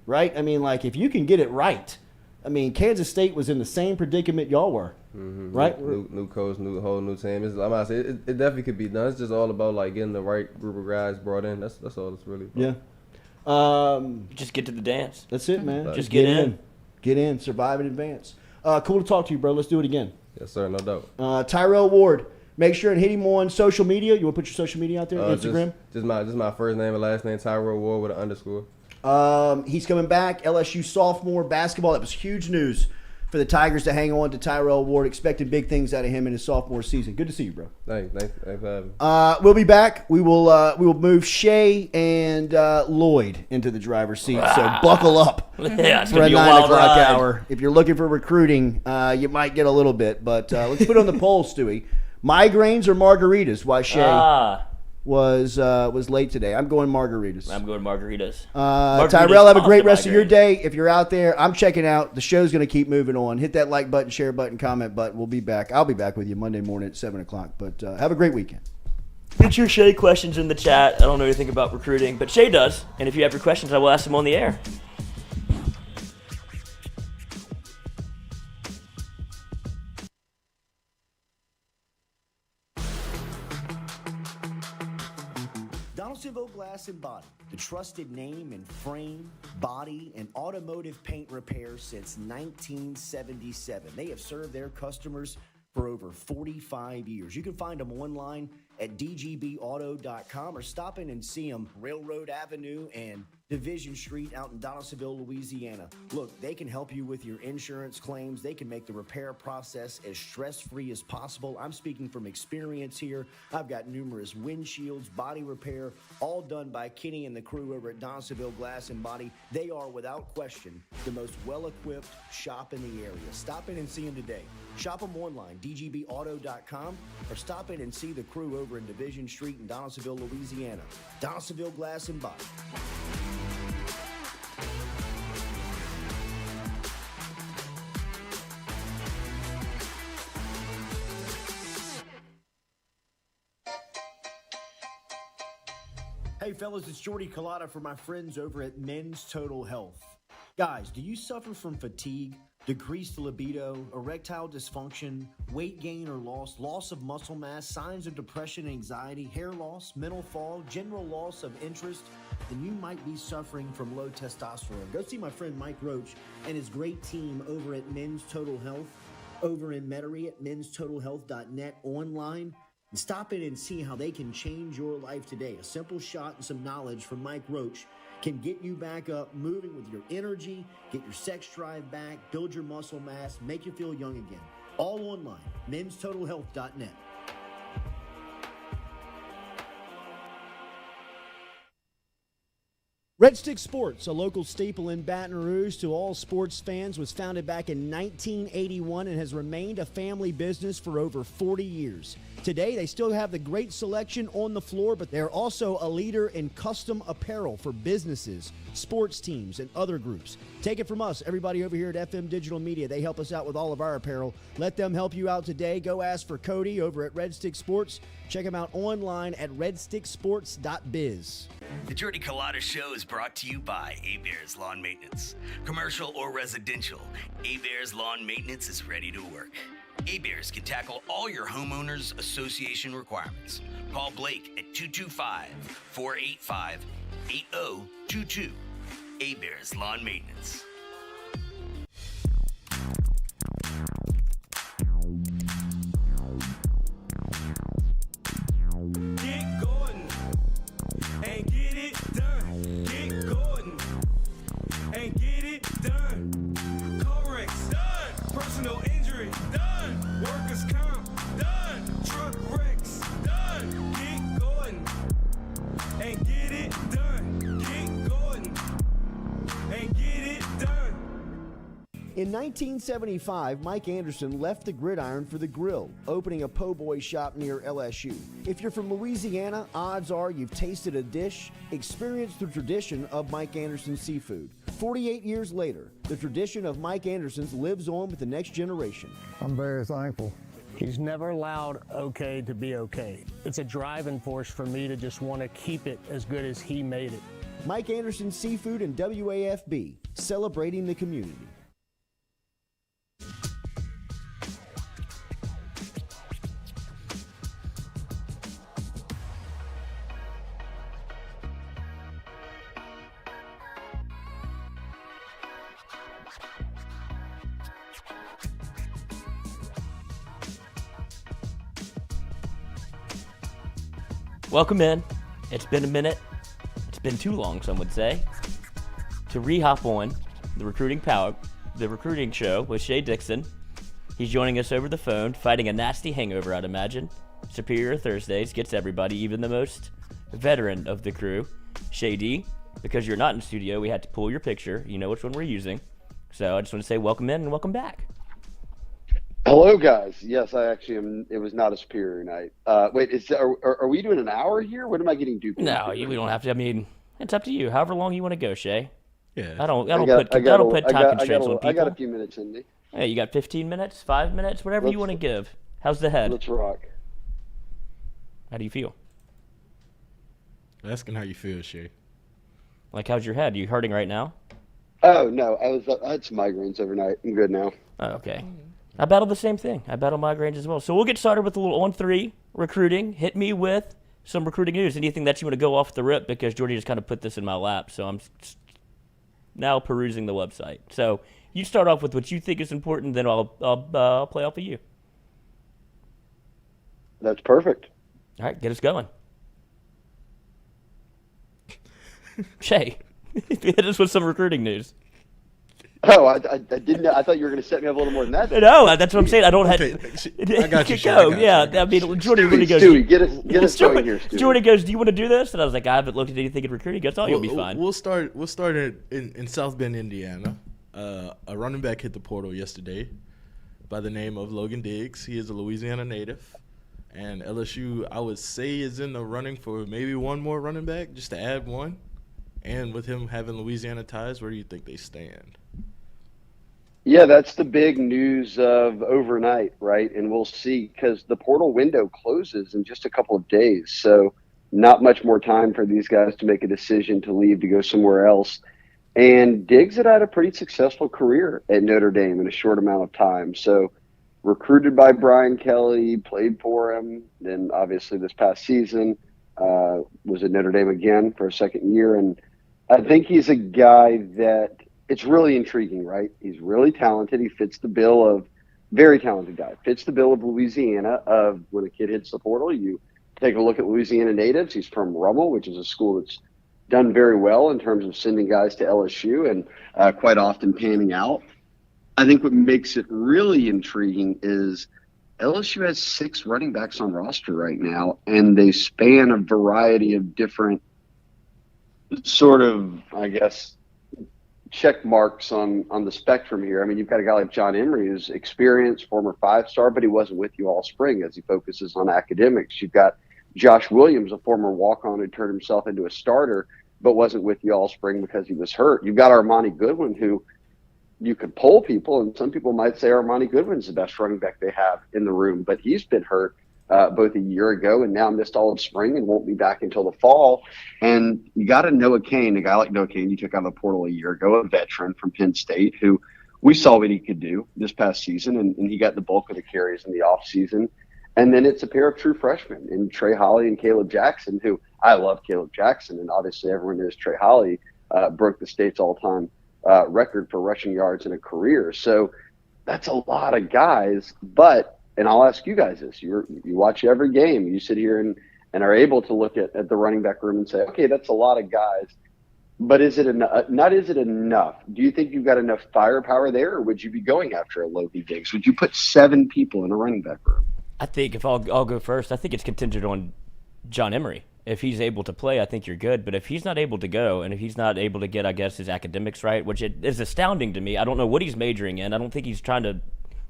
right? I mean, like, if you can get it right, I mean, Kansas State was in the same predicament y'all were, right? New coach, whole new team. I'm about to say it definitely could be done. It's just all about like getting the right group of guys brought in. That's all it's really about. Yeah. Just get to the dance. That's it, man. Just get in. Get in. Survive in advance. Cool to talk to you, bro. Let's do it again. Yes, sir. No doubt. Tyrell Ward. Make sure and hit him on social media. You want to put your social media out there? Instagram? Just my first name and last name, Tyrell Ward with an _. He's coming back. LSU sophomore basketball. That was huge news for the Tigers to hang on to Tyrell Ward. Expecting big things out of him in his sophomore season. Good to see you, bro. Thanks for having me. We'll be back. We will move Shea and Lloyd into the driver's seat. So buckle up Yeah, it's for gonna a be a 9 wild o'clock ride. hour. If you're looking for recruiting, you might get a little bit. But let's put it on the poll, Stewie. Migraines or margaritas? Why Shea was late today. I'm going margaritas. I'm going margaritas. Tyrell, have a great off the rest of your migraine. day. If you're out there, I'm checking out. The show's going to keep moving on. Hit that like button, share button, comment button. We'll be back. I'll be back with you Monday morning at 7 o'clock. But have a great weekend. Get your Shea questions in the chat. I don't know anything about recruiting, but Shea does. And if you have your questions, I will ask them on the air. Donaldsonville Glass and Body, the trusted name in frame, body, and automotive paint repair since 1977. They have served their customers for over 45 years. You can find them online at dgbauto.com or stop in and see them Railroad Avenue and Division Street out in Donaldsonville, Louisiana. Look, they can help you with your insurance claims. They can make the repair process as stress-free as possible. I'm speaking from experience here. I've got numerous windshields, body repair, all done by Kenny and the crew over at Donaldsonville Glass and Body. They are, without question, the most well-equipped shop in the area. Stop in and see them today. Shop them online, dgbauto.com, or stop in and see the crew over in Division Street in Donaldsonville, Louisiana. Donaldsonville Glass and Body. Hey fellas, it's Jordy Culotta for my friends over at Men's Total Health. Guys, do you suffer from fatigue, decreased libido, erectile dysfunction, weight gain or loss of muscle mass, signs of depression, anxiety, hair loss, mental fog, general loss of interest? Then you might be suffering from low testosterone. Go see my friend Mike Roach and his great team over at Men's Total Health, over in Metairie at menstotalhealth.net online. And stop in and see how they can change your life today. A simple shot and some knowledge from Mike Roach can get you back up, moving with your energy, get your sex drive back, build your muscle mass, make you feel young again. All online, menstotalhealth.net. Red Stick Sports, a local staple in Baton Rouge to all sports fans, was founded back in 1981 and has remained a family business for over 40 years. Today, they still have the great selection on the floor, but they're also a leader in custom apparel for businesses, sports teams, and other groups. Take it from us, everybody over here at FM Digital Media. They help us out with all of our apparel. Let them help you out today. Go ask for Cody over at Red Stick Sports. Check him out online at redsticksports.biz. The Jordy Culotta Show is brought to you by A-Bears Lawn Maintenance. Commercial or residential, A-Bears Lawn Maintenance is ready to work. A-Bears can tackle all your homeowners association requirements. Call Blake at 225-485-8022. A-Bears Lawn Maintenance. Get Gordon and get it done. Get Gordon and get it done. Corrects done. Personal injury done. Workers' comp done. Truck wrecks done. Get Gordon and get it done. Get Gordon and get it done. In 1975, Mike Anderson left the gridiron for the grill, opening a po' boy shop near LSU. If you're from Louisiana, odds are you've tasted a dish, experienced the tradition of Mike Anderson's seafood. 48 years later, the tradition of Mike Anderson's lives on with the next generation. I'm very thankful. He's never allowed okay to be okay. It's a driving force for me to just want to keep it as good as he made it. Mike Anderson Seafood and WAFB, celebrating the community. Welcome in. It's been a minute. It's been too long, some would say. To re-hop on the recruiting show with Shea Dixon. He's joining us over the phone, fighting a nasty hangover, I'd imagine. Superior Thursdays gets everybody, even the most veteran of the crew. Shea D, because you're not in studio, we had to pull your picture. You know which one we're using. So I just want to say welcome in and welcome back. Hello, guys. Yes, I actually am. It was not a superior night. Wait, are we doing an hour here? What am I getting duped? No, we don't have to. I mean, it's up to you. However long you want to go, Shay. Yeah. I don't put time constraints on people. I got a few minutes in me. Yeah, you got 15 minutes, 5 minutes, whatever you want to give. How's the head? Let's rock. How do you feel? Asking how you feel, Shay. Like, how's your head? Are you hurting right now? Oh no, I had some migraines overnight. I'm good now. Oh, okay. I battle the same thing. I battle migraines as well. So we'll get started with a little on-3 recruiting. Hit me with some recruiting news. Anything that you want to go off the rip, because Jordy just kind of put this in my lap, so I'm now perusing the website. So you start off with what you think is important, then I'll play off of you. That's perfect. All right, get us going. Shay, hit us with some recruiting news. Oh, I didn't know. I thought you were going to set me up a little more than that. No, that's what I'm saying. I don't have. I got you. Go. I mean, Jordy really goes. Stewie, get us going here, Stewie. Jordy goes, "Do you want to do this?" And I was like, "I haven't looked at anything in recruiting." He goes, "Oh, you'll be fine." We'll start in South Bend, Indiana. A running back hit the portal yesterday by the name of Logan Diggs. He is a Louisiana native, and LSU, I would say, is in the running for maybe one more running back, just to add one. And with him having Louisiana ties, where do you think they stand? Yeah, that's the big news of overnight, right? And we'll see, because the portal window closes in just a couple of days. So not much more time for these guys to make a decision to leave to go somewhere else. And Diggs had a pretty successful career at Notre Dame in a short amount of time. So recruited by Brian Kelly, played for him. Then obviously this past season was at Notre Dame again for a second year. And I think he's a guy that it's really intriguing, right? He's really talented. He fits the bill of very talented guy. Fits the bill of Louisiana of when a kid hits the portal, you take a look at Louisiana natives. He's from Rummel, which is a school that's done very well in terms of sending guys to LSU and quite often panning out. I think what makes it really intriguing is LSU has 6 running backs on roster right now, and they span a variety of different sort of, I guess, check marks on the spectrum here. I mean, you've got a guy like John Emery, who's experienced, former 5-star, but he wasn't with you all spring as he focuses on academics. You've got Josh Williams, a former walk-on who turned himself into a starter, but wasn't with you all spring because he was hurt. You've got Armani Goodwin, who you could poll people, and some people might say Armani Goodwin's the best running back they have in the room, but he's been hurt both a year ago and now missed all of spring and won't be back until the fall. And you got a Noah Cain, a guy like Noah Cain, you took out of the portal a year ago, a veteran from Penn State who we saw what he could do this past season, and he got the bulk of the carries in the offseason. And then it's a pair of true freshmen in Trey Holly and Caleb Jackson, who I love Caleb Jackson, and obviously everyone knows Trey Holly broke the state's all-time record for rushing yards in a career. So that's a lot of guys. But, and I'll ask you guys this, you watch every game, you sit here and are able to look at the running back room and say, okay, that's a lot of guys. But is it enough? Not is it enough? Do you think you've got enough firepower there, or would you be going after a Logan Diggs? Would you put 7 people in a running back room? I think if I'll go first, I think it's contingent on John Emery. If he's able to play, I think you're good. But if he's not able to go, and if he's not able to get, I guess, his academics right, which is astounding to me. I don't know what he's majoring in. I don't think he's trying to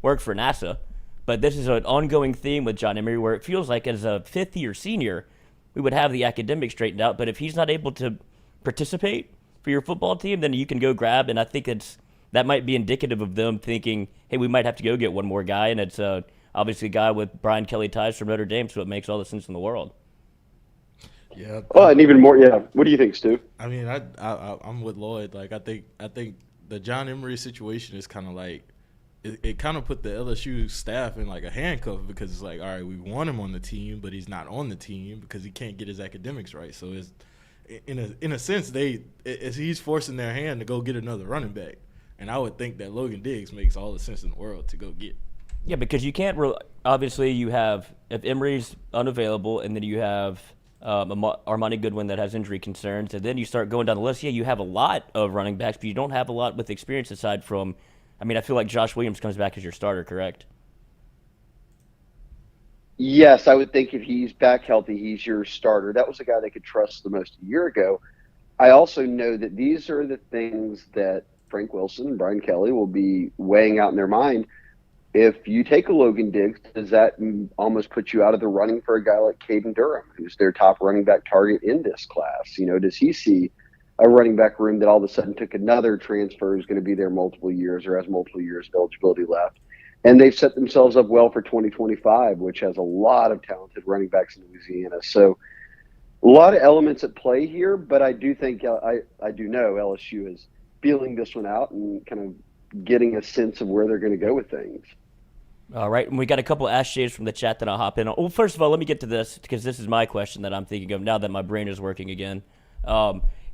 work for NASA. But this is an ongoing theme with John Emery where it feels like as a fifth-year senior, we would have the academics straightened out. But if he's not able to participate for your football team, then you can go grab. And I think that might be indicative of them thinking, hey, we might have to go get one more guy. And it's obviously a guy with Brian Kelly ties from Notre Dame, so it makes all the sense in the world. Yeah. Oh, and even more. Yeah. What do you think, Stu? I mean, I'm with Lloyd. Like, I think the John Emery situation is kind of like it kind of put the LSU staff in like a handcuff, because it's like, all right, we want him on the team, but he's not on the team because he can't get his academics right. So it's in a sense he's forcing their hand to go get another running back, and I would think that Logan Diggs makes all the sense in the world to go get. Yeah, because you can't obviously you have, if Emery's unavailable, and then you have Armani Goodwin that has injury concerns, and then you start going down the list. Yeah, you have a lot of running backs, but you don't have a lot with experience aside from, I mean, I feel like Josh Williams comes back as your starter, correct? Yes, I would think if he's back healthy, he's your starter. That was a guy they could trust the most a year ago. I also know that these are the things that Frank Wilson and Brian Kelly will be weighing out in their mind. If you take a Logan Diggs, does that almost put you out of the running for a guy like Caden Durham, who's their top running back target in this class? You know, does he see a running back room that all of a sudden took another transfer who's going to be there multiple years or has multiple years of eligibility left? And they've set themselves up well for 2025, which has a lot of talented running backs in Louisiana. So a lot of elements at play here, but I do think I do know LSU is feeling this one out and kind of getting a sense of where they're going to go with things. All right, and we got a couple of Ask Shays from the chat that I'll hop in on. Well, first of all, let me get to this, because this is my question that I'm thinking of now that my brain is working again.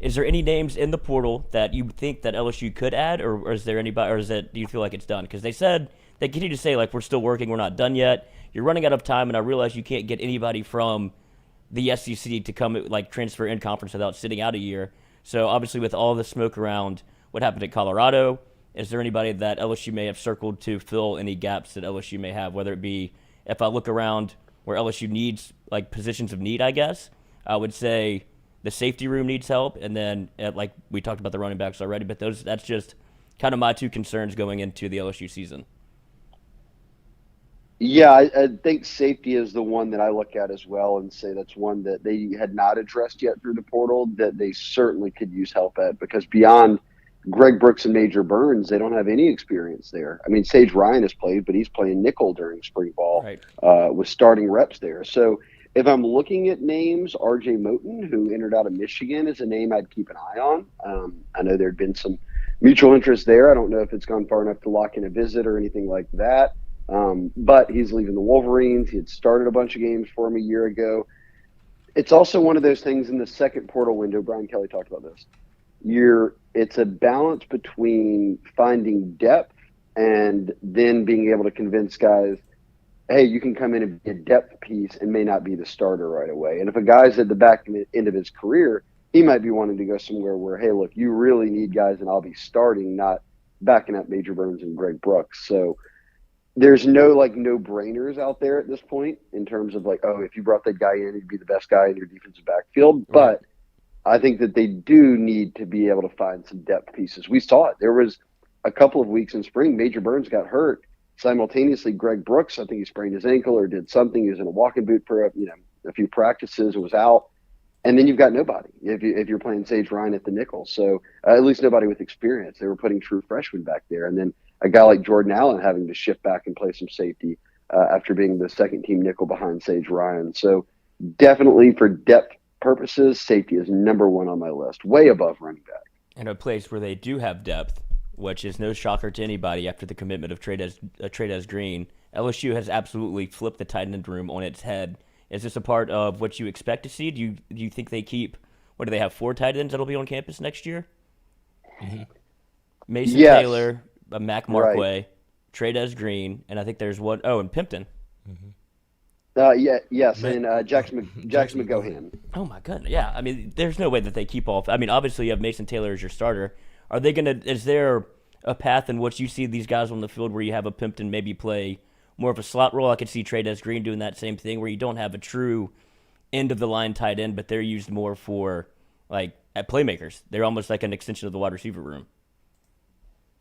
Is there any names in the portal that you think that LSU could add, or is there anybody, or do you feel like it's done? Because they continue to say, like, we're still working, we're not done yet. You're running out of time, and I realize you can't get anybody from the SEC to come, like, transfer in conference without sitting out a year. So, obviously, with all the smoke around what happened at Colorado, is there anybody that LSU may have circled to fill any gaps that LSU may have, whether it be, if I look around where LSU needs, like, positions of need, I guess, I would say the safety room needs help, and then, like, we talked about the running backs already, but that's just kind of my two concerns going into the LSU season. Yeah, I think safety is the one that I look at as well and say that's one that they had not addressed yet through the portal that they certainly could use help at, because beyond Greg Brooks and Major Burns, they don't have any experience there. I mean, Sage Ryan has played, but he's playing nickel during spring ball, right, with starting reps there. So if I'm looking at names, R.J. Moten, who entered out of Michigan, is a name I'd keep an eye on. I know there'd been some mutual interest there. I don't know if it's gone far enough to lock in a visit or anything like that. But he's leaving the Wolverines. He had started a bunch of games for him a year ago. It's also one of those things in the second portal window. Brian Kelly talked about this. It's a balance between finding depth and then being able to convince guys, hey, you can come in and be a depth piece and may not be the starter right away. And if a guy's at the back end of his career, he might be wanting to go somewhere where, hey, look, you really need guys and I'll be starting, not backing up Major Burns and Greg Brooks. So there's no-brainers out there at this point in terms of like, oh, if you brought that guy in, he'd be the best guy in your defensive backfield. Right. But I think that they do need to be able to find some depth pieces. We saw it. There was a couple of weeks in spring, Major Burns got hurt. Simultaneously, Greg Brooks, I think he sprained his ankle or did something. He was in a walking boot for a few practices and was out. And then you've got nobody if you're playing Sage Ryan at the nickel. So at least nobody with experience. They were putting true freshmen back there. And then a guy like Jordan Allen having to shift back and play some safety. after being the second team nickel behind Sage Ryan. So definitely for depth purposes, safety is number one on my list, way above running back. And a place where they do have depth, which is no shocker to anybody after the commitment of Trades Green. LSU has absolutely flipped the tight end room on its head. Is this a part of what you expect to see? Do you think they keep, what do they have, 4 tight ends that'll be on campus next year? Mm-hmm. Mason Yes. Taylor, Mac Markway, Trades Green, and I think there's one, and Pimpton. Yes, and Jackson McGohan. Oh my goodness, yeah. I mean, there's no way that they keep all. I mean, obviously you have Mason Taylor as your starter. Are they gonna? Is there a path in which you see these guys on the field where you have a Pimpton maybe play more of a slot role? I could see Trades Green doing that same thing where you don't have a true end of the line tight end, but they're used more for like at playmakers. They're almost like an extension of the wide receiver room.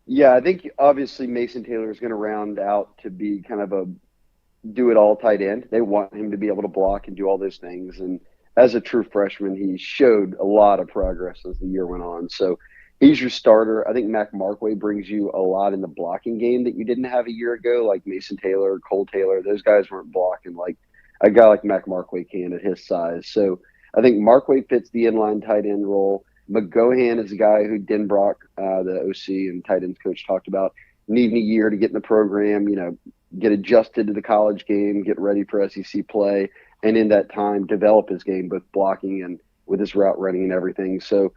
Yeah, I think obviously Mason Taylor is going to round out to be kind of a do-it-all tight end. They want him to be able to block and do all those things. And as a true freshman, he showed a lot of progress as the year went on. So he's your starter. I think Mac Markway brings you a lot in the blocking game that you didn't have a year ago, like Mason Taylor, Cole Taylor. Those guys weren't blocking like a guy like Mac Markway can at his size. So I think Markway fits the inline tight end role. McGohan is a guy who Denbrock, the OC and tight ends coach, talked about needing a year to get in the program, get adjusted to the college game, get ready for SEC play, and in that time develop his game, both blocking and with his route running and everything. So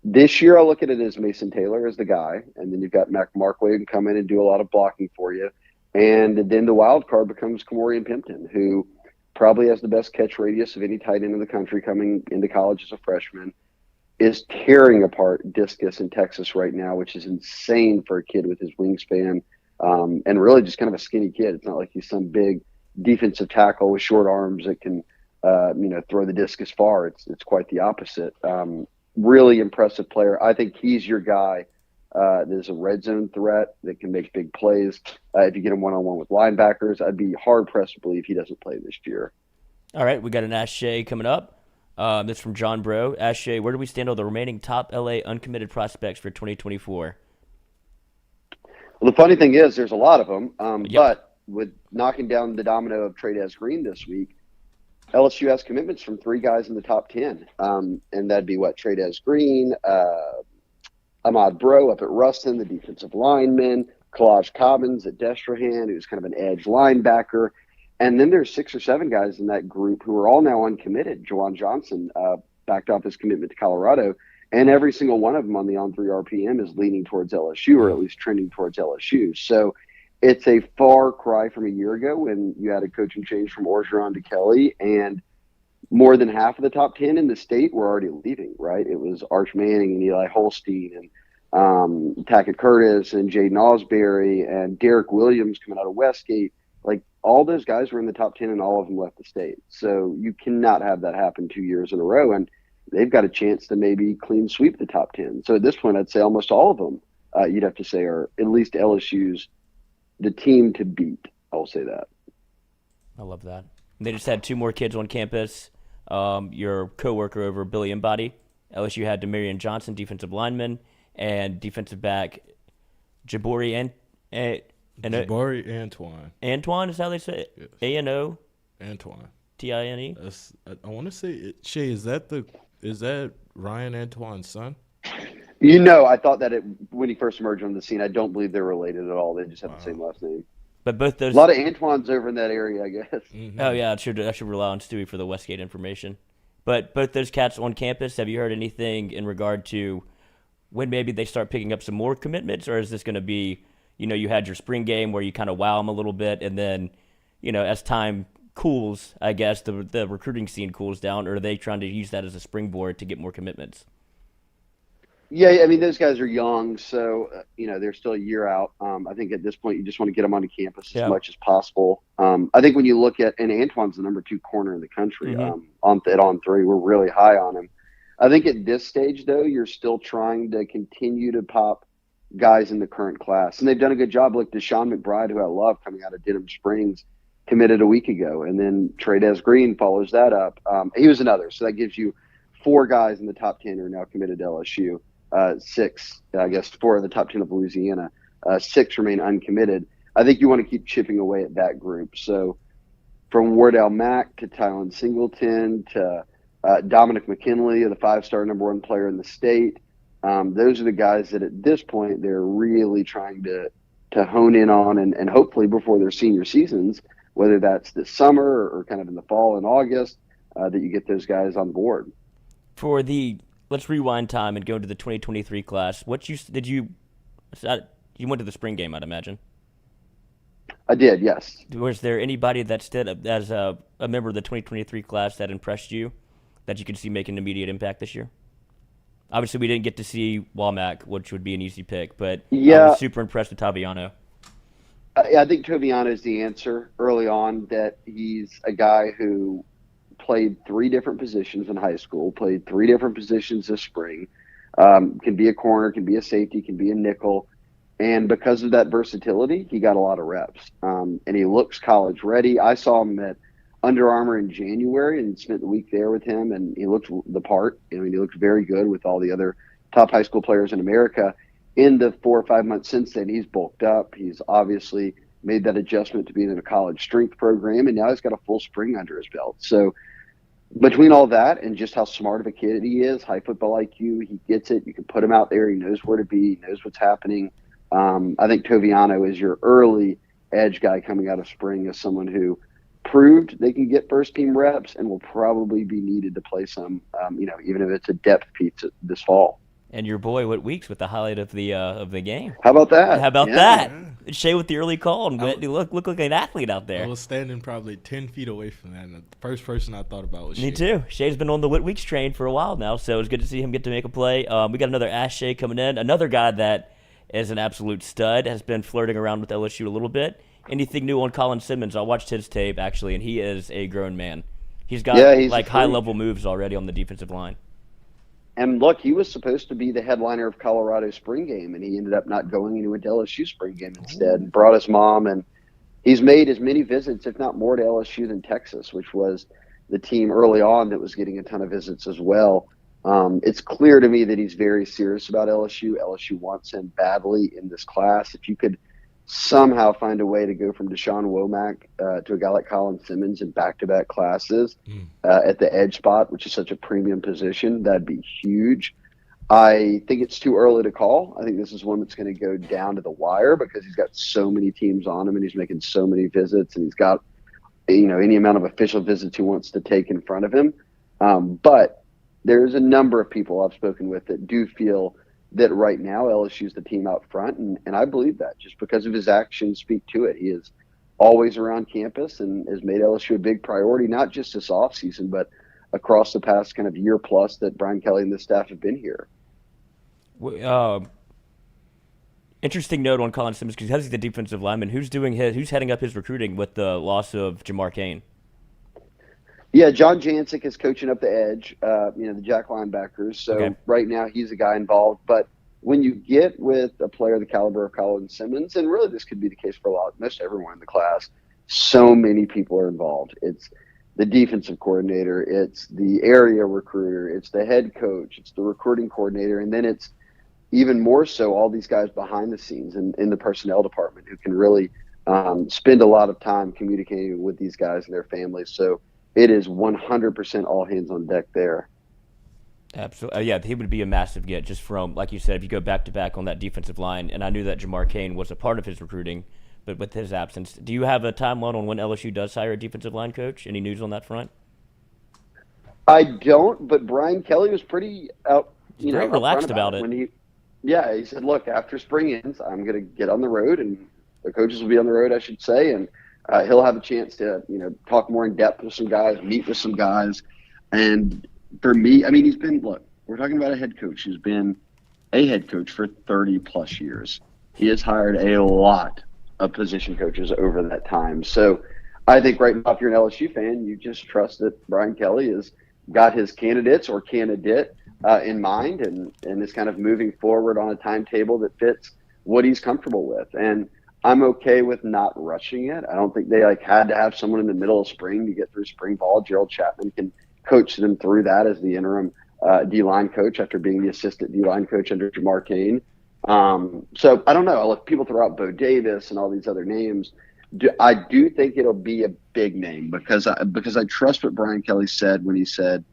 this year I'll look at it as Mason Taylor as the guy, and then you've got Mac Markway who can come in and do a lot of blocking for you. And then the wild card becomes Kamorian Pimpton, who probably has the best catch radius of any tight end in the country coming into college as a freshman, is tearing apart discus in Texas right now, which is insane for a kid with his wingspan, and really just kind of a skinny kid. It's not like he's some big defensive tackle with short arms that can, throw the discus far. It's quite the opposite. Really impressive player. I think he's your guy. There's a red zone threat that can make big plays. If you get him one-on-one with linebackers, I'd be hard-pressed to believe he doesn't play this year. All right, we got an Ask Shea coming up. That's from John Bro. Ask Shea, where do we stand on the remaining top LA uncommitted prospects for 2024? Well, the funny thing is there's a lot of them, but with knocking down the domino of Trades Green this week, LSU has commitments from 3 guys in the top 10, and that'd be Trades Green, Ahmad Bro up at Ruston, the defensive lineman, Kalaj Cobbins at Destrehan, who's kind of an edge linebacker. And then there's 6 or 7 guys in that group who are all now uncommitted. Jawan Johnson backed off his commitment to Colorado, and every single one of them on the On3 RPM is leaning towards LSU, or at least trending towards LSU. So it's a far cry from a year ago when you had a coaching change from Orgeron to Kelly, and more than half of the top 10 in the state were already leaving, right? It was Arch Manning and Eli Holstein and Tackett Curtis and Jaden Osbury and Derek Williams coming out of Westgate. Like, all those guys were in the top 10 and all of them left the state. So you cannot have that happen 2 years in a row. And they've got a chance to maybe clean sweep the top 10. So at this point, I'd say almost all of them, you'd have to say, are at least LSU's the team to beat. I'll say that. I love that. They just had 2 more kids on campus. Your coworker over Billy Embody. LSU had Demarion Johnson, defensive lineman, and defensive back Jabori Jabari Antoine. Antoine is how they say it? Yes. A-N-O? Antoine. T-I-N-E? I want to say it. Shea, is that Ryan Antoine's son? I thought that when he first emerged on the scene, I don't believe they're related at all. They just have the same last name. But both those, a lot of Antoines over in that area, I guess. Mm-hmm. Oh yeah, I should rely on Stewie for the Westgate information. But both those cats on campus, have you heard anything in regard to when maybe they start picking up some more commitments, or is this going to be, you had your spring game where you kind of wow them a little bit, and then, as time cools, I guess the recruiting scene cools down, or are they trying to use that as a springboard to get more commitments? Yeah, I mean, those guys are young, so, they're still a year out. I think at this point, you just want to get them onto campus as much as possible. I think when you look at, and Antoine's the number 2 corner in the country, on On3, we're really high on him. I think at this stage, though, you're still trying to continue to pop guys in the current class. And they've done a good job. Like Deshaun McBride, who I love, coming out of Denham Springs, committed a week ago. And then Trades Green follows that up. He was another. So that gives you 4 guys in the top 10 who are now committed to LSU. 6, I guess 4 of the top 10 of Louisiana. 6 remain uncommitted. I think you want to keep chipping away at that group. So from Wardell Mack to Tylen Singleton to Dominic McKinley, the 5-star number 1 player in the state, those are the guys that at this point they're really trying to hone in on and hopefully before their senior seasons, whether that's this summer or kind of in the fall in August, that you get those guys on board. Let's rewind time and go to the 2023 class. You went to the spring game, I'd imagine. I did, yes. Was there anybody that stood as a member of the 2023 class that impressed you, that you could see make an immediate impact this year? Obviously, we didn't get to see Womack, which would be an easy pick, but I was super impressed with Taviano. I think Taviano is the answer early on, that he's a guy who played 3 different positions in high school, played 3 different positions this spring, can be a corner, can be a safety, can be a nickel. And because of that versatility, he got a lot of reps. And he looks college ready. I saw him at Under Armour in January and spent the week there with him, and he looked the part. I mean, he looked very good with all the other top high school players in America. In the 4 or 5 months since then, he's bulked up. He's obviously made that adjustment to being in a college strength program, and now he's got a full spring under his belt. So between all that and just how smart of a kid he is, high football IQ, he gets it. You can put him out there. He knows where to be. He knows what's happening. I think Taviano is your early edge guy coming out of spring, as someone who proved they can get first team reps and will probably be needed to play some, even if it's a depth piece this fall. And your boy, Whit Weeks, with the highlight of the game. How about that? How about that? Shea with the early call, and Whit look like an athlete out there. I was standing probably 10 feet away from that, and the first person I thought about was Shea. Me too. Shea's been on the Whit Weeks train for a while now, so it's good to see him get to make a play. We got another Ash Shea coming in. Another guy that is an absolute stud, has been flirting around with LSU a little bit. Anything new on Colin Simmons? I watched his tape, actually, and he is a grown man. He's got high-level moves already on the defensive line. And look, he was supposed to be the headliner of Colorado's spring game, and he ended up not going, and he went to LSU spring game instead and brought his mom. And he's made as many visits, if not more, to LSU than Texas, which was the team early on that was getting a ton of visits as well. It's clear to me that he's very serious about LSU. LSU wants him badly in this class. If you could somehow find a way to go from Deshaun Womack to a guy like Colin Simmons in back-to-back classes at the edge spot, which is such a premium position, that'd be huge. I think it's too early to call. I think this is one that's going to go down to the wire because he's got so many teams on him and he's making so many visits, and he's got any amount of official visits he wants to take in front of him. But there's a number of people I've spoken with that do feel that right now LSU is the team out front, and I believe that just because of his actions speak to it. He is always around campus and has made LSU a big priority, not just this offseason, but across the past kind of year plus that Brian Kelly and the staff have been here. Interesting note on Colin Simmons, because he's the defensive lineman. Who's heading up his recruiting with the loss of Jamar Cain? Yeah, John Jancic is coaching up the edge, the Jack linebackers. So Right now he's a guy involved. But when you get with a player the caliber of Colin Simmons, and really this could be the case for most everyone in the class, so many people are involved. It's the defensive coordinator, it's the area recruiter, it's the head coach, it's the recruiting coordinator, and then it's even more so all these guys behind the scenes in the personnel department who can really spend a lot of time communicating with these guys and their families. So it is 100% all hands on deck there. Absolutely. Yeah, he would be a massive get just from, like you said, if you go back-to-back on that defensive line. And I knew that Jamar Cain was a part of his recruiting, but with his absence. Do you have a timeline on when LSU does hire a defensive line coach? Any news on that front? I don't, but Brian Kelly was pretty very relaxed about it. He said, look, after spring ends, I'm going to get on the road, and the coaches will be on the road, I should say, and he'll have a chance to, talk more in depth with some guys, meet with some guys. And for me, we're talking about a head coach who's been a head coach for 30 plus years. He has hired a lot of position coaches over that time. So I think right now, if you're an LSU fan, you just trust that Brian Kelly has got his candidates or candidate in mind and is kind of moving forward on a timetable that fits what he's comfortable with. And I'm okay with not rushing it. I don't think they had to have someone in the middle of spring to get through spring ball. Gerald Chapman can coach them through that as the interim D-line coach after being the assistant D-line coach under Jamar Cain. So I don't know. I'll let people throw out Bo Davis and all these other names. I do think it'll be a big name because I trust what Brian Kelly said when he said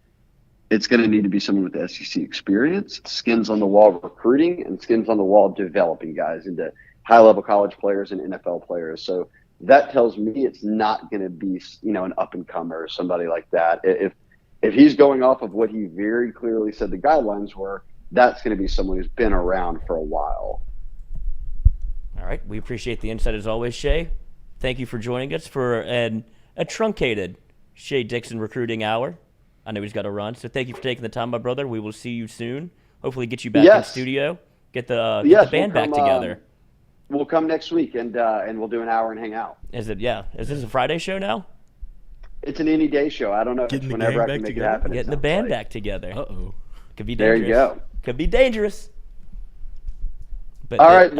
it's going to need to be someone with SEC experience, skins on the wall recruiting, and skins on the wall developing guys into high-level college players and NFL players. So that tells me it's not going to be, an up-and-comer or somebody like that. If he's going off of what he very clearly said the guidelines were, that's going to be someone who's been around for a while. All right. We appreciate the insight as always, Shea. Thank you for joining us for a truncated Shea Dixon recruiting hour. I know he's got to run, so thank you for taking the time, my brother. We will see you soon. Hopefully get you back in studio, get the band back together. We'll come next week, and we'll do an hour and hang out. Is this a Friday show now? It's an any day show. I don't know. Getting Whenever the I gang can back make together? it happen. Getting the band back together. Uh-oh. Could be dangerous. There you go. Could be dangerous. But, all right,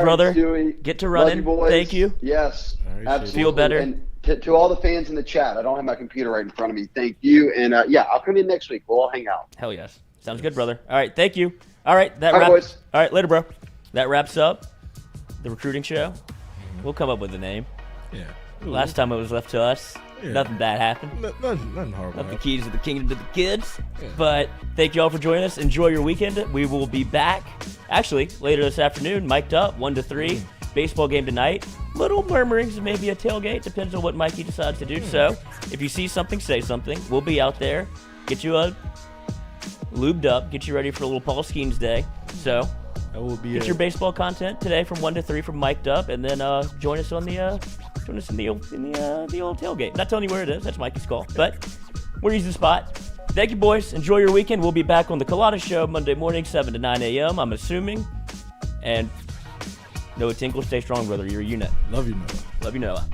brother. Stewie. Get to running. Love you, boys. Thank you. Yes, absolutely. Feel better. And to all the fans in the chat, I don't have my computer right in front of me. Thank you. And I'll come in next week. We'll all hang out. Hell yes. Sounds good, brother. All right, thank you. All right, All right, boys. All right, later, bro. That wraps up the recruiting show. We'll come up with a name. Yeah. Last time it was left to us. Yeah. Nothing bad happened. Nothing horrible. Left the keys of the kingdom to the kids. Yeah. But thank you all for joining us. Enjoy your weekend. We will be back, actually, later this afternoon, mic'd up, 1 to 3. Baseball game tonight. Little murmurings of maybe a tailgate. Depends on what Mikey decides to do. So if you see something, say something. We'll be out there. Get you lubed up. Get you ready for a little Paul Skeens day. So get your baseball content today from 1 to 3 from mic'd up, and then join us on the in the old tailgate. Not telling you where it is. That's Mikey's call. But we're using the spot. Thank you, boys. Enjoy your weekend. We'll be back on the Culotta Show Monday morning, 7 to 9 a.m. I'm assuming. And Noah Tinkle, stay strong, brother. You're a unit. Love you, Noah. Love you, Noah.